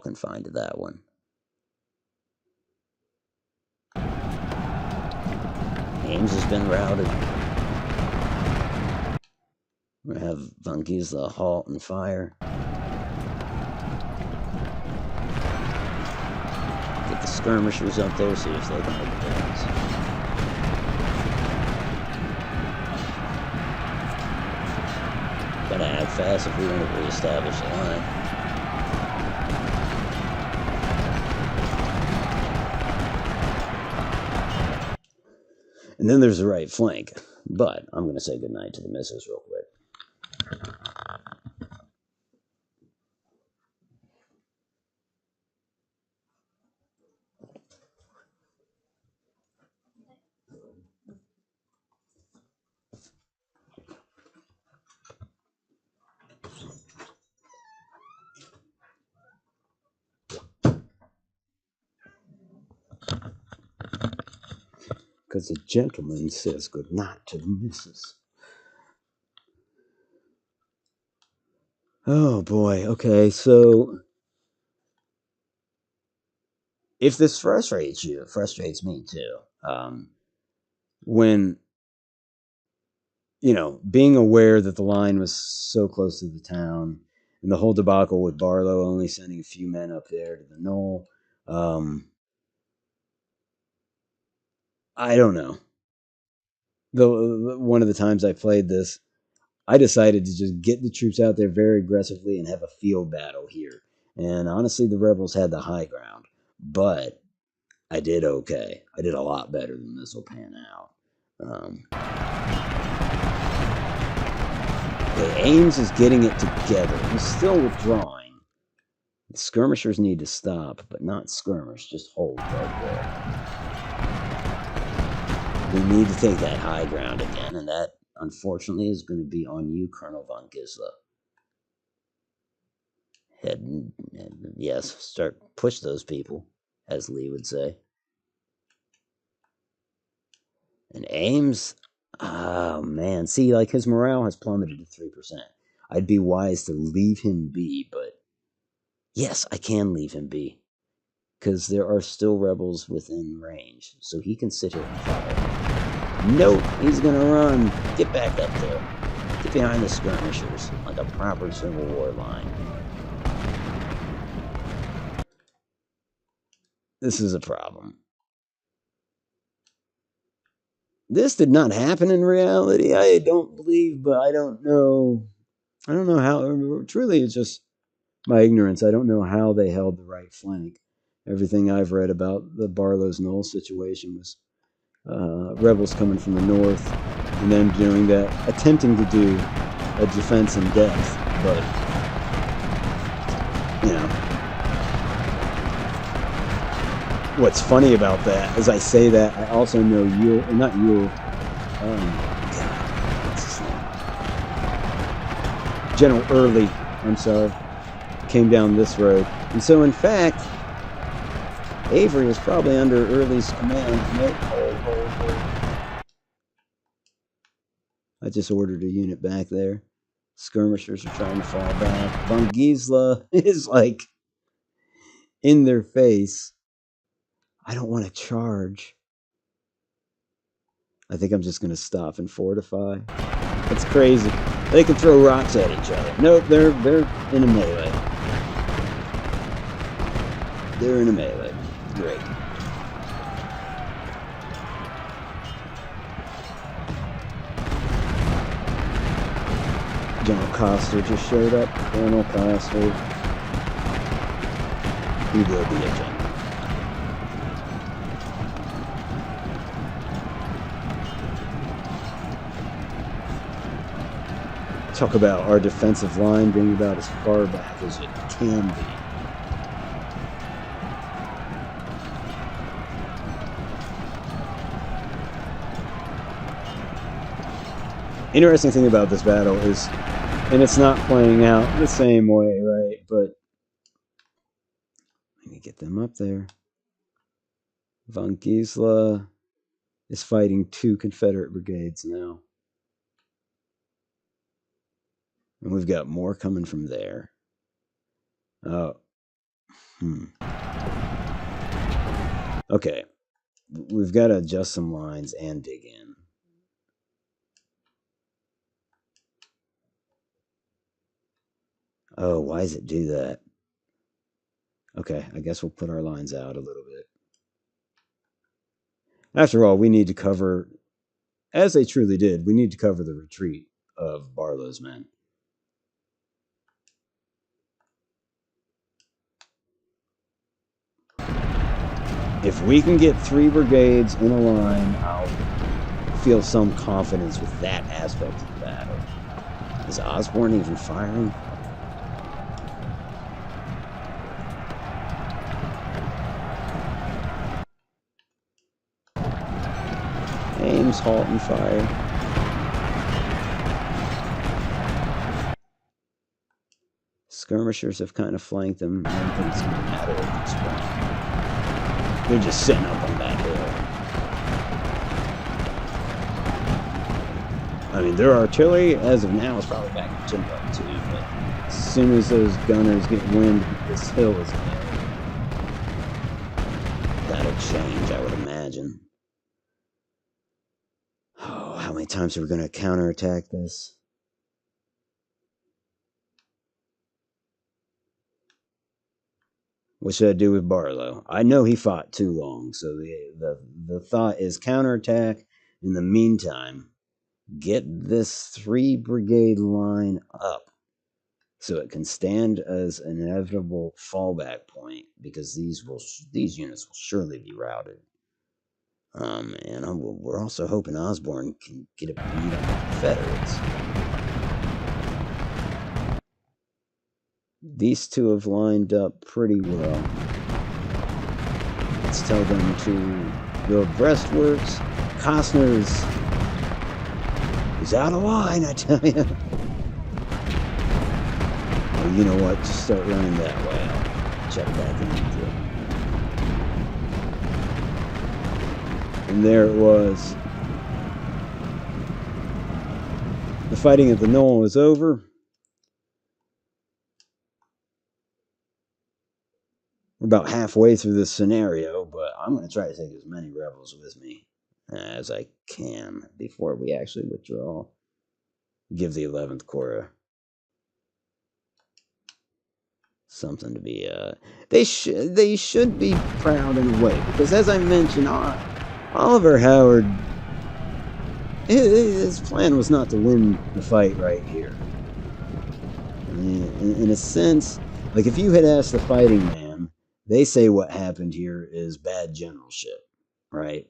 confined to that one. Ames has been routed. We're going to have Von Gisela halt and fire. Get the skirmishers up there, see if they can hold the guns. Gotta act fast if we want to reestablish the line. And then there's the right flank. But I'm going to say goodnight to the missus real quick. Because the gentleman says goodnight to the missus. Oh boy. Okay, so if this frustrates you, it frustrates me too. When being aware that the line was so close to the town, and the whole debacle with Barlow only sending a few men up there to the knoll, I don't know. One of the times I played this, I decided to just get the troops out there very aggressively and have a field battle here. And honestly, the rebels had the high ground, but I did okay. I did a lot better than this will pan out. Ames is getting it together. He's still withdrawing. The skirmishers need to stop, but not skirmish, just hold right there. We need to take that high ground again, and that, unfortunately, is going to be on you, Colonel von Gisla. Yes, push those people, as Lee would say. And Ames, oh man, see, like his morale has plummeted to 3%. I'd be wise to leave him be, but yes, I can leave him be. Because there are still rebels within range, so he can sit here and fire. Nope, he's gonna run. Get back up there. Get behind the skirmishers, like a proper Civil War line. This is a problem. This did not happen in reality, I don't believe, but I don't know. I don't know how. Truly, it's just my ignorance. I don't know how they held the right flank. Everything I've read about the Barlow's Knoll situation was rebels coming from the north and then doing that, attempting to do a defense in depth, but what's funny about that, as I say that, I also know not Yule, what's his name? General Early, I'm sorry, came down this road. And so, in fact, Avery was probably under Early's command. Hold. I just ordered a unit back there. Skirmishers are trying to fall back. Von Gisla is like in their face. I don't want to charge. I think I'm just going to stop and fortify. That's crazy. They can throw rocks at each other. Nope, they're in a melee. They're in a melee. Great. General Coster just showed up. Colonel Coster. He will be a general. Talk about our defensive line being about as far back as it can be. Interesting thing about this battle is, and it's not playing out the same way, right? But let me get them up there. Von Gisla is fighting 2 Confederate brigades now. And we've got more coming from there. Okay. We've got to adjust some lines and dig in. Oh, why does it do that? Okay, I guess we'll put our lines out a little bit. After all, we need to cover, as they truly did, we need to cover the retreat of Barlow's men. If we can get 3 brigades in a line, I'll feel some confidence with that aspect of the battle. Is Osborne even firing? Ames, halt, and fire. Skirmishers have kind of flanked them. I don't think it's going to matter at this point. They're just sitting up on that hill. I mean, their artillery, as of now, is probably back in Timbuktu, but as soon as those gunners get wind, this hill is there. That'll change, I would imagine. Oh, how many times are we going to counterattack this? What should I do with Barlow? I know he fought too long, so the thought is counterattack. In the meantime, get this 3-brigade line up so it can stand as an inevitable fallback point, because these units will surely be routed. And we're also hoping Osborne can get a beat on the Confederates. These two have lined up pretty well. Let's tell them to build breastworks. Costner is out of line, I tell you. Well, you know what? Just start running that way. I'll check back into it. And there it was. The fighting at the knoll is over. We're about halfway through this scenario, but I'm going to try to take as many rebels with me as I can before we actually withdraw. Give the 11th Corps something to be... They should be proud in a way, because as I mentioned, Oliver Howard, his plan was not to win the fight right here. I mean, in a sense, like if you had asked the fighting man, they say what happened here is bad generalship, right?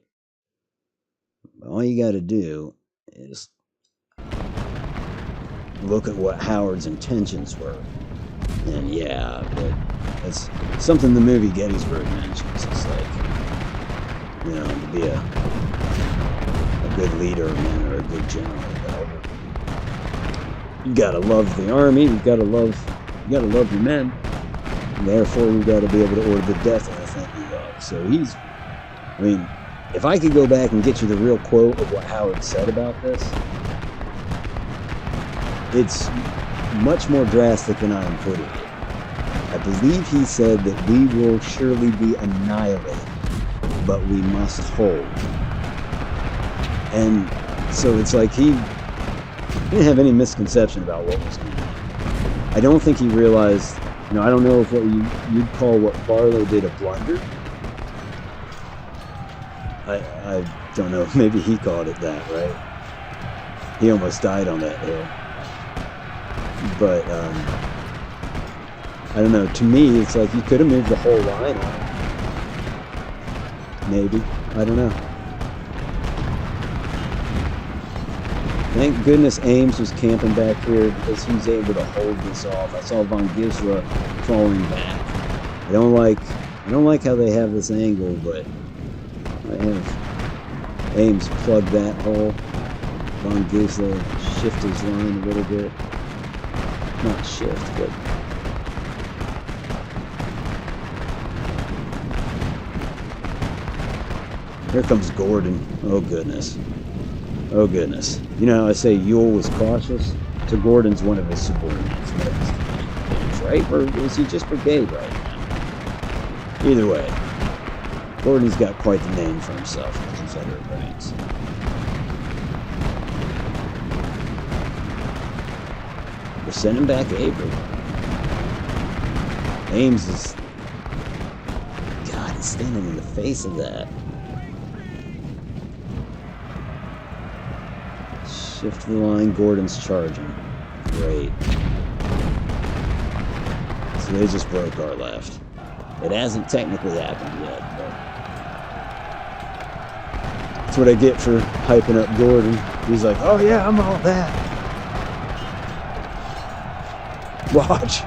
All you got to do is look at what Howard's intentions were. And yeah, but that's something the movie Gettysburg mentions. It's like, you know, to be a good leader or a good general, whatever. You gotta love the army. You gotta love your men. And therefore, you gotta be able to order the death of the thing you love. So I mean, if I could go back and get you the real quote of what Howard said about this, it's much more drastic than I am putting it. I believe he said that we will surely be annihilated, but we must hold. And so it's like he didn't have any misconception about what was going on. I don't think he realized, I don't know if what you'd call what Barlow did a blunder. I don't know, maybe he called it that, right? He almost died on that hill. But, I don't know, to me, it's like you could have moved the whole line on. Maybe. I don't know. Thank goodness Ames was camping back here because he's able to hold this off. I saw von Gisela falling back. I don't like how they have this angle, but I have Ames plug that hole. Von Gisela shift his line a little bit. Not shift, but here comes Gordon. Oh goodness. Oh goodness. You know how I say Ewell was cautious? So Gordon's one of his subordinates. Right? Or is he just brigade right now? Either way, Gordon's got quite the name for himself in the Confederate ranks. We're sending back Avery. Ames is... God, he's standing in the face of that. Shift the line, Gordon's charging. Great. So they just broke our left. It hasn't technically happened yet, but what I get for hyping up Gordon. He's like, oh yeah, I'm all that. Watch.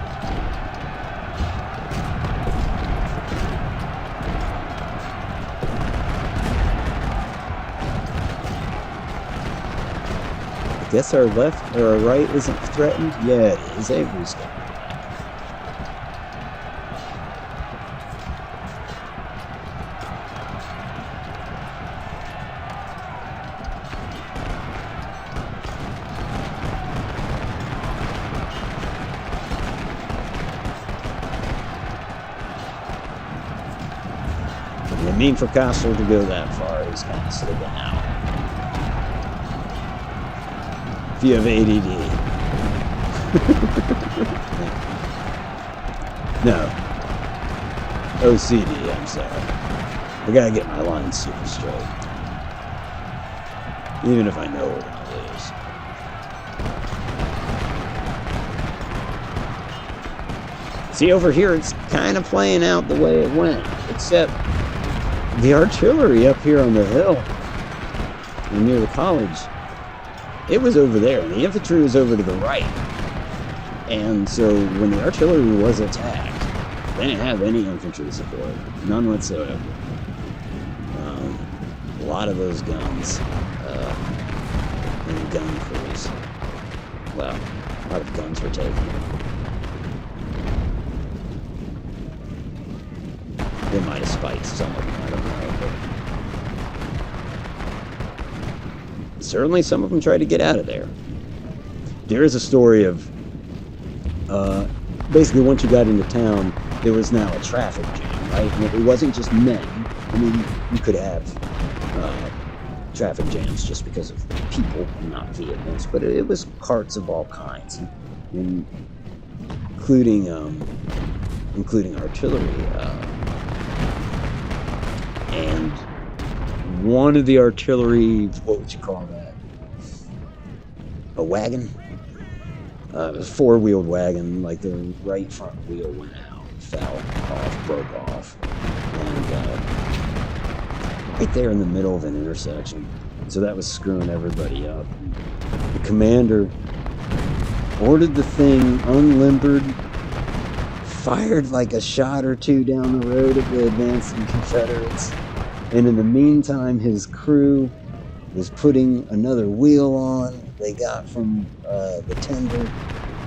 I guess our left or our right isn't threatened. Yeah, it is. Avery's got it. I mean, for Castle to go that far, he's kind of slipping out. If you have ADD. No. OCD, I'm sorry. I gotta get my lines super straight. Even if I know we're gonna lose. See, over here, it's kind of playing out the way it went, except the artillery up here on the hill near the college, it was over there, and the infantry was over to the right. And so when the artillery was attacked, they didn't have any infantry support, none whatsoever. A lot of those guns and gun crews, well, a lot of guns were taken. They might have spiked some of them, I don't know. But certainly some of them tried to get out of there. There is a story of, basically once you got into town, there was now a traffic jam, right? And it wasn't just men. I mean, you could have traffic jams just because of people and not vehicles, but it was carts of all kinds, including artillery. And one of the artillery, what would you call that? A wagon? It was a four-wheeled wagon, like the right front wheel went out, fell off, broke off. And right there in the middle of an intersection. So that was screwing everybody up. The commander ordered the thing unlimbered, fired like a shot or two down the road at the advancing Confederates, and in the meantime his crew was putting another wheel on they got from the tender,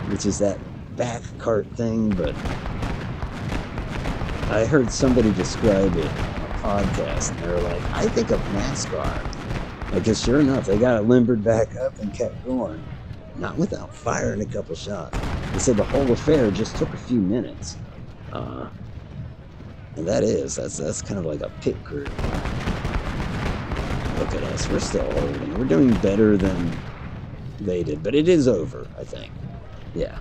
which is that back cart thing. But I heard somebody describe it on a podcast, and they were like, I think of NASCAR, because sure enough they got it limbered back up and kept going, not without firing a couple shots. They said the whole affair just took a few minutes. And that's kind of like a pit crew. Look at us, we're still holding. We're doing better than they did, but it is over, I think. Yeah.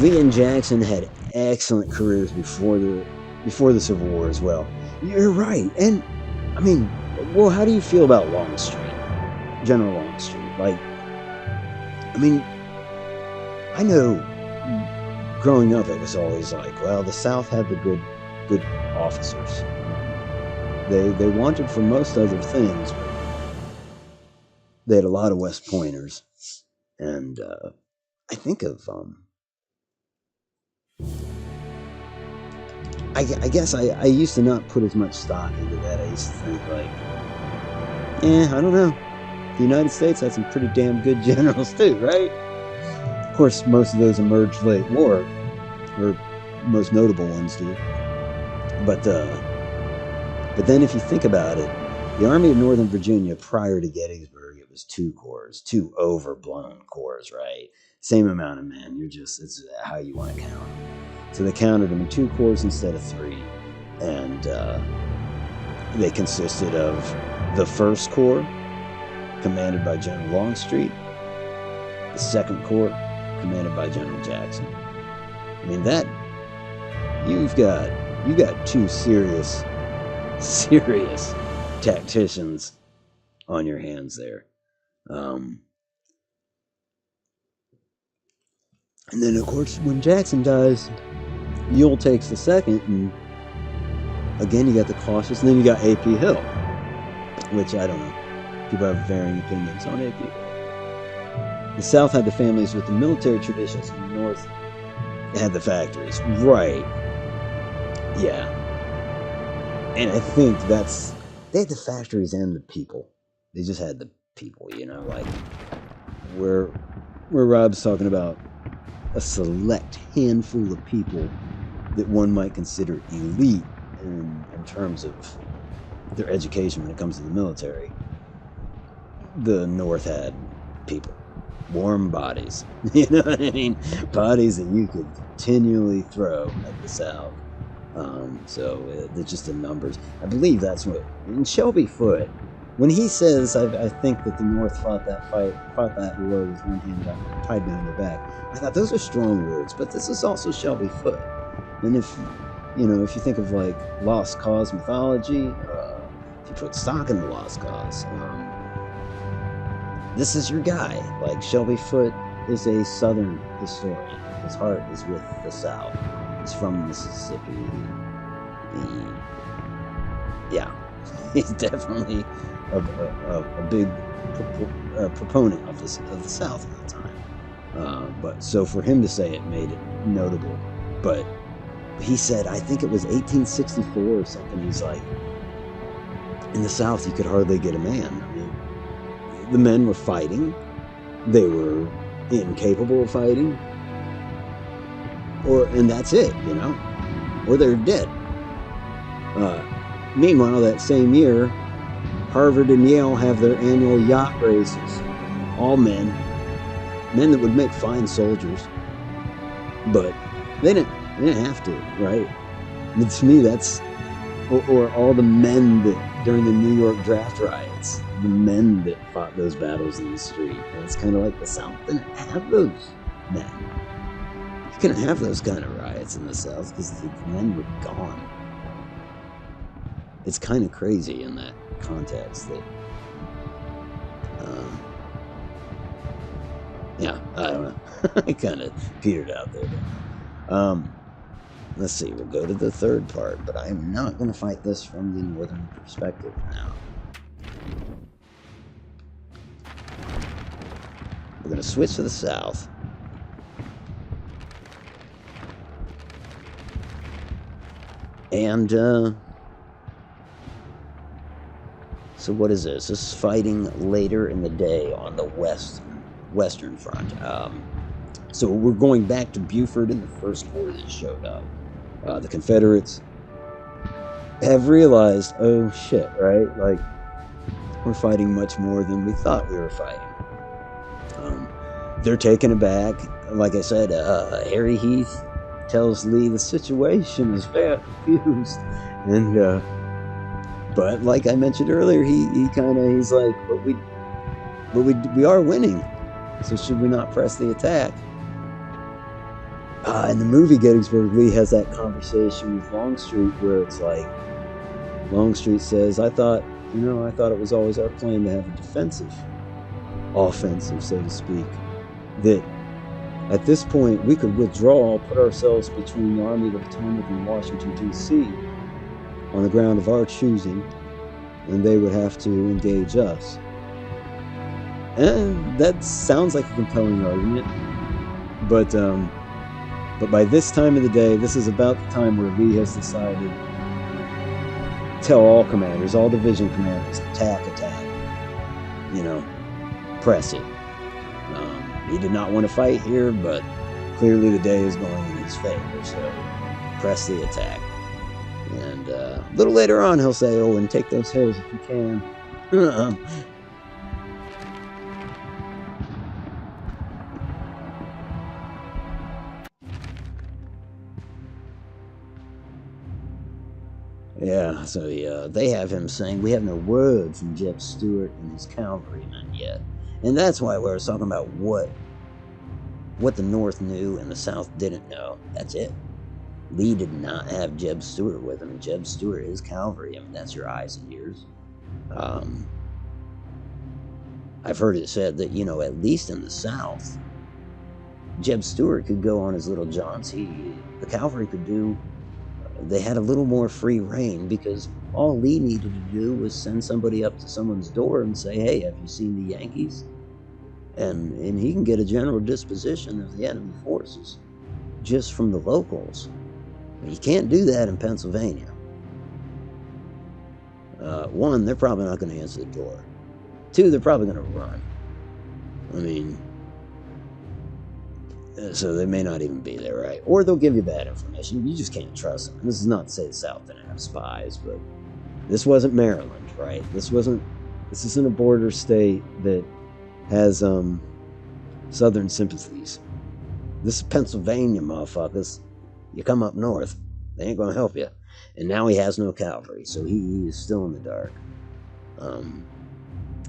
Lee and Jackson had excellent careers before the Civil War as well. You're right. And, I mean, well, how do you feel about Longstreet? General Longstreet? Like, I mean, I know growing up it was always like, well, the South had the good officers. They wanted for most other things, but they had a lot of West Pointers. And I think of I guess I used to not put as much stock into that. I used to think like, I don't know. The United States had some pretty damn good generals too, right? Of course, most of those emerged late war, or most notable ones do. But then if you think about it, the Army of Northern Virginia prior to Gettysburg, it was 2 corps, 2 overblown corps, right? Same amount of men. It's how you want to count them. So they counted them in 2 corps instead of 3. And they consisted of the 1st Corps, commanded by General Longstreet, the 2nd Corps, commanded by General Jackson. I mean, that, you got 2 serious tacticians on your hands there. And then, of course, when Jackson dies, Ewell takes the 2nd, and again, you got the cautious, and then you got A.P. Hill. which I don't know. People have varying opinions on it. The South had the families with the military traditions, and the North had the factories. Right. Yeah. And I think they had the factories and the people. They just had the people, like where Rob's talking about a select handful of people that one might consider elite in terms of their education when it comes to the military. The North had people, warm bodies, you know what I mean? Bodies that you could continually throw at the South. So they're just the numbers. I believe that's what. And Shelby Foote, when he says, I think that the North fought that war with one hand tied behind their back. I thought those are strong words, but this is also Shelby Foote. And if you think of like Lost Cause mythology, if you put stock in the Lost Cause, this is your guy. Like Shelby Foote is a Southern historian. His heart is with the South. He's from Mississippi. He's definitely a big proponent of the South at the time. But so for him to say it made it notable. But he said, I think it was 1864 or something. He's like, in the South, you could hardly get a man. I mean, the men were fighting. They were incapable of fighting. And that's it, or they're dead. Meanwhile, that same year, Harvard and Yale have their annual yacht races. All men that would make fine soldiers, but they didn't have to, right? And to me, that's or all the men that during the New York draft riots, the men that fought those battles in the street. And it's kind of like the South didn't have those men. You couldn't have those kind of riots in the South because the men were gone. It's kind of crazy in that context that, I don't know. I kind of petered out there. Let's see, we'll go to the third part, but I'm not going to fight this from the northern perspective now. We're going to switch to the South. And, so what is this? This is fighting later in the day on the Western Front. So we're going back to Buford in the First Corps that showed up. The Confederates have realized, oh shit, right? Like, we're fighting much more than we thought we were fighting. They're taken aback. Like I said, Harry Heath tells Lee the situation is very confused. And, but like I mentioned earlier, he's like, but we are winning. So should we not press the attack? In the movie Gettysburg, Lee has that conversation with Longstreet where it's like, Longstreet says, I thought it was always our plan to have a defensive, offensive, so to speak, that at this point we could withdraw, put ourselves between the Army of the Potomac and Washington, D.C. on the ground of our choosing, and they would have to engage us. And that sounds like a compelling argument, but by this time of the day, this is about the time where Lee has decided to tell all commanders, all division commanders, attack, press it. He did not want to fight here, but clearly the day is going in his favor, so press the attack. And a little later on, he'll say, oh, and take those hills if you can. Yeah, so they have him saying, we have no word from Jeb Stuart and his cavalrymen yet. And that's why we were talking about what the North knew and the South didn't know. That's it. Lee did not have Jeb Stuart with him. Jeb Stuart is cavalry. I mean, that's your eyes and ears. I've heard it said that, at least in the South, Jeb Stuart could go on his little jaunts. The cavalry could do they had a little more free reign because all Lee needed to do was send somebody up to someone's door and say, "Hey, have you seen the Yankees?" And he can get a general disposition of the enemy forces just from the locals. But you can't do that in Pennsylvania. One, they're probably not going to answer the door. Two, they're probably going to run. I mean, so they may not even be there, right? Or they'll give you bad information. You just can't trust them. And this is not to say the South didn't have spies, but this wasn't Maryland, right? This isn't a border state that has Southern sympathies. This is Pennsylvania, motherfuckers. You come up north, they ain't gonna help you. And now he has no cavalry, so he is still in the dark.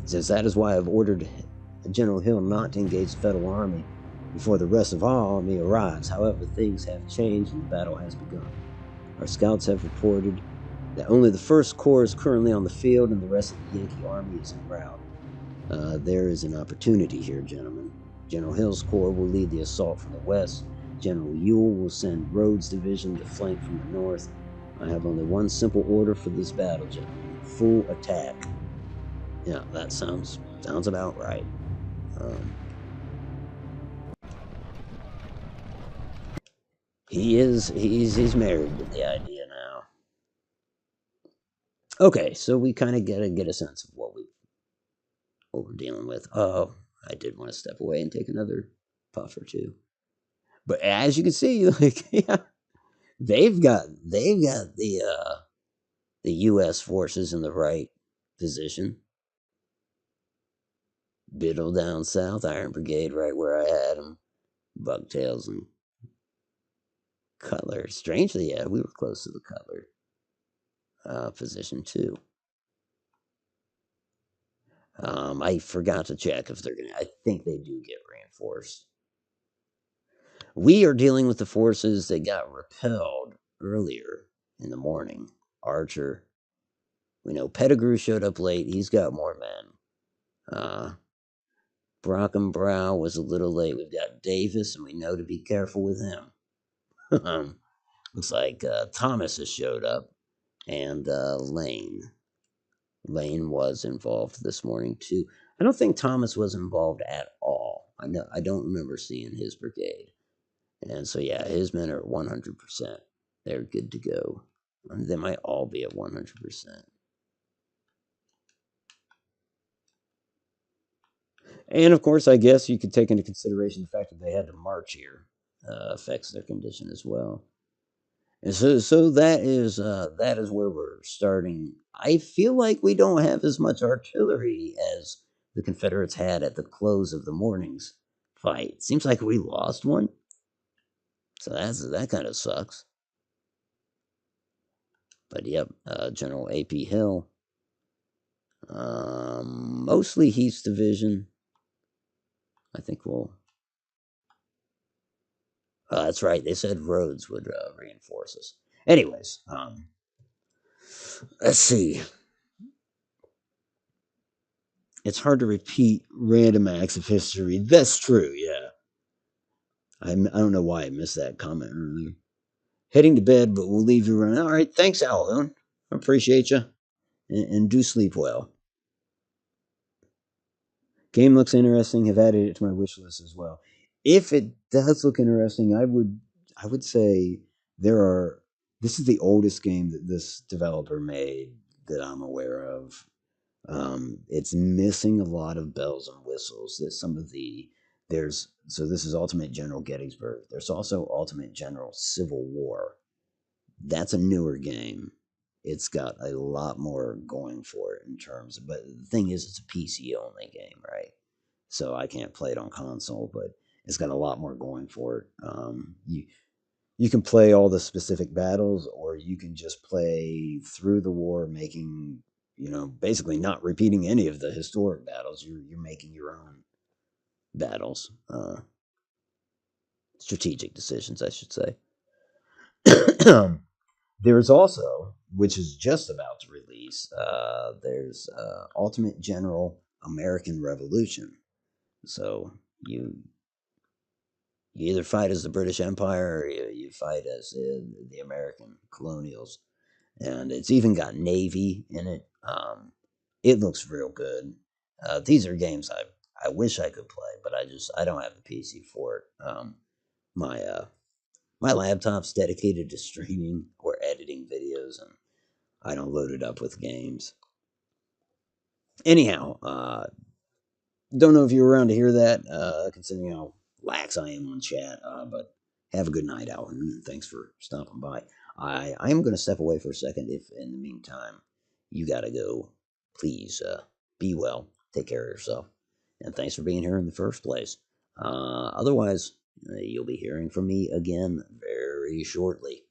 Says that is why I've ordered General Hill not to engage the Federal Army before the rest of our army arrives. However, things have changed and the battle has begun. Our scouts have reported that only the 1st Corps is currently on the field and the rest of the Yankee army is en route. There is an opportunity here, gentlemen. General Hill's Corps will lead the assault from the west. General Ewell will send Rhodes' division to flank from the north. I have only one simple order for this battle, gentlemen. Full attack. Yeah, that sounds about right. He's married to the idea now. Okay, so we kind of get a sense of what we're dealing with. Oh, I did want to step away and take another puff or two. But as you can see, like, yeah, they've got the U.S. forces in the right position. Biddle down south, Iron Brigade right where I had them. Bucktails and Cutler. Strangely, yeah, we were close to the Cutler position too. I forgot to check if they're gonna. I think they do get reinforced. We are dealing with the forces that got repelled earlier in the morning. Archer. We know Pettigrew showed up late. He's got more men. Brockenbrow was a little late. We've got Davis, and we know to be careful with him. Looks like Thomas has showed up, and Lane. Lane was involved this morning too. I don't think Thomas was involved at all. I don't remember seeing his brigade, and so yeah, his men are 100%. They're good to go. They might all be at 100%. And of course, I guess you could take into consideration the fact that they had to march here affects their condition as well. And so that is where we're starting. I feel like we don't have as much artillery as the Confederates had at the close of the morning's fight. Seems like we lost one. So that kind of sucks. But yep, General A.P. Hill, mostly Heath's division. I think we'll. That's right. They said Rhodes would reinforce us. Anyways, let's see. It's hard to repeat random acts of history. That's true, yeah. I don't know why I missed that comment earlier. Heading to bed, but we'll leave you running. All right, thanks, Alhoon. I appreciate you. And do sleep well. Game looks interesting. Have added it to my wish list as well. If it does look interesting, I would say there are. This is the oldest game that this developer made that I'm aware of. It's missing a lot of bells and whistles. That some of the there's so this is Ultimate General Gettysburg. There's also Ultimate General Civil War. That's a newer game. It's got a lot more going for it in terms of, but the thing is, it's a PC only game, right? So I can't play it on console, but it's got a lot more going for it. You can play all the specific battles, or you can just play through the war, making basically not repeating any of the historic battles. You're making your own battles, strategic decisions, I should say. There's also, which is just about to release, there's Ultimate General American Revolution. So You either fight as the British Empire or you fight as the American colonials. And it's even got Navy in it. It looks real good. These are games I wish I could play, but I don't have the PC for it. My my laptop's dedicated to streaming or editing videos, and I don't load it up with games. Anyhow, don't know if you were around to hear that, considering how lax I am on chat. But have a good night, Alan, and thanks for stopping by. I am going to step away for a second. If in the meantime you got to go, please be well, take care of yourself, and thanks for being here in the first place. Otherwise, you'll be hearing from me again very shortly.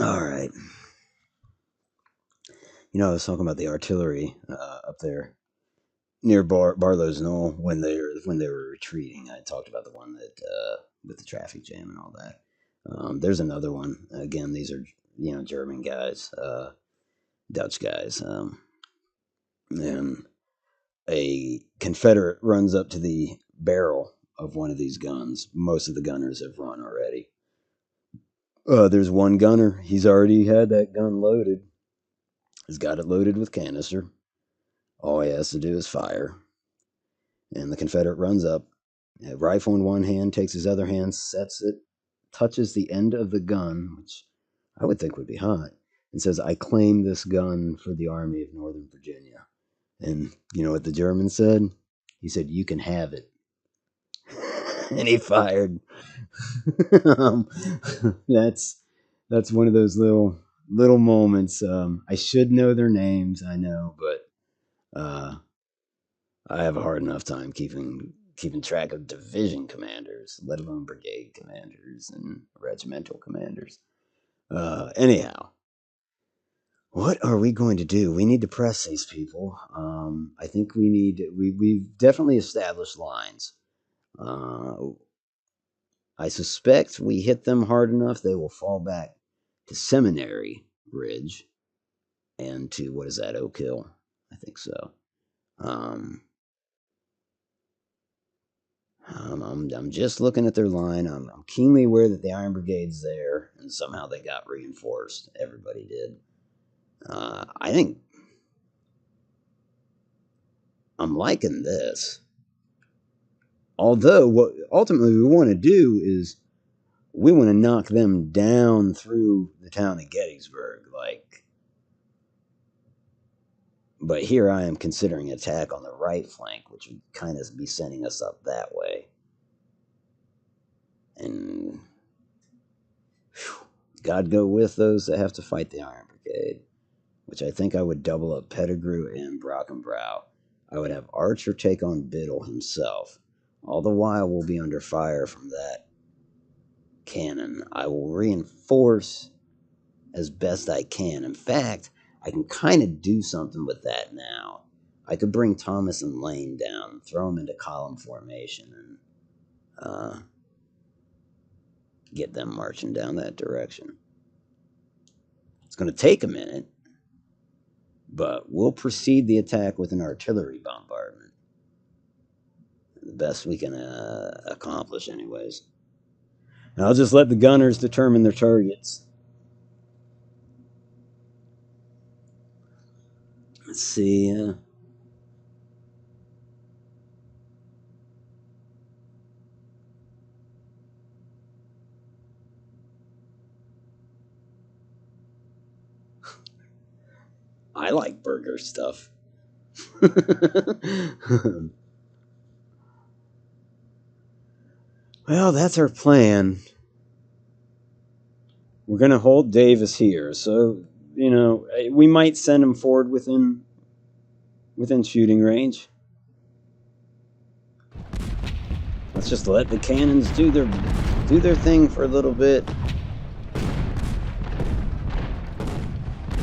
All right. I was talking about the artillery up there near Barlow's Knoll when they were retreating. I talked about the one that with the traffic jam and all that. There's another one. Again, these are German guys, Dutch guys, and a Confederate runs up to the barrel of one of these guns. Most of the gunners have run already. There's one gunner. He's already had that gun loaded. He's got it loaded with canister. All he has to do is fire. And the Confederate runs up, a rifle in one hand, takes his other hand, sets it, touches the end of the gun, which I would think would be hot, and says, "I claim this gun for the Army of Northern Virginia." And you know what the German said? He said, "You can have it." And he fired. um, that's that's one of those little moments. I should know their names, I know, but I have a hard enough time keeping track of division commanders, let alone brigade commanders and regimental commanders. Anyhow, what are we going to do? We need to press these people. I think we've definitely established lines. Uh, I suspect we hit them hard enough, they will fall back to Seminary Ridge and to what is that, Oak Hill? I think so. Um, I'm just looking at their line. I'm keenly aware that the Iron Brigade's there, and somehow they got reinforced. Everybody did. I think I'm liking this. Although, what ultimately we want to do is we want to knock them down through the town of Gettysburg. But here I am considering attack on the right flank, which would kind of be sending us up that way. And whew, God go with those that have to fight the Iron Brigade, which I think I would double up Pettigrew and Brockenbrow. I would have Archer take on Biddle himself. All the while we'll be under fire from that cannon. I will reinforce as best I can. In fact, I can kind of do something with that now. I could bring Thomas and Lane down, throw them into column formation, and get them marching down that direction. It's going to take a minute, but we'll precede the attack with an artillery bombardment. The best we can accomplish, anyways. And I'll just let the gunners determine their targets. Let's see. I like burger stuff. Well, that's our plan. We're going to hold Davis here. So, we might send him forward within shooting range. Let's just let the cannons do their thing for a little bit.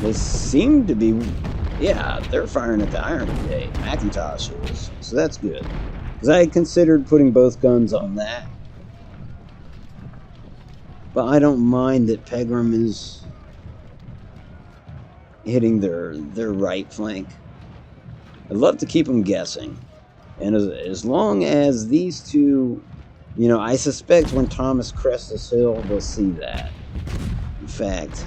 They seem to be, they're firing at the Iron Brigade. Macintosh is, so that's good. Because I had considered putting both guns on that. But I don't mind that Pegram is hitting their right flank. I'd love to keep them guessing. And as long as these two, I suspect when Thomas crests this hill, they'll see that. In fact,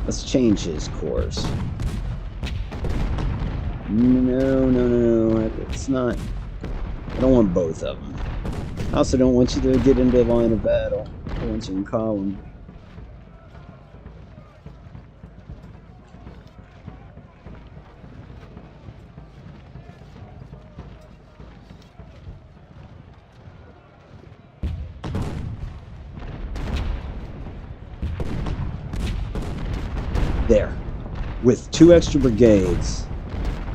let's change his course. No. It's not. I don't want both of them. I also don't want you to get into the line of battle. I want you in column. There. With 2 extra brigades,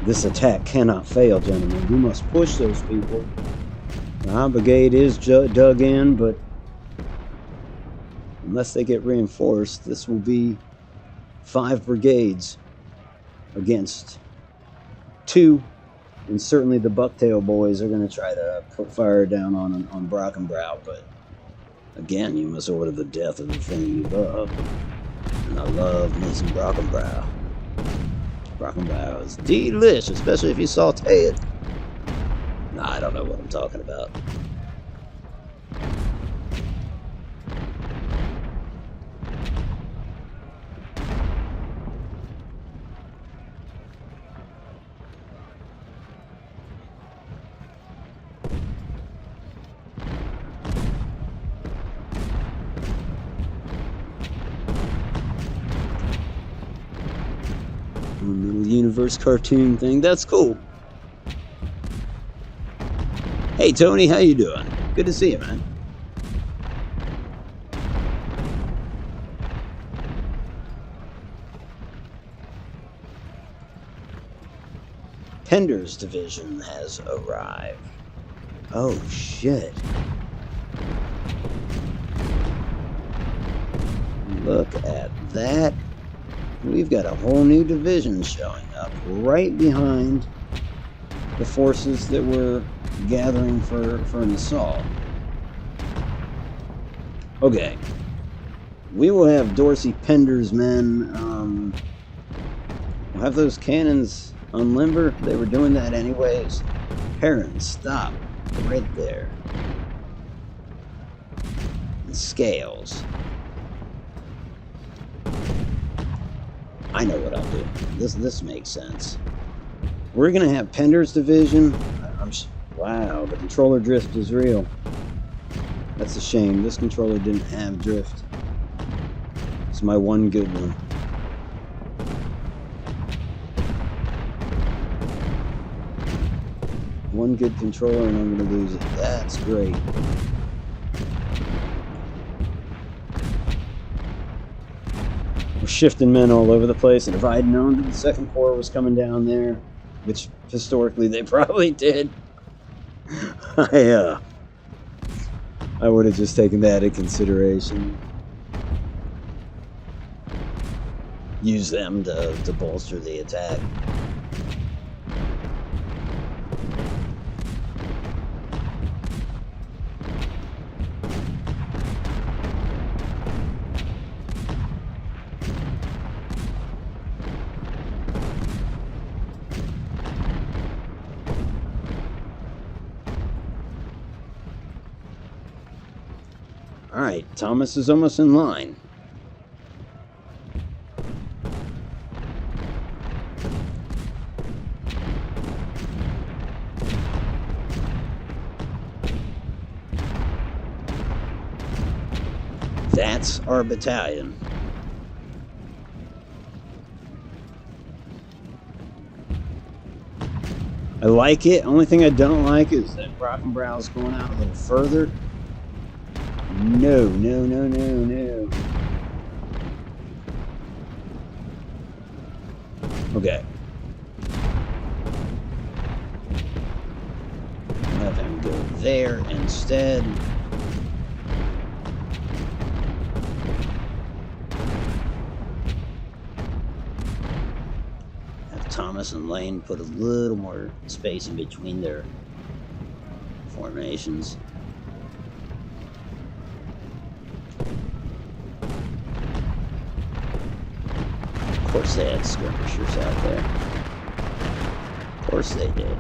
this attack cannot fail, gentlemen. We must push those people. Our brigade is dug in, but unless they get reinforced, this will be 5 brigades against 2, and certainly the Bucktail boys are going to try to put fire down on Brockenbrow, but again, you must order the death of the thing you love, and I love me some Brockenbrow. Brockenbrow is delish, especially if you saute it. Nah, I don't know what I'm talking about. Little universe cartoon thing, that's cool. Hey Tony, how you doing? Good to see you, man. Pender's division has arrived. Oh shit. Look at that. We've got a whole new division showing up right behind the forces that were gathering for an assault. Okay. We will have Dorsey Pender's men. We'll have those cannons on limber. They were doing that anyways. Heron, stop. Right there. And Scales. I know what I'll do. This makes sense. We're gonna have Pender's division. Wow, the controller drift is real. That's a shame. This controller didn't have drift. It's my one good one. One good controller and I'm gonna lose it. That's great. We're shifting men all over the place, and if I had known that the Second Corps was coming down there, which historically they probably did, I would have just taken that into consideration. use them to bolster the attack. All right, Thomas is almost in line. That's our battalion. I like it. Only thing I don't like is that Brockenbrow's going out a little further. No, no, no, no, no. Okay. Have him go there instead. Have Thomas and Lane put a little more space in between their formations. Of course they had skirmishers out there. Of course they did.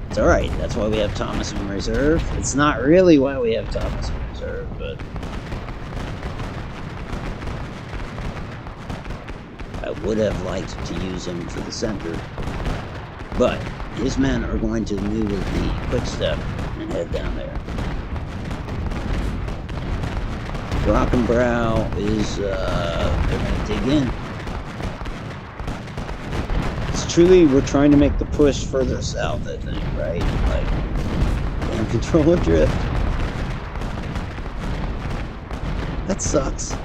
It's alright, that's why we have Thomas in reserve. It's not really why we have Thomas in reserve, but I would have liked to use him for the center. But his men are going to move with the quick step and head down there. Brockenbrow is they're gonna dig in. Truly, we're trying to make the push further south, I think, right? Like, damn controller drift. That sucks.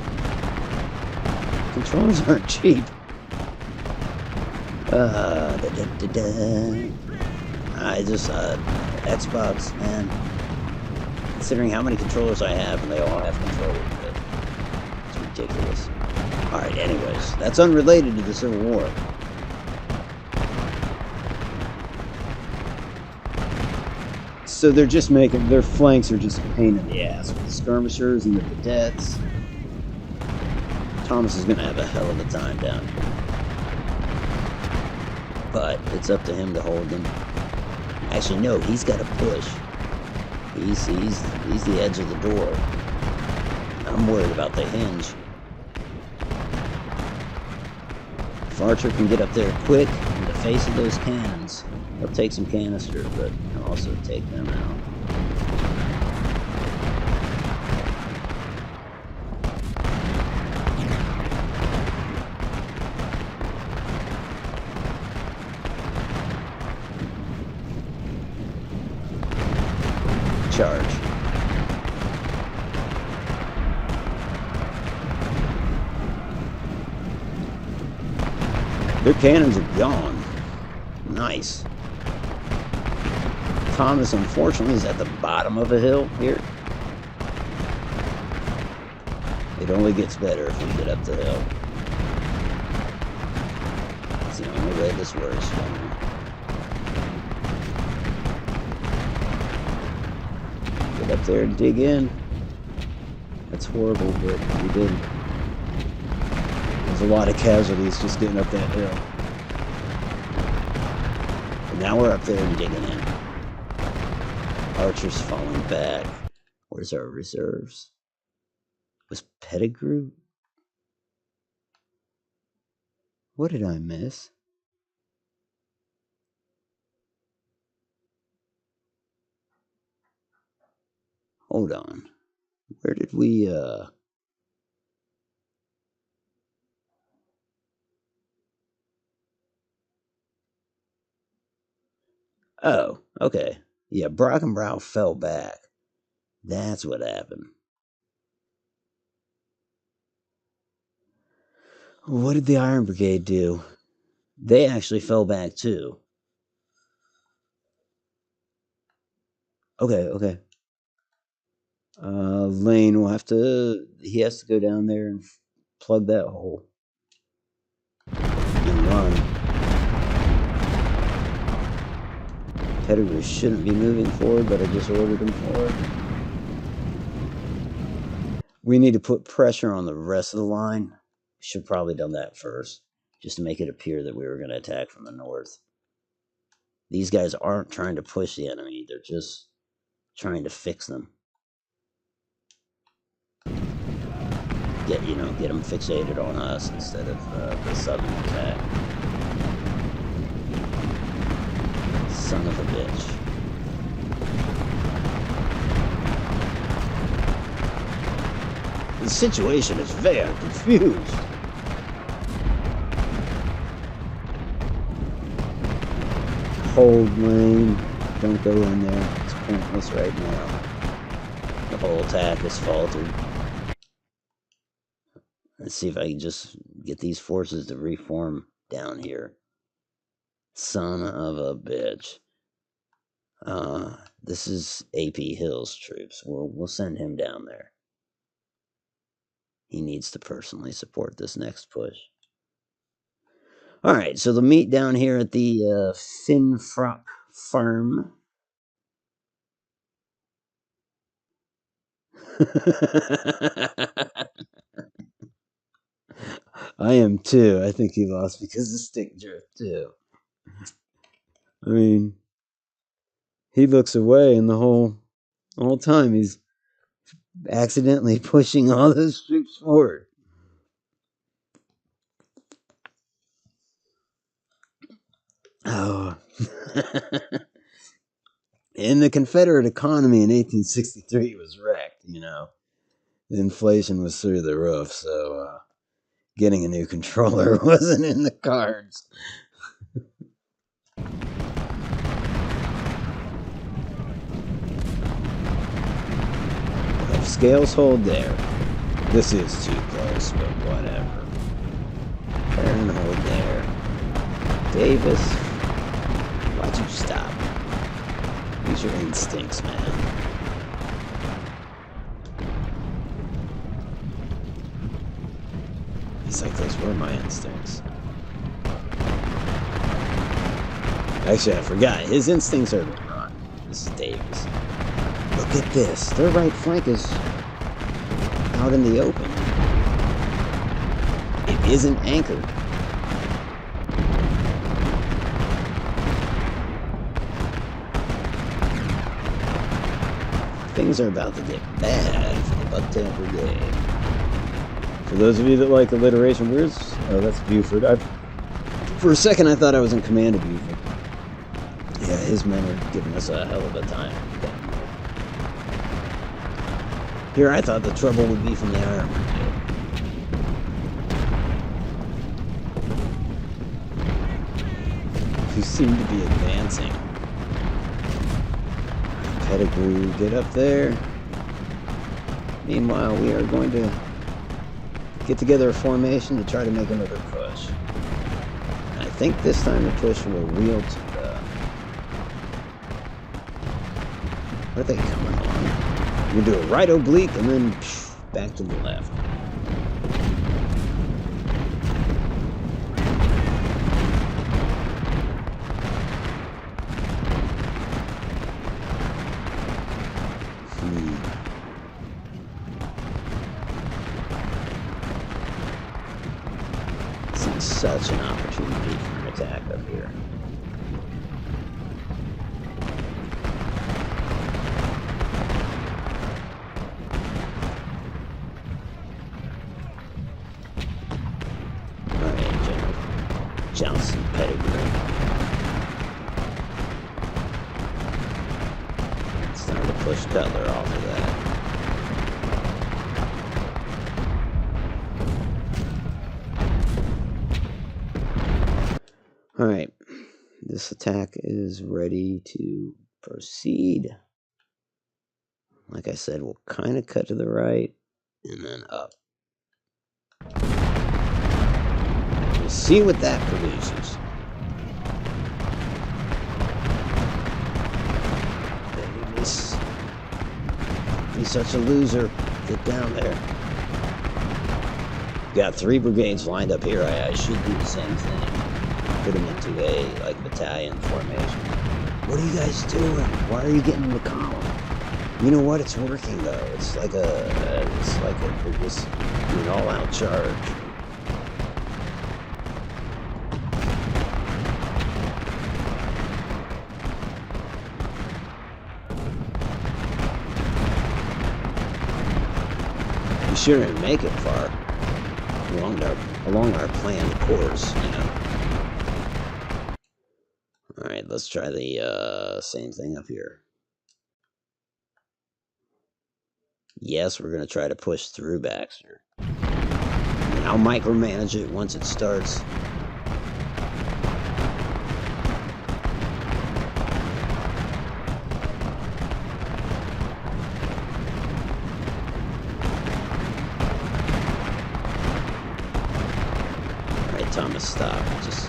Controllers aren't cheap. I just, Xbox, man. Considering how many controllers I have, and they all have controllers, it's ridiculous. Alright, anyways, that's unrelated to the Civil War. So they're just making, their flanks are just a pain in the ass with the skirmishers and the vedettes. Thomas is going to have a hell of a time down here. But it's up to him to hold them. Actually, no, he's got to push. He's the edge of the door. I'm worried about the hinge. If Archer can get up there quick in the face of those cannons, he'll take some canisters, but he'll also take them out. Charge. Their cannons are gone. Nice. Thomas, unfortunately, is at the bottom of a hill here. It only gets better if we get up the hill. It's the only way this works. Get up there and dig in. That's horrible, but we did. There's a lot of casualties just getting up that hill. But now we're up there and digging in. Archer's falling back. Where's our reserves? Was Pettigrew? What did I miss? Hold on. Where did we, Oh, okay. Yeah, Brockenbrow fell back. That's what happened. What did the Iron Brigade do? They actually fell back too. Okay. Lane will have to, he has to go down there and plug that hole. then run. Pettigrew shouldn't be moving forward, but I just ordered him forward. We need to put pressure on the rest of the line. Should probably done that first, just to make it appear that we were going to attack from the north. These guys aren't trying to push the enemy, they're just trying to fix them. Get them fixated on us instead of the southern attack. Son of a bitch. The situation is very confused. Hold lane. Don't go in there. It's pointless right now. The whole attack has faltered. Let's see if I can just get these forces to reform down here. Son of a bitch. This is AP Hill's troops. We'll send him down there. He needs to personally support this next push. Alright, so they'll meet down here at the Finfrock Farm. I am too. I think he lost because of stick drift too. I mean, he looks away, and the whole time he's accidentally pushing all those troops forward. Oh. And the Confederate economy in 1863 was wrecked, The inflation was through the roof, so getting a new controller wasn't in the cards. If scales hold there, this is too close, but whatever. Turn hold there. Davis, why'd you stop? Use your instincts, man. It's like those were my instincts. Actually, I forgot. His instincts are wrong. This is Davis. Look at this. Their right flank is out in the open. It isn't anchored. Things are about to get bad for the Bucktail Brigade. For those of you that like alliteration, oh, that's Buford. For a second, I thought I was in command of Buford. Yeah, his men are giving us a hell of a time. Here, I thought the trouble would be from the Iron Brigade. Who seem to be advancing. Pettigrew, get up there. Meanwhile, we are going to get together a formation to try to make another push. I think this time the push will wield to what are they coming on? We do a right oblique and then back to the left. Such an opportunity for an attack up here. Alright, General Johnson Pettigrew. It's time to push Cutler off of that. Alright, this attack is ready to proceed. Like I said, we'll kind of cut to the right and then up. We'll see what that produces. Be such a loser. Get down there. Got 3 brigades lined up here. I should do the same thing. Put them into a battalion formation. What are you guys doing? Why are you getting in the column? You know what? It's working though. It's like just an all-out charge. We shouldn't make it far along our planned course, you know. All right, let's try the same thing up here. Yes, we're going to try to push through Baxter. And I'll micromanage it once it starts. All right, Thomas, stop. Just...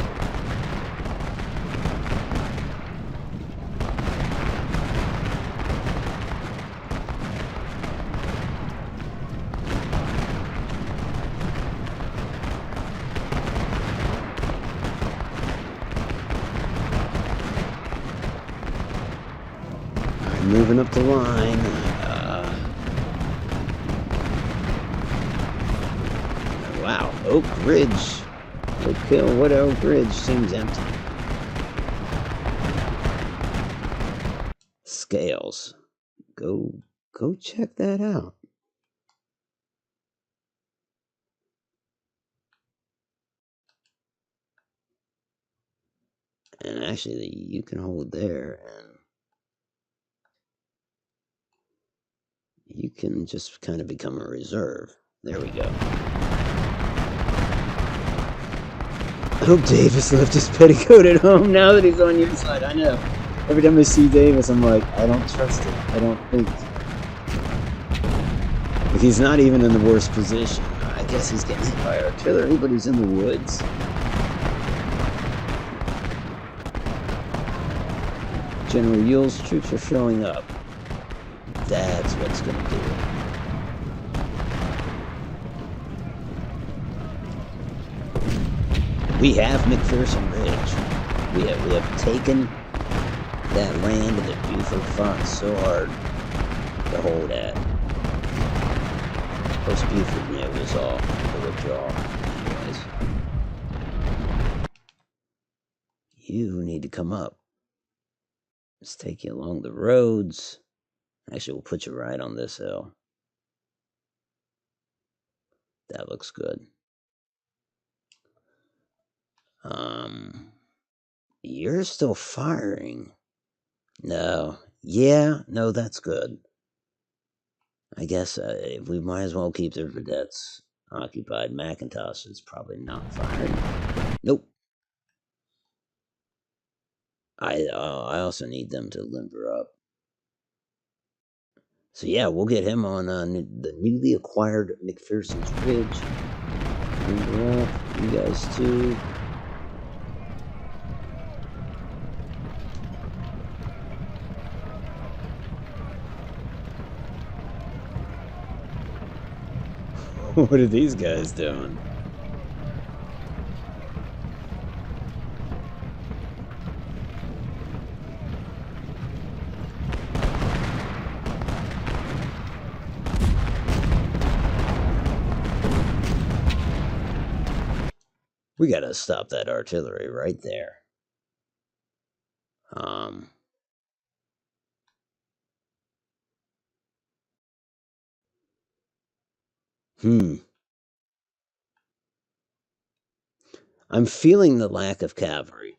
moving up the line. Wow, Oak Ridge. Oak Hill, what Oak Ridge seems empty. Scales. Go check that out. And actually, you can hold there, and you can just kind of become a reserve. There we go. I hope Davis left his petticoat at home now that he's on your side. I know. Every time I see Davis, I'm like, I don't trust him. I don't think. Like, he's not even in the worst position. I guess he's getting hit by artillery, but he's in the woods. General Yule's troops are showing up. That's what's going to do it. We have McPherson Ridge. We have taken that land that Buford fought so hard to hold at. Of course, Buford knew it was all the withdrawal. Anyways, you need to come up. Let's take you along the roads. Actually, we'll put you right on this hill. That looks good. You're still firing. No. Yeah, no, that's good. I guess we might as well keep their vedettes occupied. McIntosh is probably not firing. Nope. I also need them to limber up. So yeah, we'll get him on the newly acquired McPherson's Ridge. Limber up. You guys too. What are these guys doing? We gotta stop that artillery right there. I'm feeling the lack of cavalry.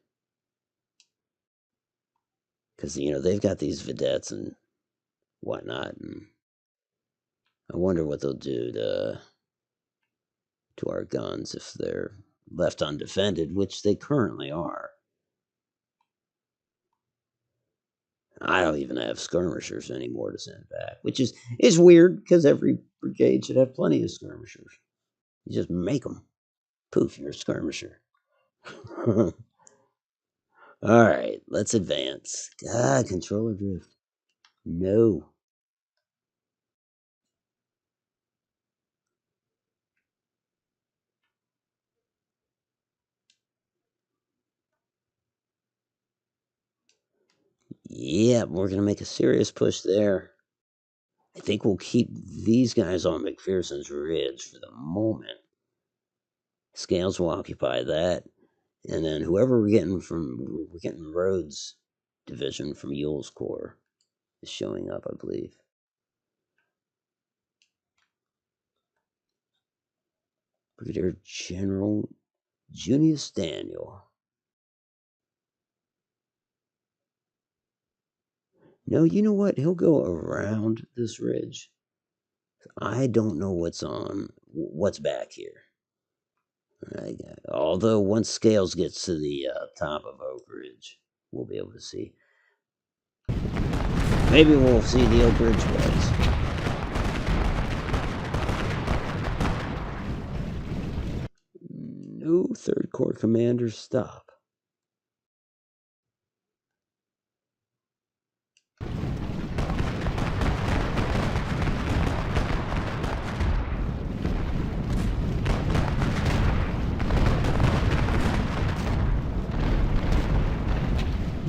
Because, you know, they've got these vedettes and whatnot. And I wonder what they'll do to our guns if they're left undefended, which they currently are. I don't even have skirmishers anymore to send back, which is weird because every brigade should have plenty of skirmishers. You just make them. Poof, you're a skirmisher. All right, let's advance. God, controller drift. No. Yeah, we're going to make a serious push there. I think we'll keep these guys on McPherson's Ridge for the moment. Scales will occupy that. And then whoever we're getting Rhodes' division from Ewell's Corps is showing up, I believe. Brigadier General Junius Daniel. No, you know what? He'll go around this ridge. I don't know what's back here. Although once Scales gets to the top of Oak Ridge, we'll be able to see. Maybe we'll see the Oak Ridge boys. No, 3rd Corps commander, stop.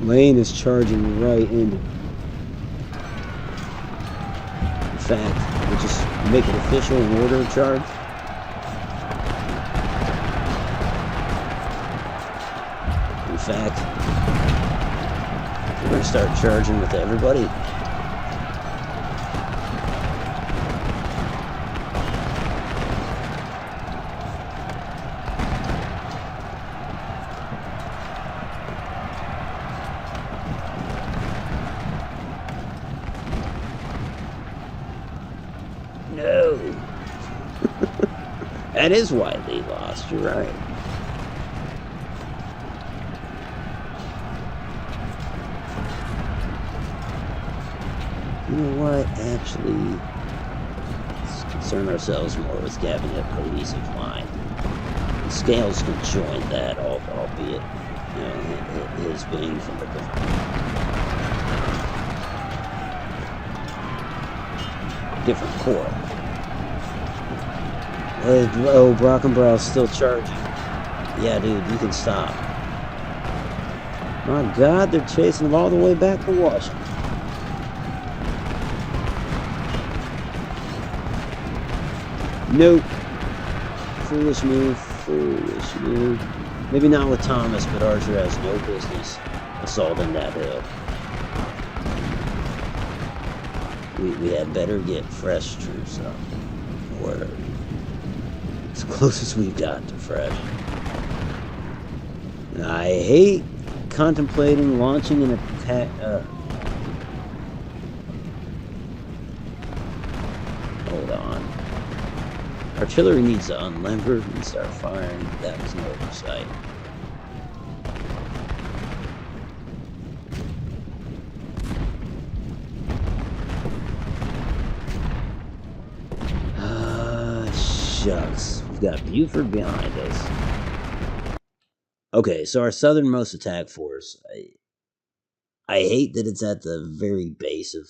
Lane is charging right into. In fact, we'll just make it official and order a charge. In fact, we're going to start charging with everybody. No. That is why Lee lost, you're right. You know what? Actually, let's concern ourselves more with having a cohesive line. The Scales can join that, albeit, it is being from a different corps. Oh, Brockenbrow's still charging. Yeah, dude, you can stop. My God, they're chasing him all the way back to Washington. Nope. Foolish move, foolish move. Maybe not with Thomas, but Archer has no business assaulting that hill. We had better get fresh troops up. We're as close as we've got to fresh. I hate contemplating launching an attack. Hold on. Artillery needs to unlimber and start firing. That was an oversight. Shucks. We've got Buford behind us. Okay, so our southernmost attack force. I hate that it's at the very base of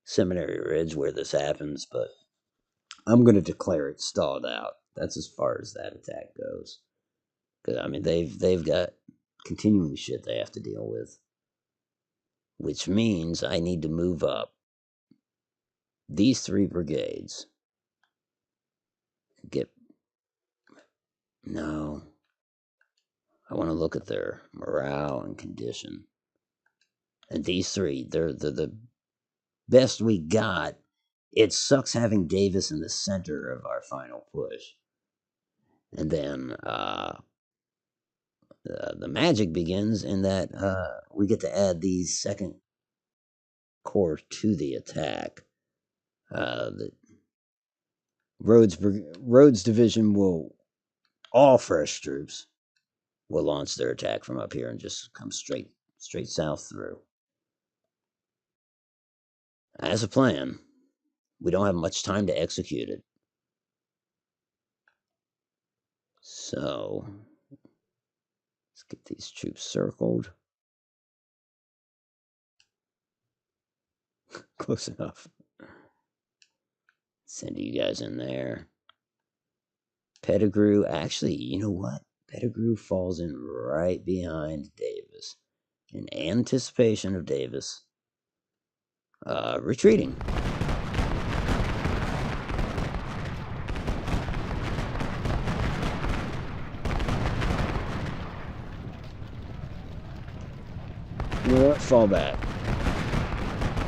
Seminary Ridge where this happens, but I'm going to declare it stalled out. That's as far as that attack goes. Because I mean, they've got continuing shit they have to deal with, which means I need to move up these 3 brigades. No. I want to look at their morale and condition. And these 3, they're the best we got. It sucks having Davis in the center of our final push. And then the magic begins in that we get to add these 2nd Corps to the attack. The Rhodes Division will, all fresh troops, will launch their attack from up here and just come straight south through. As a plan, we don't have much time to execute it. So, let's get these troops circled. Close enough. Send you guys in there. Pettigrew, actually, you know what? Pettigrew falls in right behind Davis. in anticipation of Davis retreating. You know what? Fall back.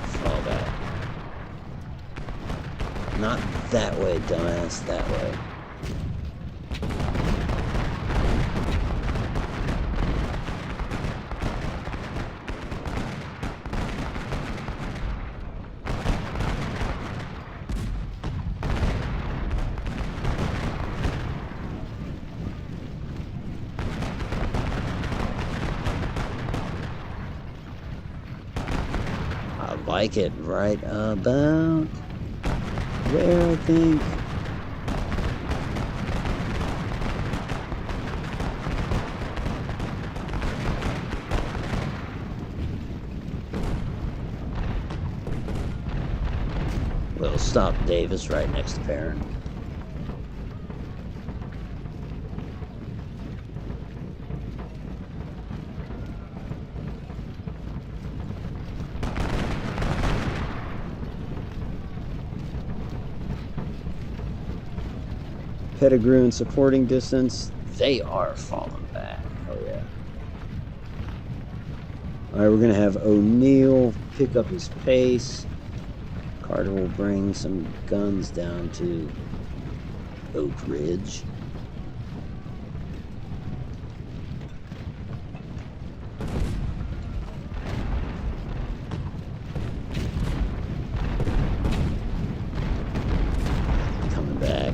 Fall back. Not that way, dumbass. That way. Like it right about there, I think. We'll stop Davis right next to Perrin. Pettigrew in supporting distance. They are falling back. Oh, yeah. Alright, we're going to have O'Neill pick up his pace. Carter will bring some guns down to Oak Ridge. Coming back.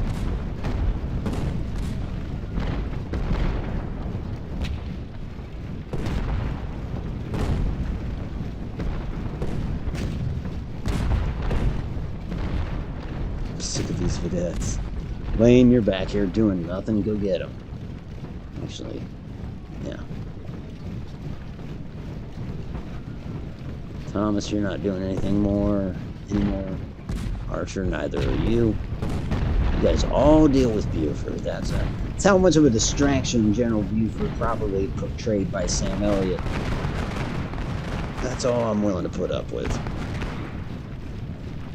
Sick of these vedettes. Lane, you're back here doing nothing. Go get them. Actually, yeah. Thomas, you're not doing anything more anymore. Archer, neither are you. You guys all deal with Buford. That's how much of a distraction General Buford properly portrayed by Sam Elliott. That's all I'm willing to put up with.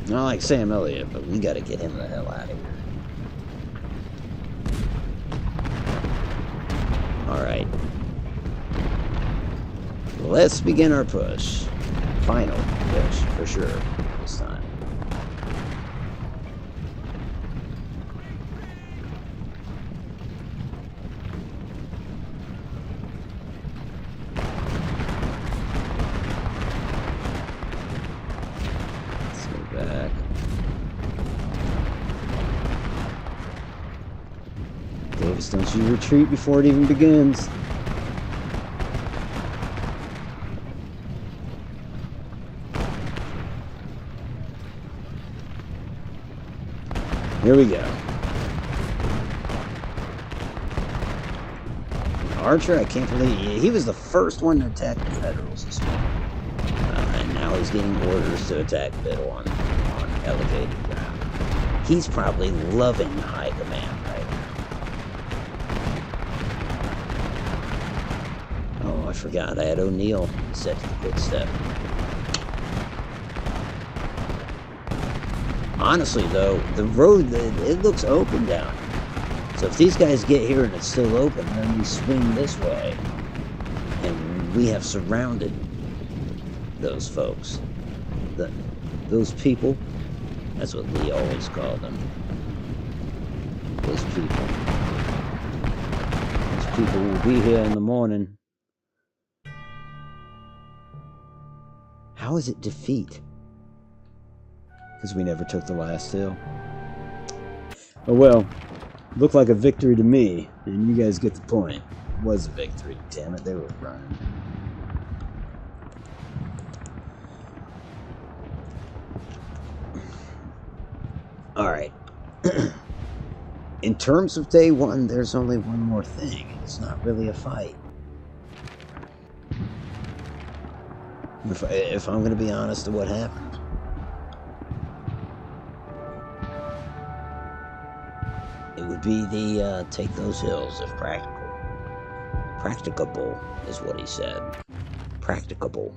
Not like Sam Elliott, but we gotta get him the hell out of here. Alright. Let's begin our push. Final push, for sure, this time. Back. Davis, don't you retreat before it even begins. Here we go. Archer, I can't believe he was the first one to attack the Federals this morning. And now he's getting orders to attack Biddle on elevated ground. He's probably loving high command right now. Oh, I forgot. I had O'Neill set to the quick step. Honestly, though, the road, it looks open down here. So if these guys get here and it's still open, then we swing this way. And we have surrounded those folks. Those people. That's what Lee always called them. Those people. Those people will be here in the morning. How is it defeat? Because we never took the last hill. Oh well. Looked like a victory to me. And you guys get the point. It was a victory. Damn it, they were running. Alright. In terms of day one, there's only one more thing. It's not really a fight. If I'm going to be honest to what happened. It would be the take those hills if practical. Practicable is what he said. practicable.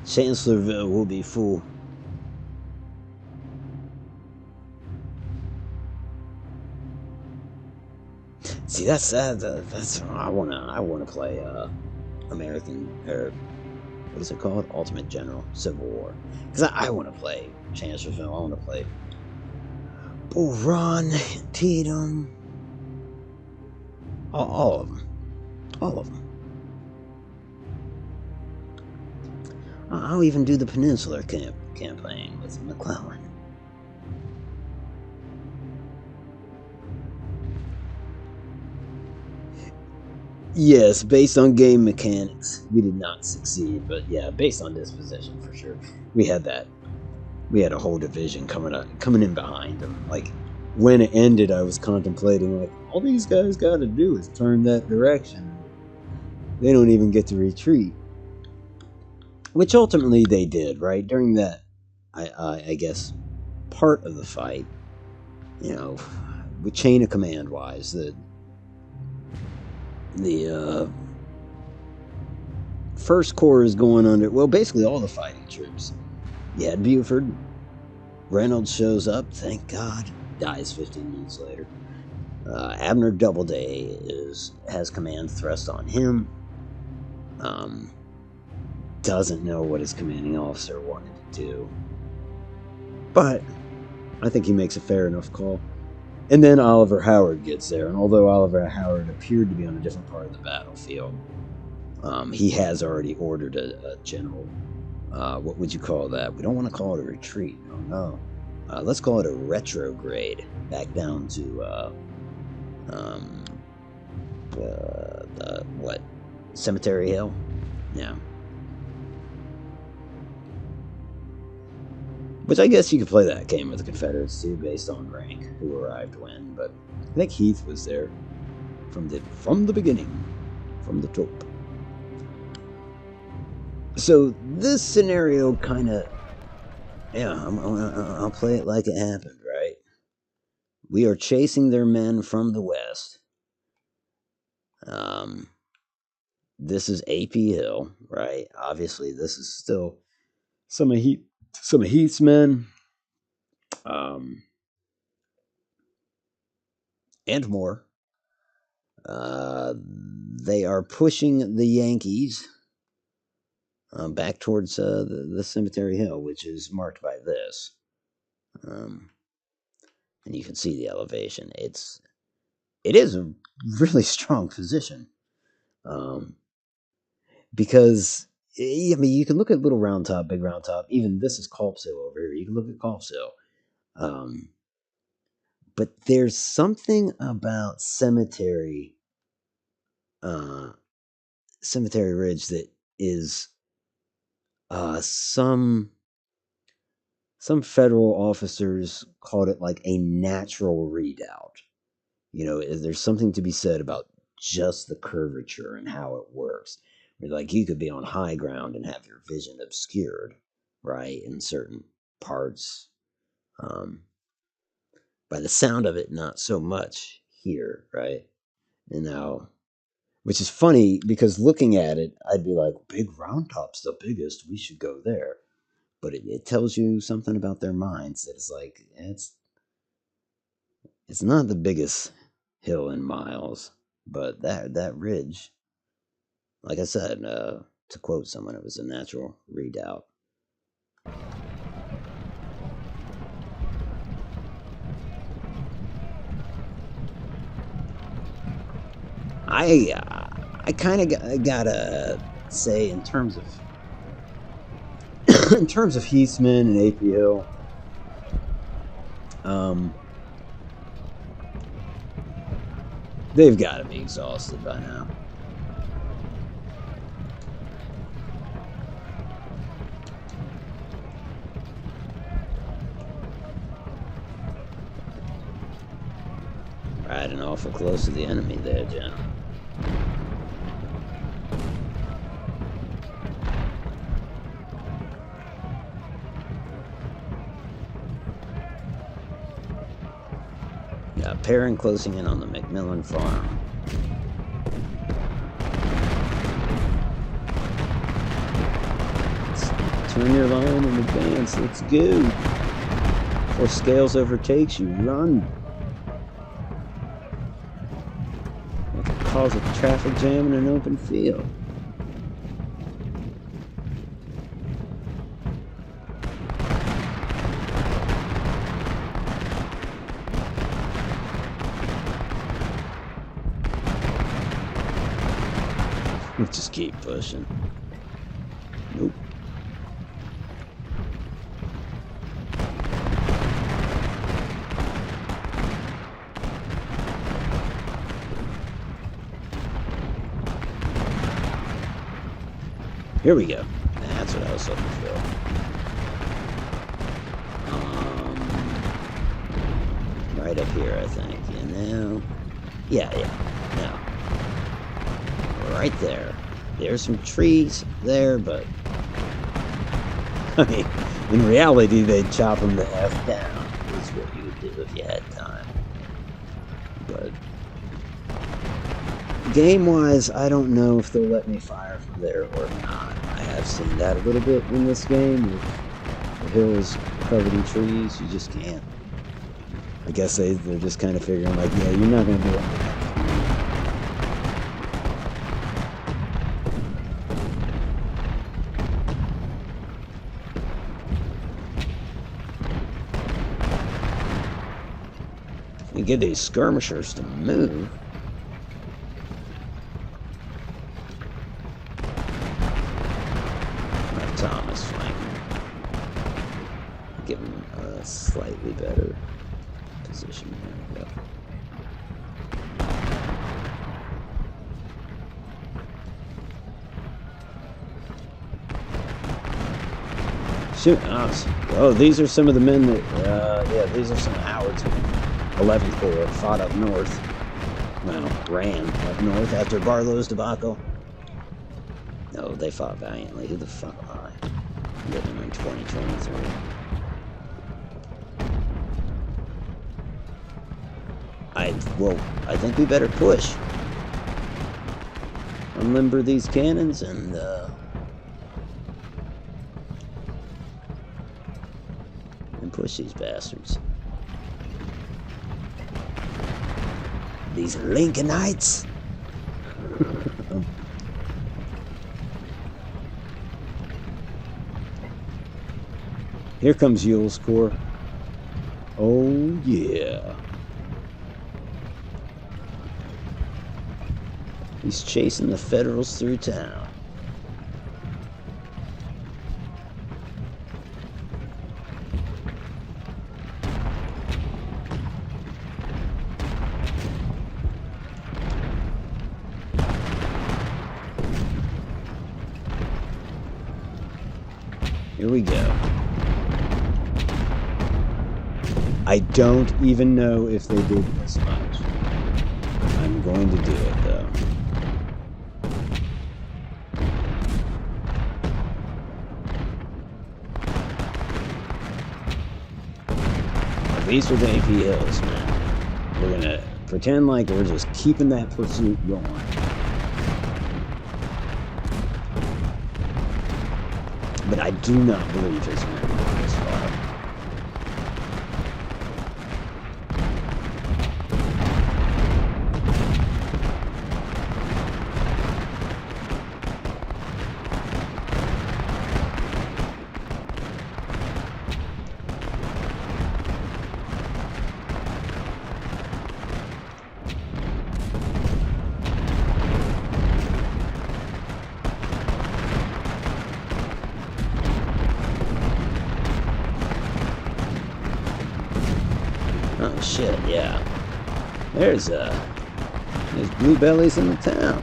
Chancellorsville will be full. See, that's I wanna play American, or what is it called? Ultimate General Civil War. Because I want to play Chancellorsville. I want to play Bull Run, Tatum, all of them, all of them. I'll even do the Peninsular campaign with McClellan. Yes, based on game mechanics, we did not succeed. But yeah, based on disposition, for sure, we had that. We had a whole division coming in behind them. Like when it ended, I was contemplating, like, all these guys got to do is turn that direction. They don't even get to retreat, which ultimately they did. Right during that, I guess, part of the fight, you know, with chain of command wise, the First Corps is going under. Well, basically all the fighting troops. You had Buford. Reynolds shows up, thank God. Dies 15 minutes later. Abner Doubleday has command thrust on him. Doesn't know what his commanding officer wanted to do. But I think he makes a fair enough call. And then Oliver Howard gets there, and although Oliver Howard appeared to be on a different part of the battlefield, he has already ordered a general, what would you call that? We don't want to call it a retreat, no. Let's call it a retrograde, back down to, what? Cemetery Hill? Yeah. Which I guess you could play that game with the Confederates too, based on rank, who arrived when. But I think Heath was there from the beginning, from the top. So this scenario kind of, yeah, I'll play it like it happened, right? We are chasing their men from the west. This is AP Hill, right? Obviously, this is still some of Heath's men. And more. They are pushing the Yankees back towards the Cemetery Hill, which is marked by this. And you can see the elevation. It is a really strong position. Because, I mean, you can look at Little Round Top, Big Round Top. Even this is Culp's Hill over here. You can look at Culp's Hill. But there's something about Cemetery Ridge that is some federal officers called it like a natural redoubt. You know, there's something to be said about just the curvature and how it works. Like, you could be on high ground and have your vision obscured, right, in certain parts. By the sound of it, not so much here, right? And now, which is funny because looking at it, I'd be like, Big Round Top's the biggest, we should go there. But it tells you something about their minds that it's like, it's not the biggest hill in miles, but that ridge, like I said, to quote someone, it was a natural redoubt. I kind of gotta say, in terms of Heathman and AP Hill, they've got to be exhausted by now. Riding awful close to the enemy there, Jen. Perrin closing in on the McMillan farm. Let's turn your line in advance. Let's go. Before Scales overtakes you, run. It could cause a traffic jam in an open field. Let's just keep pushing. Nope. Here we go. That's what I was looking for. Right up here, I think. You know? Yeah. No. Right there. There's some trees there, but I mean, in reality, they'd chop them the F down. Is what you would do if you had time. But game-wise, I don't know if they'll let me fire from there or not. I have seen that a little bit in this game. If the hill is covered in trees, you just can't. I guess they're just kind of figuring like, yeah, you're not going to do it. You get these skirmishers to move. Thomas flanking. Give him a slightly better position there. Yep. Shoot, oh, these are some of the men that, yeah, these are some of Howard's men. 11th Corps fought up north. Well, ran up north after Barlow's debacle. No, they fought valiantly. Who the fuck am I? Living in 2023. I think we better push. Unlimber these cannons and push these bastards. These Lincolnites. Here comes Ewell's Corps. Oh yeah. He's chasing the Federals through town. Here we go. I don't even know if they did this much. I'm going to do it though. These are the AP Hills, man. We're gonna pretend like we're just keeping that pursuit going. But I do not believe it's going to go this far. Oh shit, yeah. There's blue bellies in the town.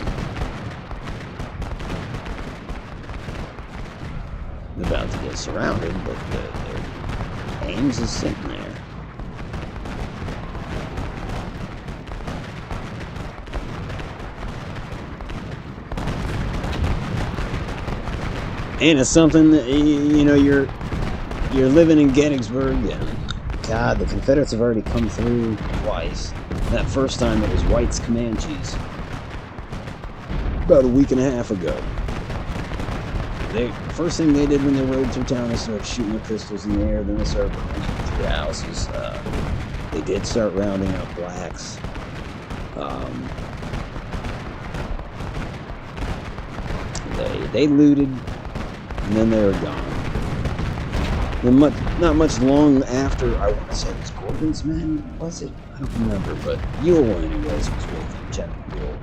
They're about to get surrounded, but their Ames is sitting there. And it's something that, you know, you're living in Gettysburg and God, the Confederates have already come through twice. That first time it was White's Comanches. About a week and a half ago. First thing they did when they rode through town, they started shooting their pistols in the air, then they started burning through houses. They did start rounding up blacks. They looted, and then they were gone. And not much long after, I want to say it was Gordon's men, was it? I don't remember, but Ewell, anyways, was with him, General Ewell.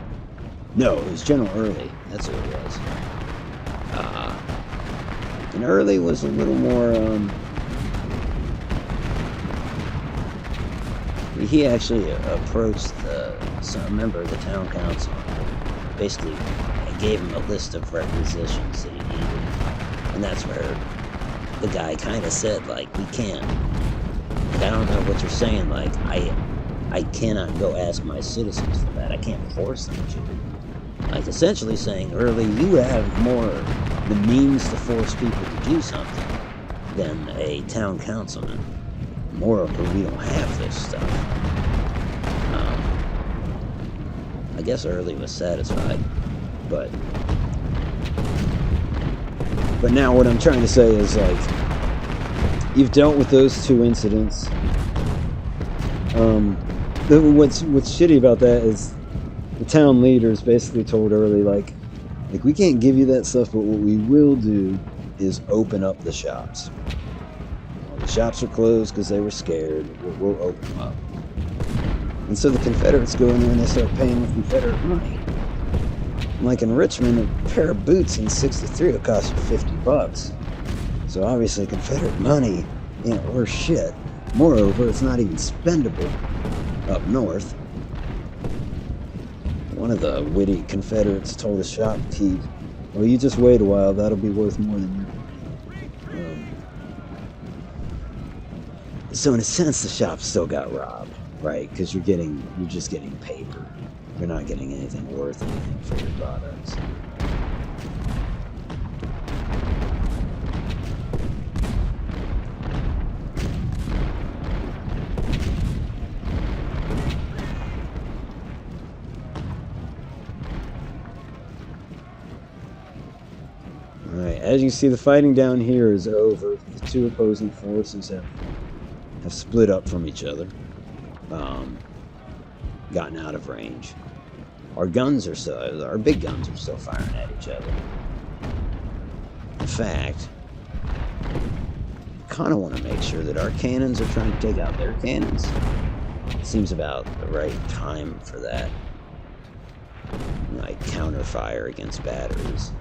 No, it was General Early. That's who it was. And Early was a little more, he actually approached some member of the town council, basically gave him a list of requisitions that he needed. And that's where the guy kind of said, like, we can't. Like, I don't know what you're saying. Like, I cannot go ask my citizens for that. I can't force them to. Like, essentially saying, Early, you have more the means to force people to do something than a town councilman. Moreover, we don't have this stuff. I guess Early was satisfied, but now what I'm trying to say is, like, you've dealt with those two incidents. What's shitty about that is the town leaders basically told Early, like we can't give you that stuff, but what we will do is open up the shops. The shops are closed because they were scared. We'll open them up. And so the Confederates go in there and they start paying with Confederate money. Like in Richmond, a pair of boots in '63 will cost you $50. So obviously Confederate money ain't worth shit. Moreover, it's not even spendable up north. One of the witty Confederates told a shopkeep, well, you just wait a while, that'll be worth more than your money. So in a sense, the shop still got robbed, right? Because you're just getting paper. You're not getting anything worth anything for your products. Alright, as you see, the fighting down here is over. The two opposing forces have split up from each other. Gotten out of range. Our big guns are still firing at each other. In fact, I kind of want to make sure that our cannons are trying to take out their cannons. Seems about the right time for that. Like counter fire against batteries.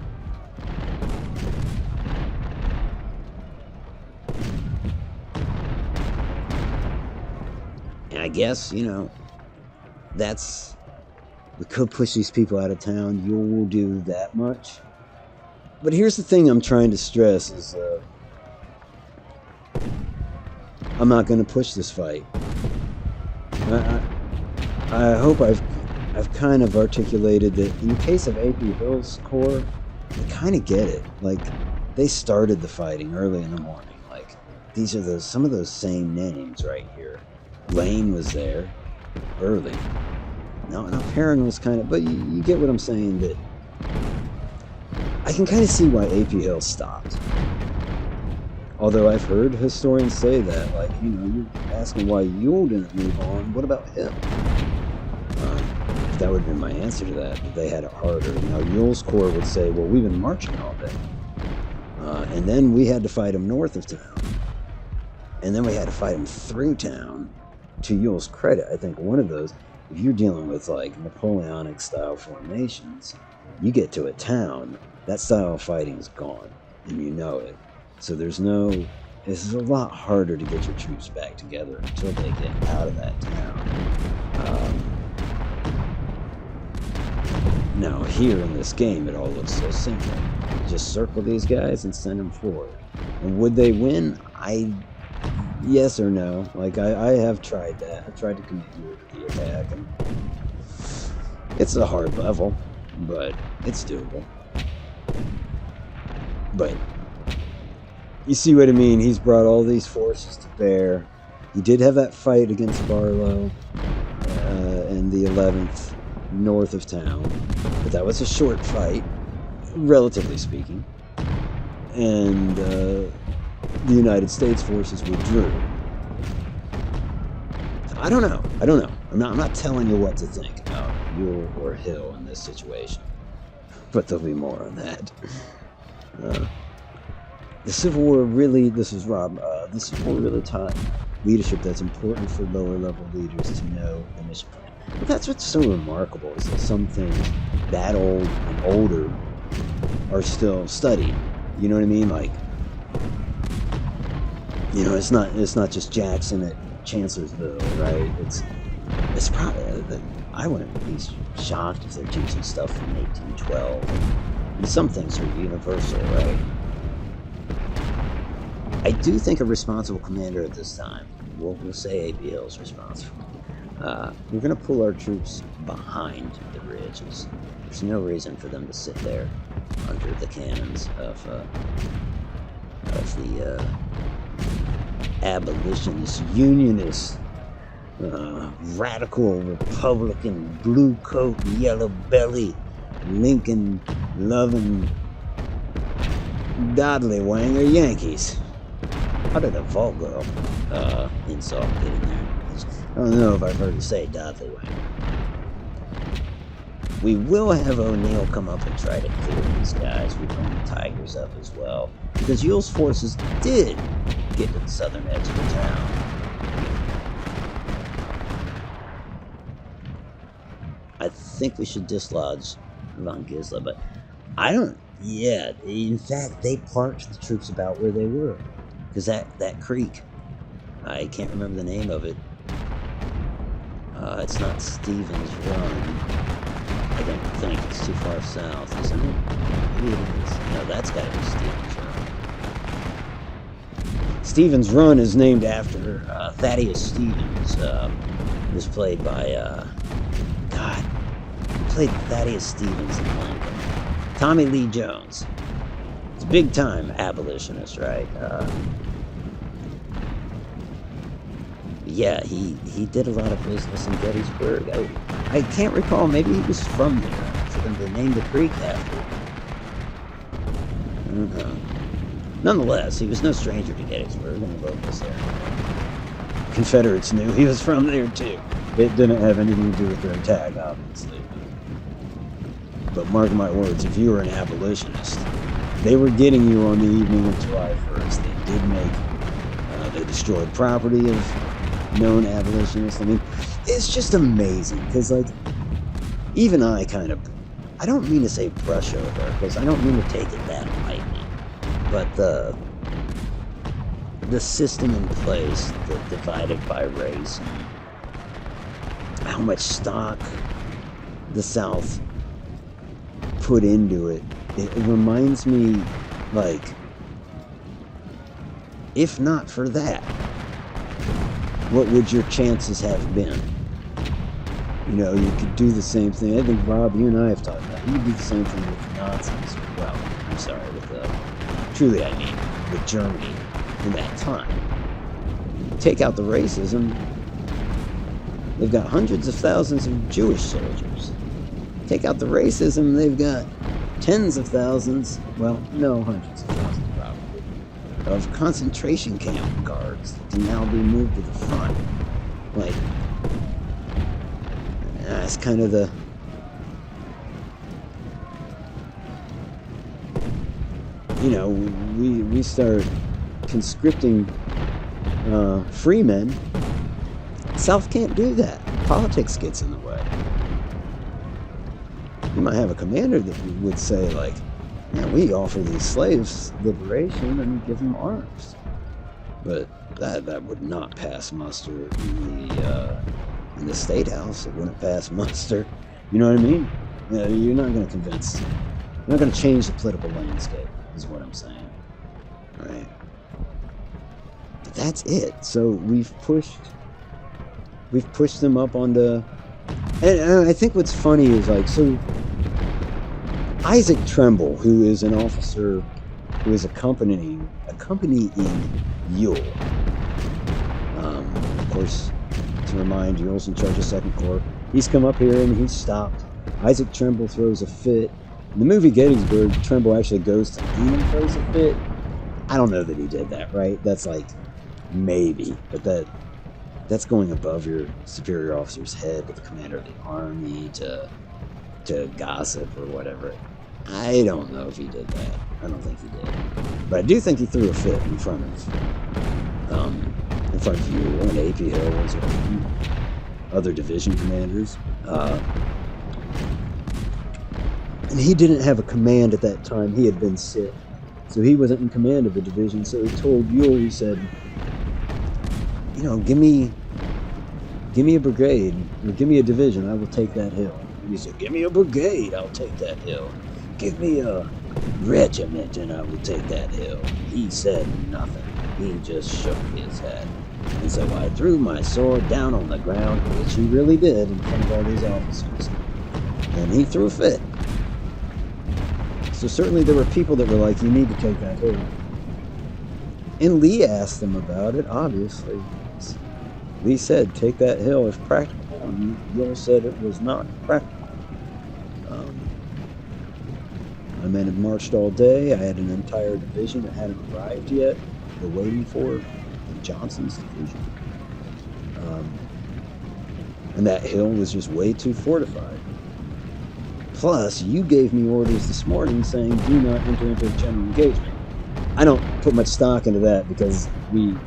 And I guess, we could push these people out of town. You'll do that much. But here's the thing I'm trying to stress is I'm not going to push this fight. I hope I've kind of articulated that in the case of A.P. Hill's Corps, they kind of get it. Like, they started the fighting early in the morning. Like, these are some of those same names right here. Lane was there early. Now Perrin was kind of, but you get what I'm saying, that I can kind of see why A.P. Hill stopped. Although I've heard historians say that, like, you're asking why Ewell didn't move on. What about him? That would have been my answer to that they had it harder. Now, Ewell's Corps would say, well, we've been marching all day. And then we had to fight him north of town. And then we had to fight him through town. To Ewell's credit, I think one of those, if you're dealing with, like, Napoleonic style formations, you get to a town, that style of fighting is gone. And you know it. So this is a lot harder to get your troops back together until they get out of that town. Now, here in this game, it all looks so simple. Just circle these guys and send them forward. And would they win? Yes or no. Like, I have tried that. I've tried to commit you to the attack, and it's a hard level, but it's doable. But you see what I mean? He's brought all these forces to bear. He did have that fight against Barlow in the 11th north of town, but that was a short fight, relatively speaking. And the United States forces withdrew. I don't know. I'm not telling you what to think about Ewell or Hill in this situation, but there'll be more on that. The Civil War really, this is Rob, the Civil War really taught leadership that's important for lower level leaders to know the mission plan. But that's what's so remarkable, is that some things that old and older are still studied. You know what I mean? Like, you know, it's not just Jackson at Chancellorsville, right? It's probably, I wouldn't be shocked if they're teaching stuff from 1812. And some things are universal, right? I do think a responsible commander at this time, we'll say A.B. Hill's responsible. We're going to pull our troops behind the ridges. There's no reason for them to sit there under the cannons of the abolitionist, unionist, radical Republican, blue coat, yellow belly, Lincoln loving Dodley Wanger Yankees. How did a vulgar insult get in there? I don't know if I've heard you say Dodley Wanger. We will have O'Neill come up and try to clear these guys. We bring the Tigers up as well, because Ewell's forces did get to the southern edge of the town. I think we should dislodge Von Gisla, but I don't. Yeah, in fact, they parked the troops about where they were, because that creek, I can't remember the name of it. It's not Stevens Run. I don't think it's too far south, isn't it? Maybe it is. No, that's got to be Stevens Run. Stevens Run is named after Thaddeus Stevens. Was played by who played Thaddeus Stevens in Lincoln? Tommy Lee Jones. It's a big time abolitionist, right? Yeah, he did a lot of business in Gettysburg. I can't recall, maybe he was from there, for them to name the creek after. I don't know. Nonetheless, he was no stranger to Gettysburg and the locals there. Confederates knew he was from there too. It didn't have anything to do with their attack, obviously. But mark my words, if you were an abolitionist, they were getting you on the evening of July 1st. They did make, they destroyed property of known abolitionists. I mean, it's just amazing, because, like, even I don't mean to say brush over, because I don't mean to take it that lightly, but the system in place that divided by race, and how much stock the South put into it, it reminds me, like, if not for that, what would your chances have been? You know, you could do the same thing. I think, Rob, you and I have talked about it. You could do the same thing with the Nazis. Well, I'm sorry, truly I mean, with Germany in that time. Take out the racism, they've got hundreds of thousands of Jewish soldiers. Take out the racism, they've got tens of thousands, well, no, hundreds of thousands probably, of concentration camp guards that can now be moved to the front. Like, that's kind of the... You know, we start conscripting free men. South can't do that. Politics gets in the way. You might have a commander that would say, like, yeah, we offer these slaves liberation and give them arms. But that would not pass muster in the State House. It wouldn't pass muster. You know what I mean? You're not going to convince. You're not going to change the political landscape, is what I'm saying. All right. But that's it. So we've pushed them up onto... And I think what's funny is, like, so Isaac Tremble, who is an officer who is accompanying Ewell, course, to remind you, in charge of 2nd Corps. He's come up here and he's stopped. Isaac Trimble throws a fit. In the movie Gettysburg, Trimble actually goes to him and throws a fit. I don't know that he did that, right? That's like, maybe. But that's going above your superior officer's head with the commander of the army to gossip or whatever. I don't know if he did that. I don't think he did. But I do think he threw a fit in front of you and A.P. Hill as well, other division commanders. And he didn't have a command at that time. He had been sick. So he wasn't in command of the division. So he told Ewell, he said, give me a brigade, or give me a division, I will take that hill. And he said, give me a brigade, I'll take that hill. Give me a regiment, and I will take that hill. He said nothing. He just shook his head. And so I threw my sword down on the ground, which he really did in front of all these officers. And he threw a fit. So certainly there were people that were like, you need to take that hill. And Lee asked them about it, obviously. Lee said, take that hill if practical. And Ewell said it was not practical. My men had marched all day. I had an entire division that hadn't arrived yet. They're waiting for Johnson's division. And that hill was just way too fortified. Plus, you gave me orders this morning saying, do not enter into a general engagement. I don't put much stock into that because we've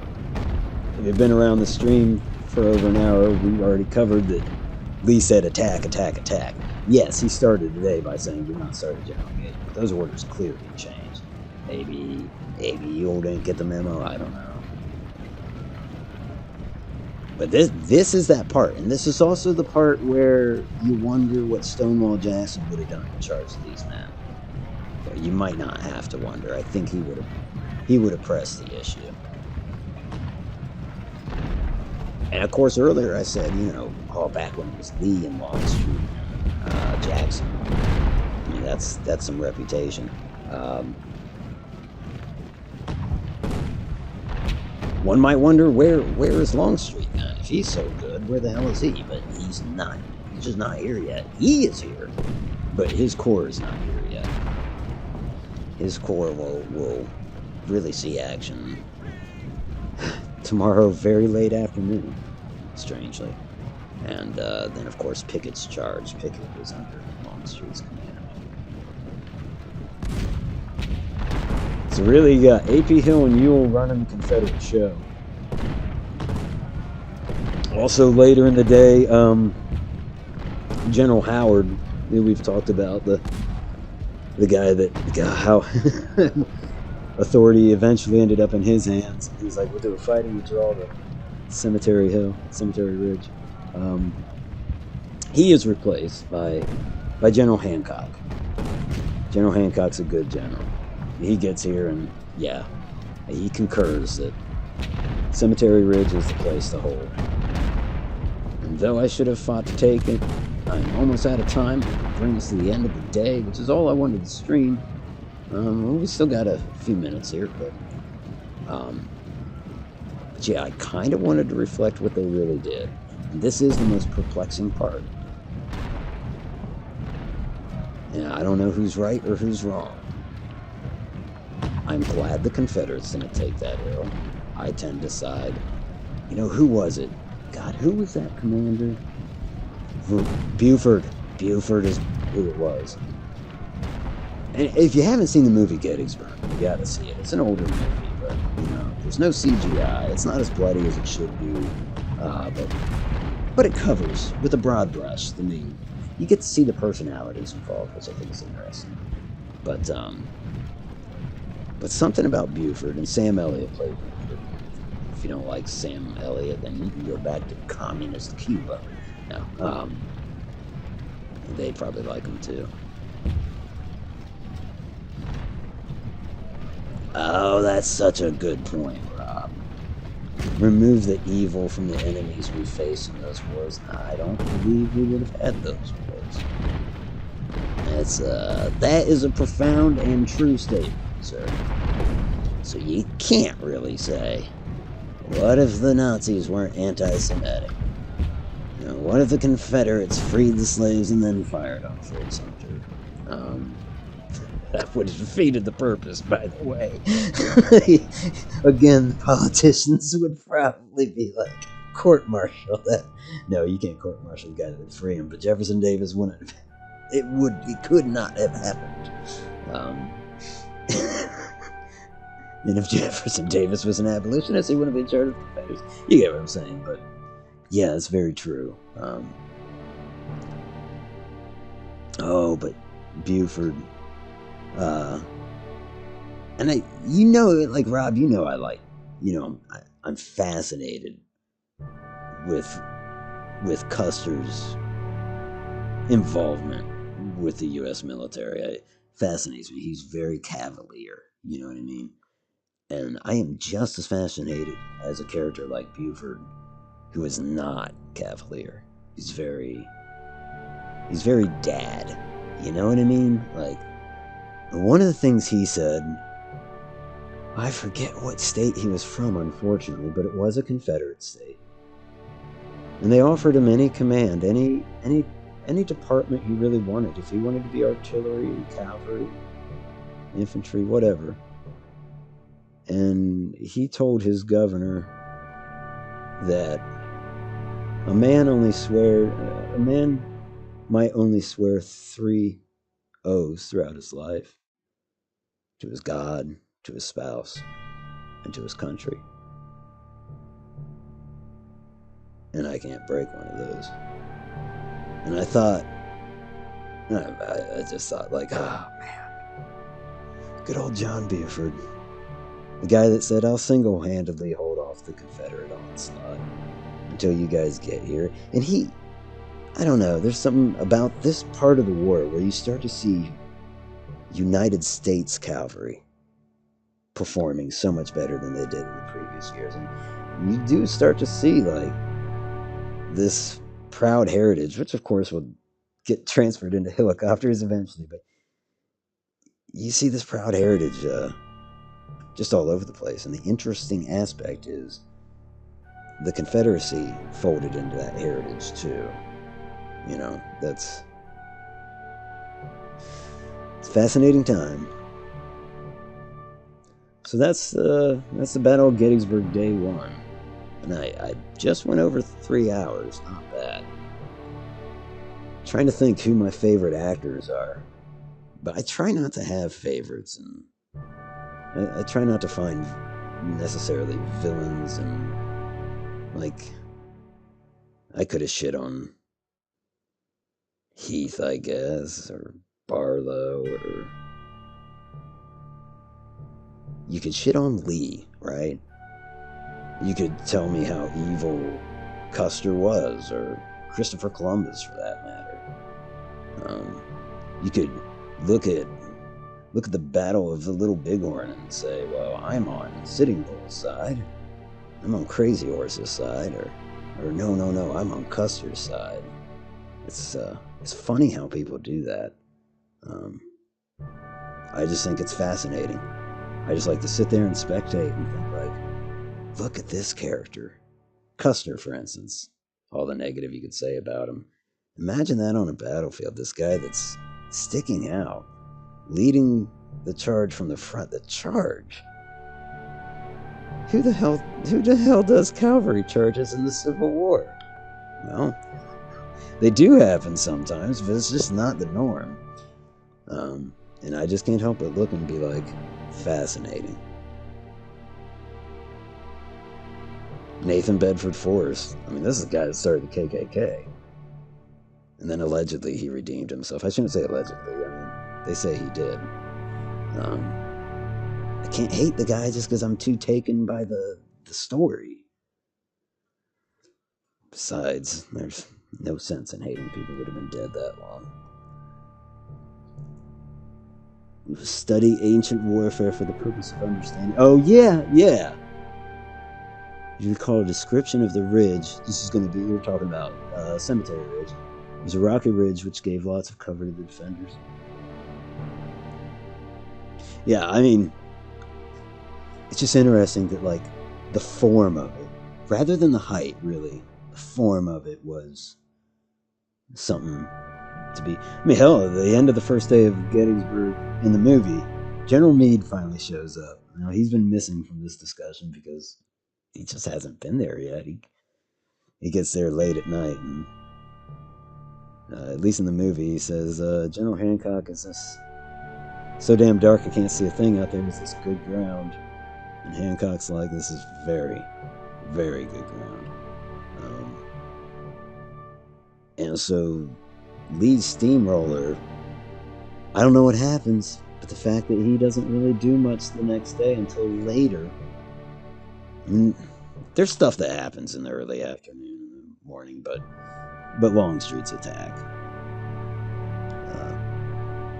been around the stream for over an hour. We already covered that Lee said attack, attack, attack. Yes, he started today by saying do not start a general engagement. Those orders clearly changed. Maybe you didn't get the memo, I don't know. But this is that part, and this is also the part where you wonder what Stonewall Jackson would have done in charge of these men. But you might not have to wonder. I think he would have pressed the issue. And of course, earlier I said, all back when it was Lee and Longstreet, Jackson. I mean, that's some reputation. One might wonder where is Longstreet now? If he's so good, where the hell is he? But he's not. He's just not here yet. He is here, but his corps is not here yet. His corps will really see action tomorrow, very late afternoon, strangely. And then, of course, Pickett's charge. Pickett was under Longstreet's command. So really, you got A.P. Hill and Ewell running the Confederate show. Also, later in the day, General Howard, we've talked about the guy how authority eventually ended up in his hands. He's like, they were fighting to draw the Cemetery Ridge. He is replaced by General Hancock. General Hancock's a good general. He gets here and, he concurs that Cemetery Ridge is the place to hold. And though I should have fought to take it, I'm almost out of time. It brings us to the end of the day, which is all I wanted to stream. We still got a few minutes here, but I kind of wanted to reflect what they really did. And this is the most perplexing part. And I don't know who's right or who's wrong. I'm glad the Confederates didn't take that hill. I tend to side. Who was it? God, who was that commander? Buford. Buford is who it was. And if you haven't seen the movie Gettysburg, you gotta see it. It's an older movie, but, there's no CGI. It's not as bloody as it should be. But it covers, with a broad brush, the main. You get to see the personalities involved, which I think is interesting. But something about Buford, and Sam Elliott played Buford. If you don't like Sam Elliott, then you can go back to communist Cuba. No, they'd probably like him too. Oh, that's such a good point, Rob. Remove the evil from the enemies we face in those wars. I don't believe we would have had those wars. That is a profound and true statement, sir. So you can't really say What if the Nazis weren't anti-Semitic? You know, what if the Confederates freed the slaves and then fired on Fort Sumter? That would have defeated the purpose, by the way. Again, the politicians would probably be like, court-martial that. No, you can't court-martial the guy that would free him, but Jefferson Davis wouldn't. It could not have happened. And if Jefferson Davis was an abolitionist, he wouldn't be in charge of the Confederates. You get what I'm saying, but yeah, it's very true. But Buford, and like Rob, I'm fascinated with Custer's involvement with the U.S. military. It fascinates me. He's very cavalier. You know what I mean? And I am just as fascinated as a character like Buford, who is not cavalier. He's very dad. You know what I mean? Like, one of the things he said, I forget what state he was from, unfortunately, but it was a Confederate state. And they offered him any command, any department he really wanted. If he wanted to be artillery, cavalry, infantry, whatever. And he told his governor that a man might only swear 3 oaths throughout his life: to his God, to his spouse, and to his country. And I can't break one of those. And I just thought, like, oh man, good old John Buford. The guy that said, I'll single-handedly hold off the Confederate onslaught until you guys get here. And I don't know, there's something about this part of the war where you start to see United States cavalry performing so much better than they did in the previous years. And you do start to see, like, this proud heritage, which of course will get transferred into helicopters eventually, but you see this proud heritage just all over the place. And the interesting aspect is the Confederacy folded into that heritage too. You know, it's a fascinating time. So that's the Battle of Gettysburg, Day 1. And I just went over 3 hours, not bad. Trying to think who my favorite actors are. But I try not to have favorites, and I try not to find necessarily villains, and, like, I could have shit on Heath, I guess, or Barlow, or you could shit on Lee, right? You could tell me how evil Custer was, or Christopher Columbus, for that matter. You could look at the Battle of the Little Bighorn and say, well, I'm on Sitting Bull's side. I'm on Crazy Horse's side, or no, I'm on Custer's side. It's funny how people do that. I just think it's fascinating. I just like to sit there and spectate and think, like, look at this character. Custer, for instance. All the negative you could say about him. Imagine that on a battlefield. This guy that's sticking out, leading the charge from the front. The charge? Who the hell does cavalry charges in the Civil War? Well, they do happen sometimes, but it's just not the norm. And I just can't help but look and be like, fascinating. Nathan Bedford Forrest. I mean, this is the guy that started the KKK. And then allegedly he redeemed himself. I shouldn't say allegedly. I mean, they say he did. I can't hate the guy just because I'm too taken by the story. Besides, there's no sense in hating people who would have been dead that long. Study ancient warfare for the purpose of understanding. Oh, yeah. You recall a description of the ridge. This is going to be, we were talking about Cemetery Ridge. It was a rocky ridge which gave lots of cover to the defenders. Yeah, I mean, it's just interesting that, like, the form of it, rather than the height, really, the form of it was something to be. I mean, hell, at the end of the first day of Gettysburg in the movie, General Meade finally shows up. Now, he's been missing from this discussion because he just hasn't been there yet. He gets there late at night, and at least in the movie, he says, General Hancock, is this so damn dark I can't see a thing out there? Is this good ground? And Hancock's like, this is very, very good ground. And so Lee's steamroller, I don't know what happens, but the fact that he doesn't really do much the next day until later. I mean, there's stuff that happens in the early afternoon and morning, but Longstreet's attack,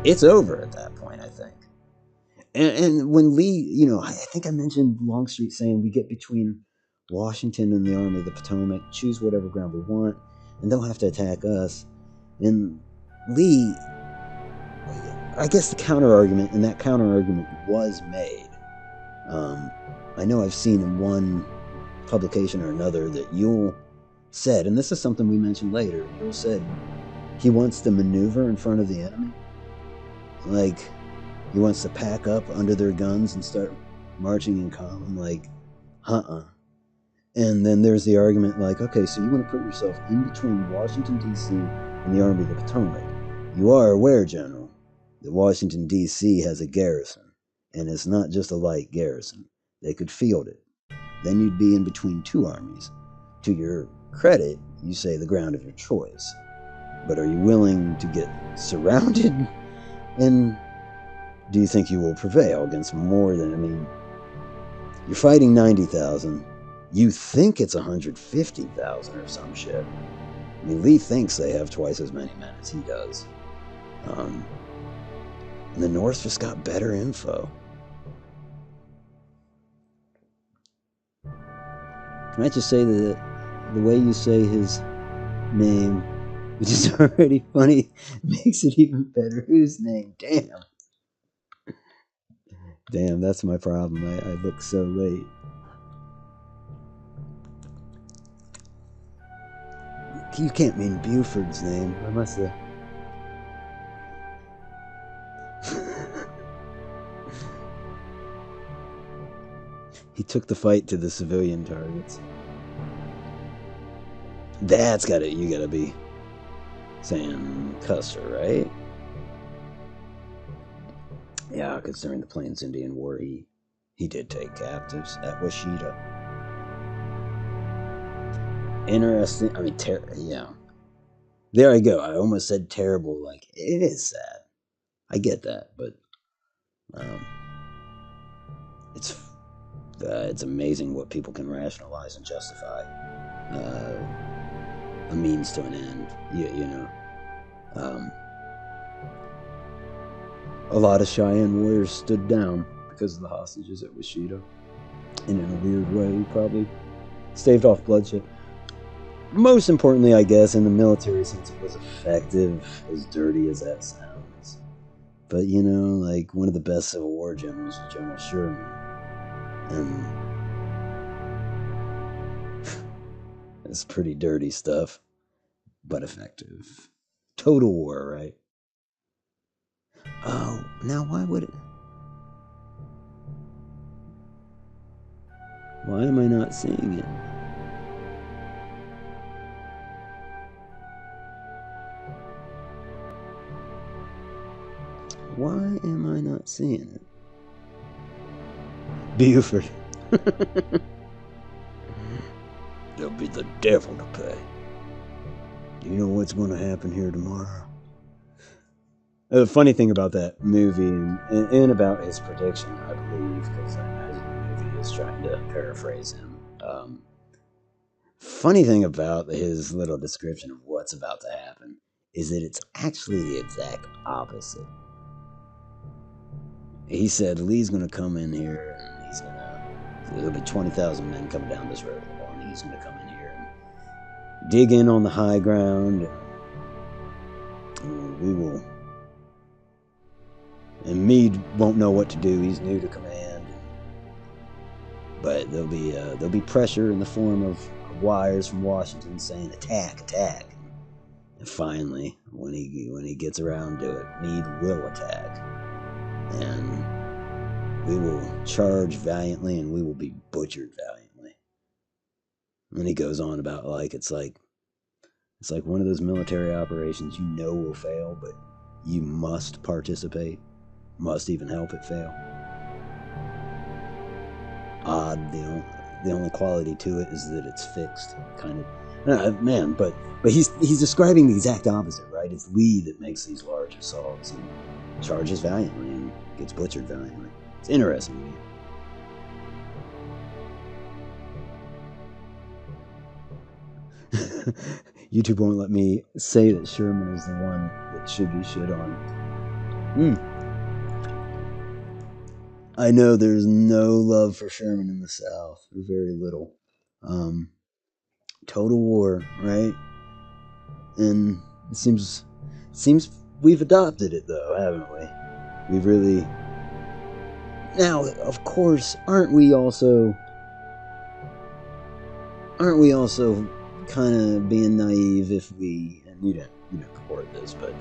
it's over at that point, I think. And when Lee, I think I mentioned Longstreet saying, we get between Washington and the Army of the Potomac, choose whatever ground we want, and they'll have to attack us. And Lee, I guess the counter-argument, and that counter-argument was made. I know I've seen in one publication or another that Ewell said, and this is something we mentioned later, Ewell said he wants to maneuver in front of the enemy. Like, he wants to pack up under their guns and start marching in column, like, And then there's the argument, like, okay, so you want to put yourself in between Washington, D.C. and the Army of the Potomac. You are aware, General, that Washington, D.C. has a garrison, and it's not just a light garrison. They could field it. Then you'd be in between two armies. To your credit, you say the ground of your choice. But are you willing to get surrounded? And do you think you will prevail against more than, you're fighting 90,000. You think it's 150,000 or some shit. Lee thinks they have twice as many men as he does. And the North just got better info. Can I just say that the way you say his name, which is already funny, makes it even better? Whose name? Damn, that's my problem. I look so late. You can't mean Buford's name. I must have. He took the fight to the civilian targets. You gotta be saying Custer, right? Yeah, because during the Plains Indian War, he did take captives at Washita. Interesting. Yeah. There I go. I almost said terrible. Like, it is sad. I get that, but it's amazing what people can rationalize and justify a means to an end. A lot of Cheyenne warriors stood down because of the hostages at Washita, and in a weird way, probably staved off bloodshed. Most importantly, I guess, in the military sense, it was effective, as dirty as that sounds. But, like, one of the best Civil War generals was General Sherman. And it's pretty dirty stuff, but effective. Total war, right? Oh, now why would it... Why am I not seeing it? Why am I not seeing it? Buford. There'll be the devil to pay. Do you know what's going to happen here tomorrow? The funny thing about that movie and about his prediction, I believe, because I imagine the movie is trying to paraphrase him. Funny thing about his little description of what's about to happen is that it's actually the exact opposite. He said Lee's going to come in here and there'll be 20,000 men coming down this road in the morning. He's going to come in here and dig in on the high ground. And we will. And Meade won't know what to do. He's new to command. But there'll be pressure in the form of wires from Washington saying attack, attack. And finally, when he gets around to it, Meade will attack, and we will charge valiantly, and we will be butchered valiantly. And he goes on about it's like one of those military operations you know will fail, but you must participate, must even help it fail. Odd, the only quality to it is that it's fixed, kind of. Man, but he's describing the exact opposite, right? It's Lee that makes these large assaults and charges valiantly and gets butchered valiantly. It's interesting to me. YouTube won't let me say that Sherman is the one that should be shit on. I know there's no love for Sherman in the South, or very little. Total war, right? And it seems we've adopted it, though, haven't we? We've really. Now, of course, aren't we also kind of being naive if we, and you don't support this, but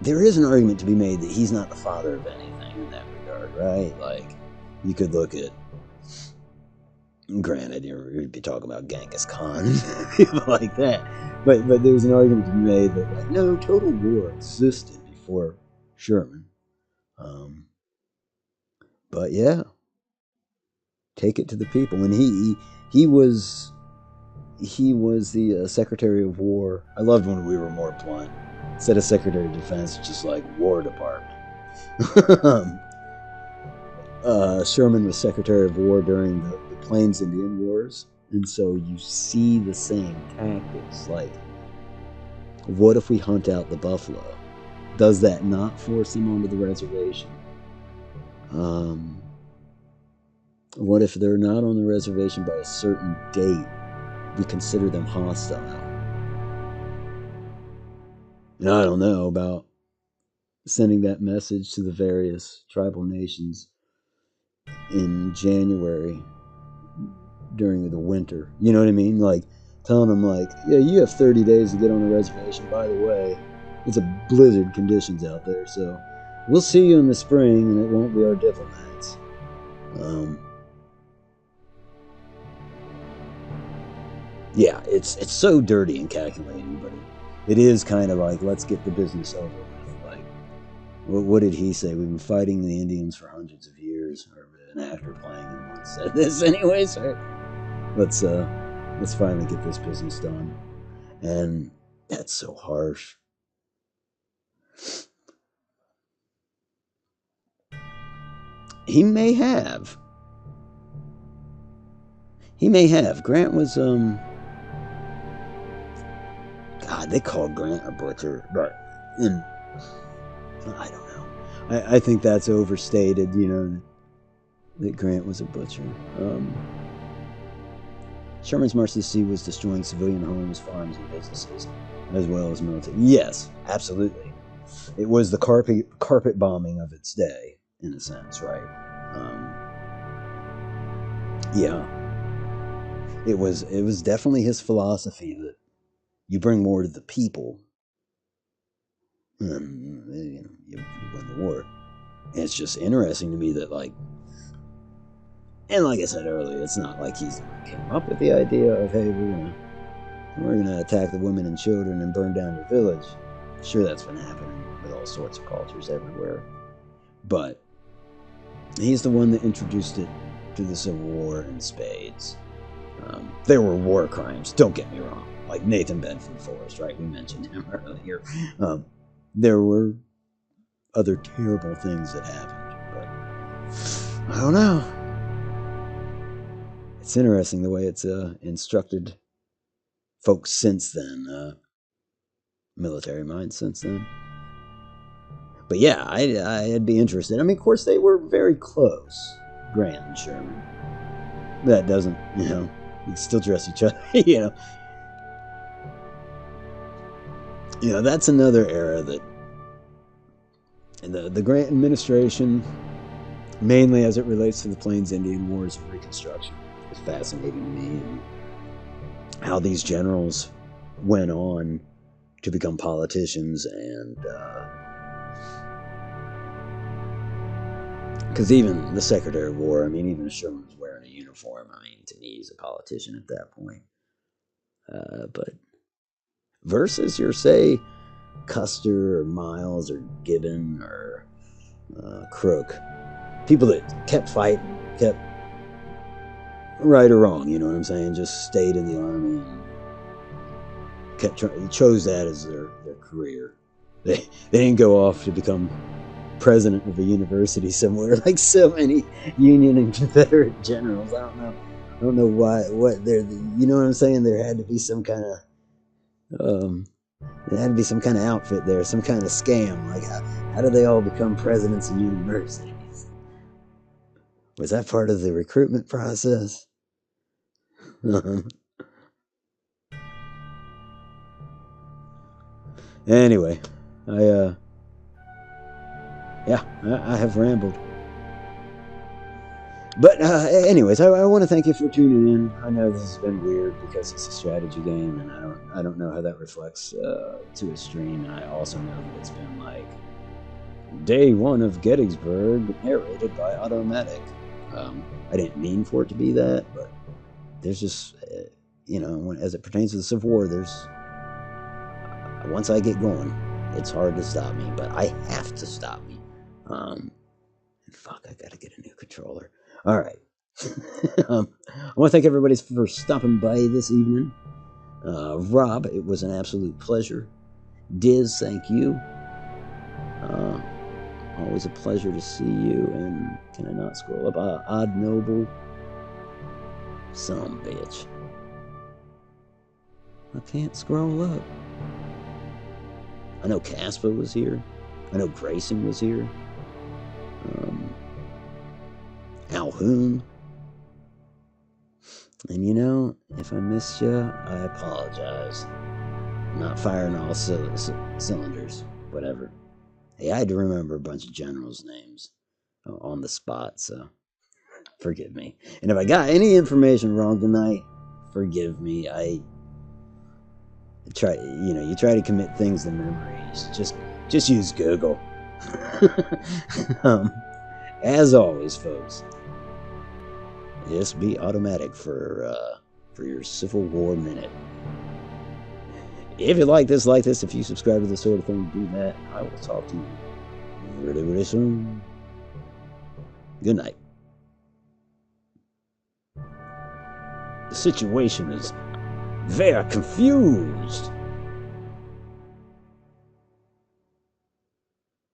there is an argument to be made that he's not the father of anything in that regard, right? Like, you could look at, granted, you'd be talking about Genghis Khan and people like that, but there's an argument to be made that, like, no, total war existed before Sherman. But yeah, take it to the people. And he was the Secretary of War. I loved when we were more blunt. Instead of Secretary of Defense, just like War Department. Sherman was Secretary of War during the Plains Indian Wars, and so you see the same tactics. Like, what if we hunt out the buffalo? Does that not force them onto the reservation? What if they're not on the reservation by a certain date? We consider them hostile. And I don't know about sending that message to the various tribal nations in January during the winter. You know what I mean? Like, telling them, like, yeah, you have 30 days to get on the reservation. By the way, it's a blizzard conditions out there, so we'll see you in the spring, and it won't be our diplomats. Yeah, it's so dirty and calculating, but it is kind of like, let's get the business over with. Like, what did he say? We've been fighting the Indians for hundreds of years, or an actor playing him once said this anyways, right? Let's finally get this business done. And that's so harsh. He may have. Grant was, God, they called Grant a butcher, but I don't know. I think that's overstated, that Grant was a butcher. Sherman's march to the sea was destroying civilian homes, farms, and businesses, as well as military. Yes, absolutely. It was the carpet bombing of its day, in a sense, right? Yeah. It was definitely his philosophy that you bring more to the people, and you win the war. And it's just interesting to me that, like, and like I said earlier, it's not like he's came up with the idea of, hey, we're gonna attack the women and children and burn down your village. Sure, that's been happening with all sorts of cultures everywhere, but he's the one that introduced it to the Civil War in spades. There were war crimes, don't get me wrong, like Nathan Bedford Forrest, right? We mentioned him earlier. There were other terrible things that happened, but I don't know. It's interesting the way it's instructed folks since then, military minds since then. But yeah, I'd be interested. I mean, of course, they were very close, Grant and Sherman. That doesn't, you can still dress each other, That's another era that the Grant administration, mainly as it relates to the Plains Indian Wars of Reconstruction. It's fascinating to me, and how these generals went on to become politicians, and because even the Secretary of War, I mean, even if Sherman was wearing a uniform, I mean, to me, he's a politician at that point. But versus your, say, Custer or Miles or Gibbon or Crook, people that kept fighting, kept right or wrong, you know what I'm saying, just stayed in the army and chose that as their career. They didn't go off to become president of a university somewhere like so many Union and Confederate generals. I don't know why. What there? You know what I'm saying? There had to be some kind of there had to be some kind of outfit there, some kind of scam. Like how do they all become presidents of universities? Was that part of the recruitment process? Anyway, I have rambled. But anyways, I want to thank you for tuning in. I know this has been weird because it's a strategy game, and I don't know how that reflects to a stream. And I also know that it's been like day 1 of Gettysburg, narrated by Automatic. I didn't mean for it to be that, but there's just as it pertains to the Civil War, there's once I get going, it's hard to stop me. But I have to stop me. Fuck, I gotta get a new controller. All right. I want to thank everybody for stopping by this evening. Rob, it was an absolute pleasure. Diz, thank you. Always a pleasure to see you. And can I not scroll up? Odd Noble. Some bitch. I can't scroll up. I know Caspa was here. I know Grayson was here. Alhoon. And if I missed you, I apologize. I'm not firing all cylinders. Whatever. Hey, I had to remember a bunch of generals' names on the spot, so forgive me. And if I got any information wrong tonight, forgive me. I try, you try to commit things to memory. Just use Google. As always, folks, this be Automatic for your Civil War Minute. If you like this, if you subscribe to this sort of thing, do that. I will talk to you really, really soon. Good night. The situation is very confused.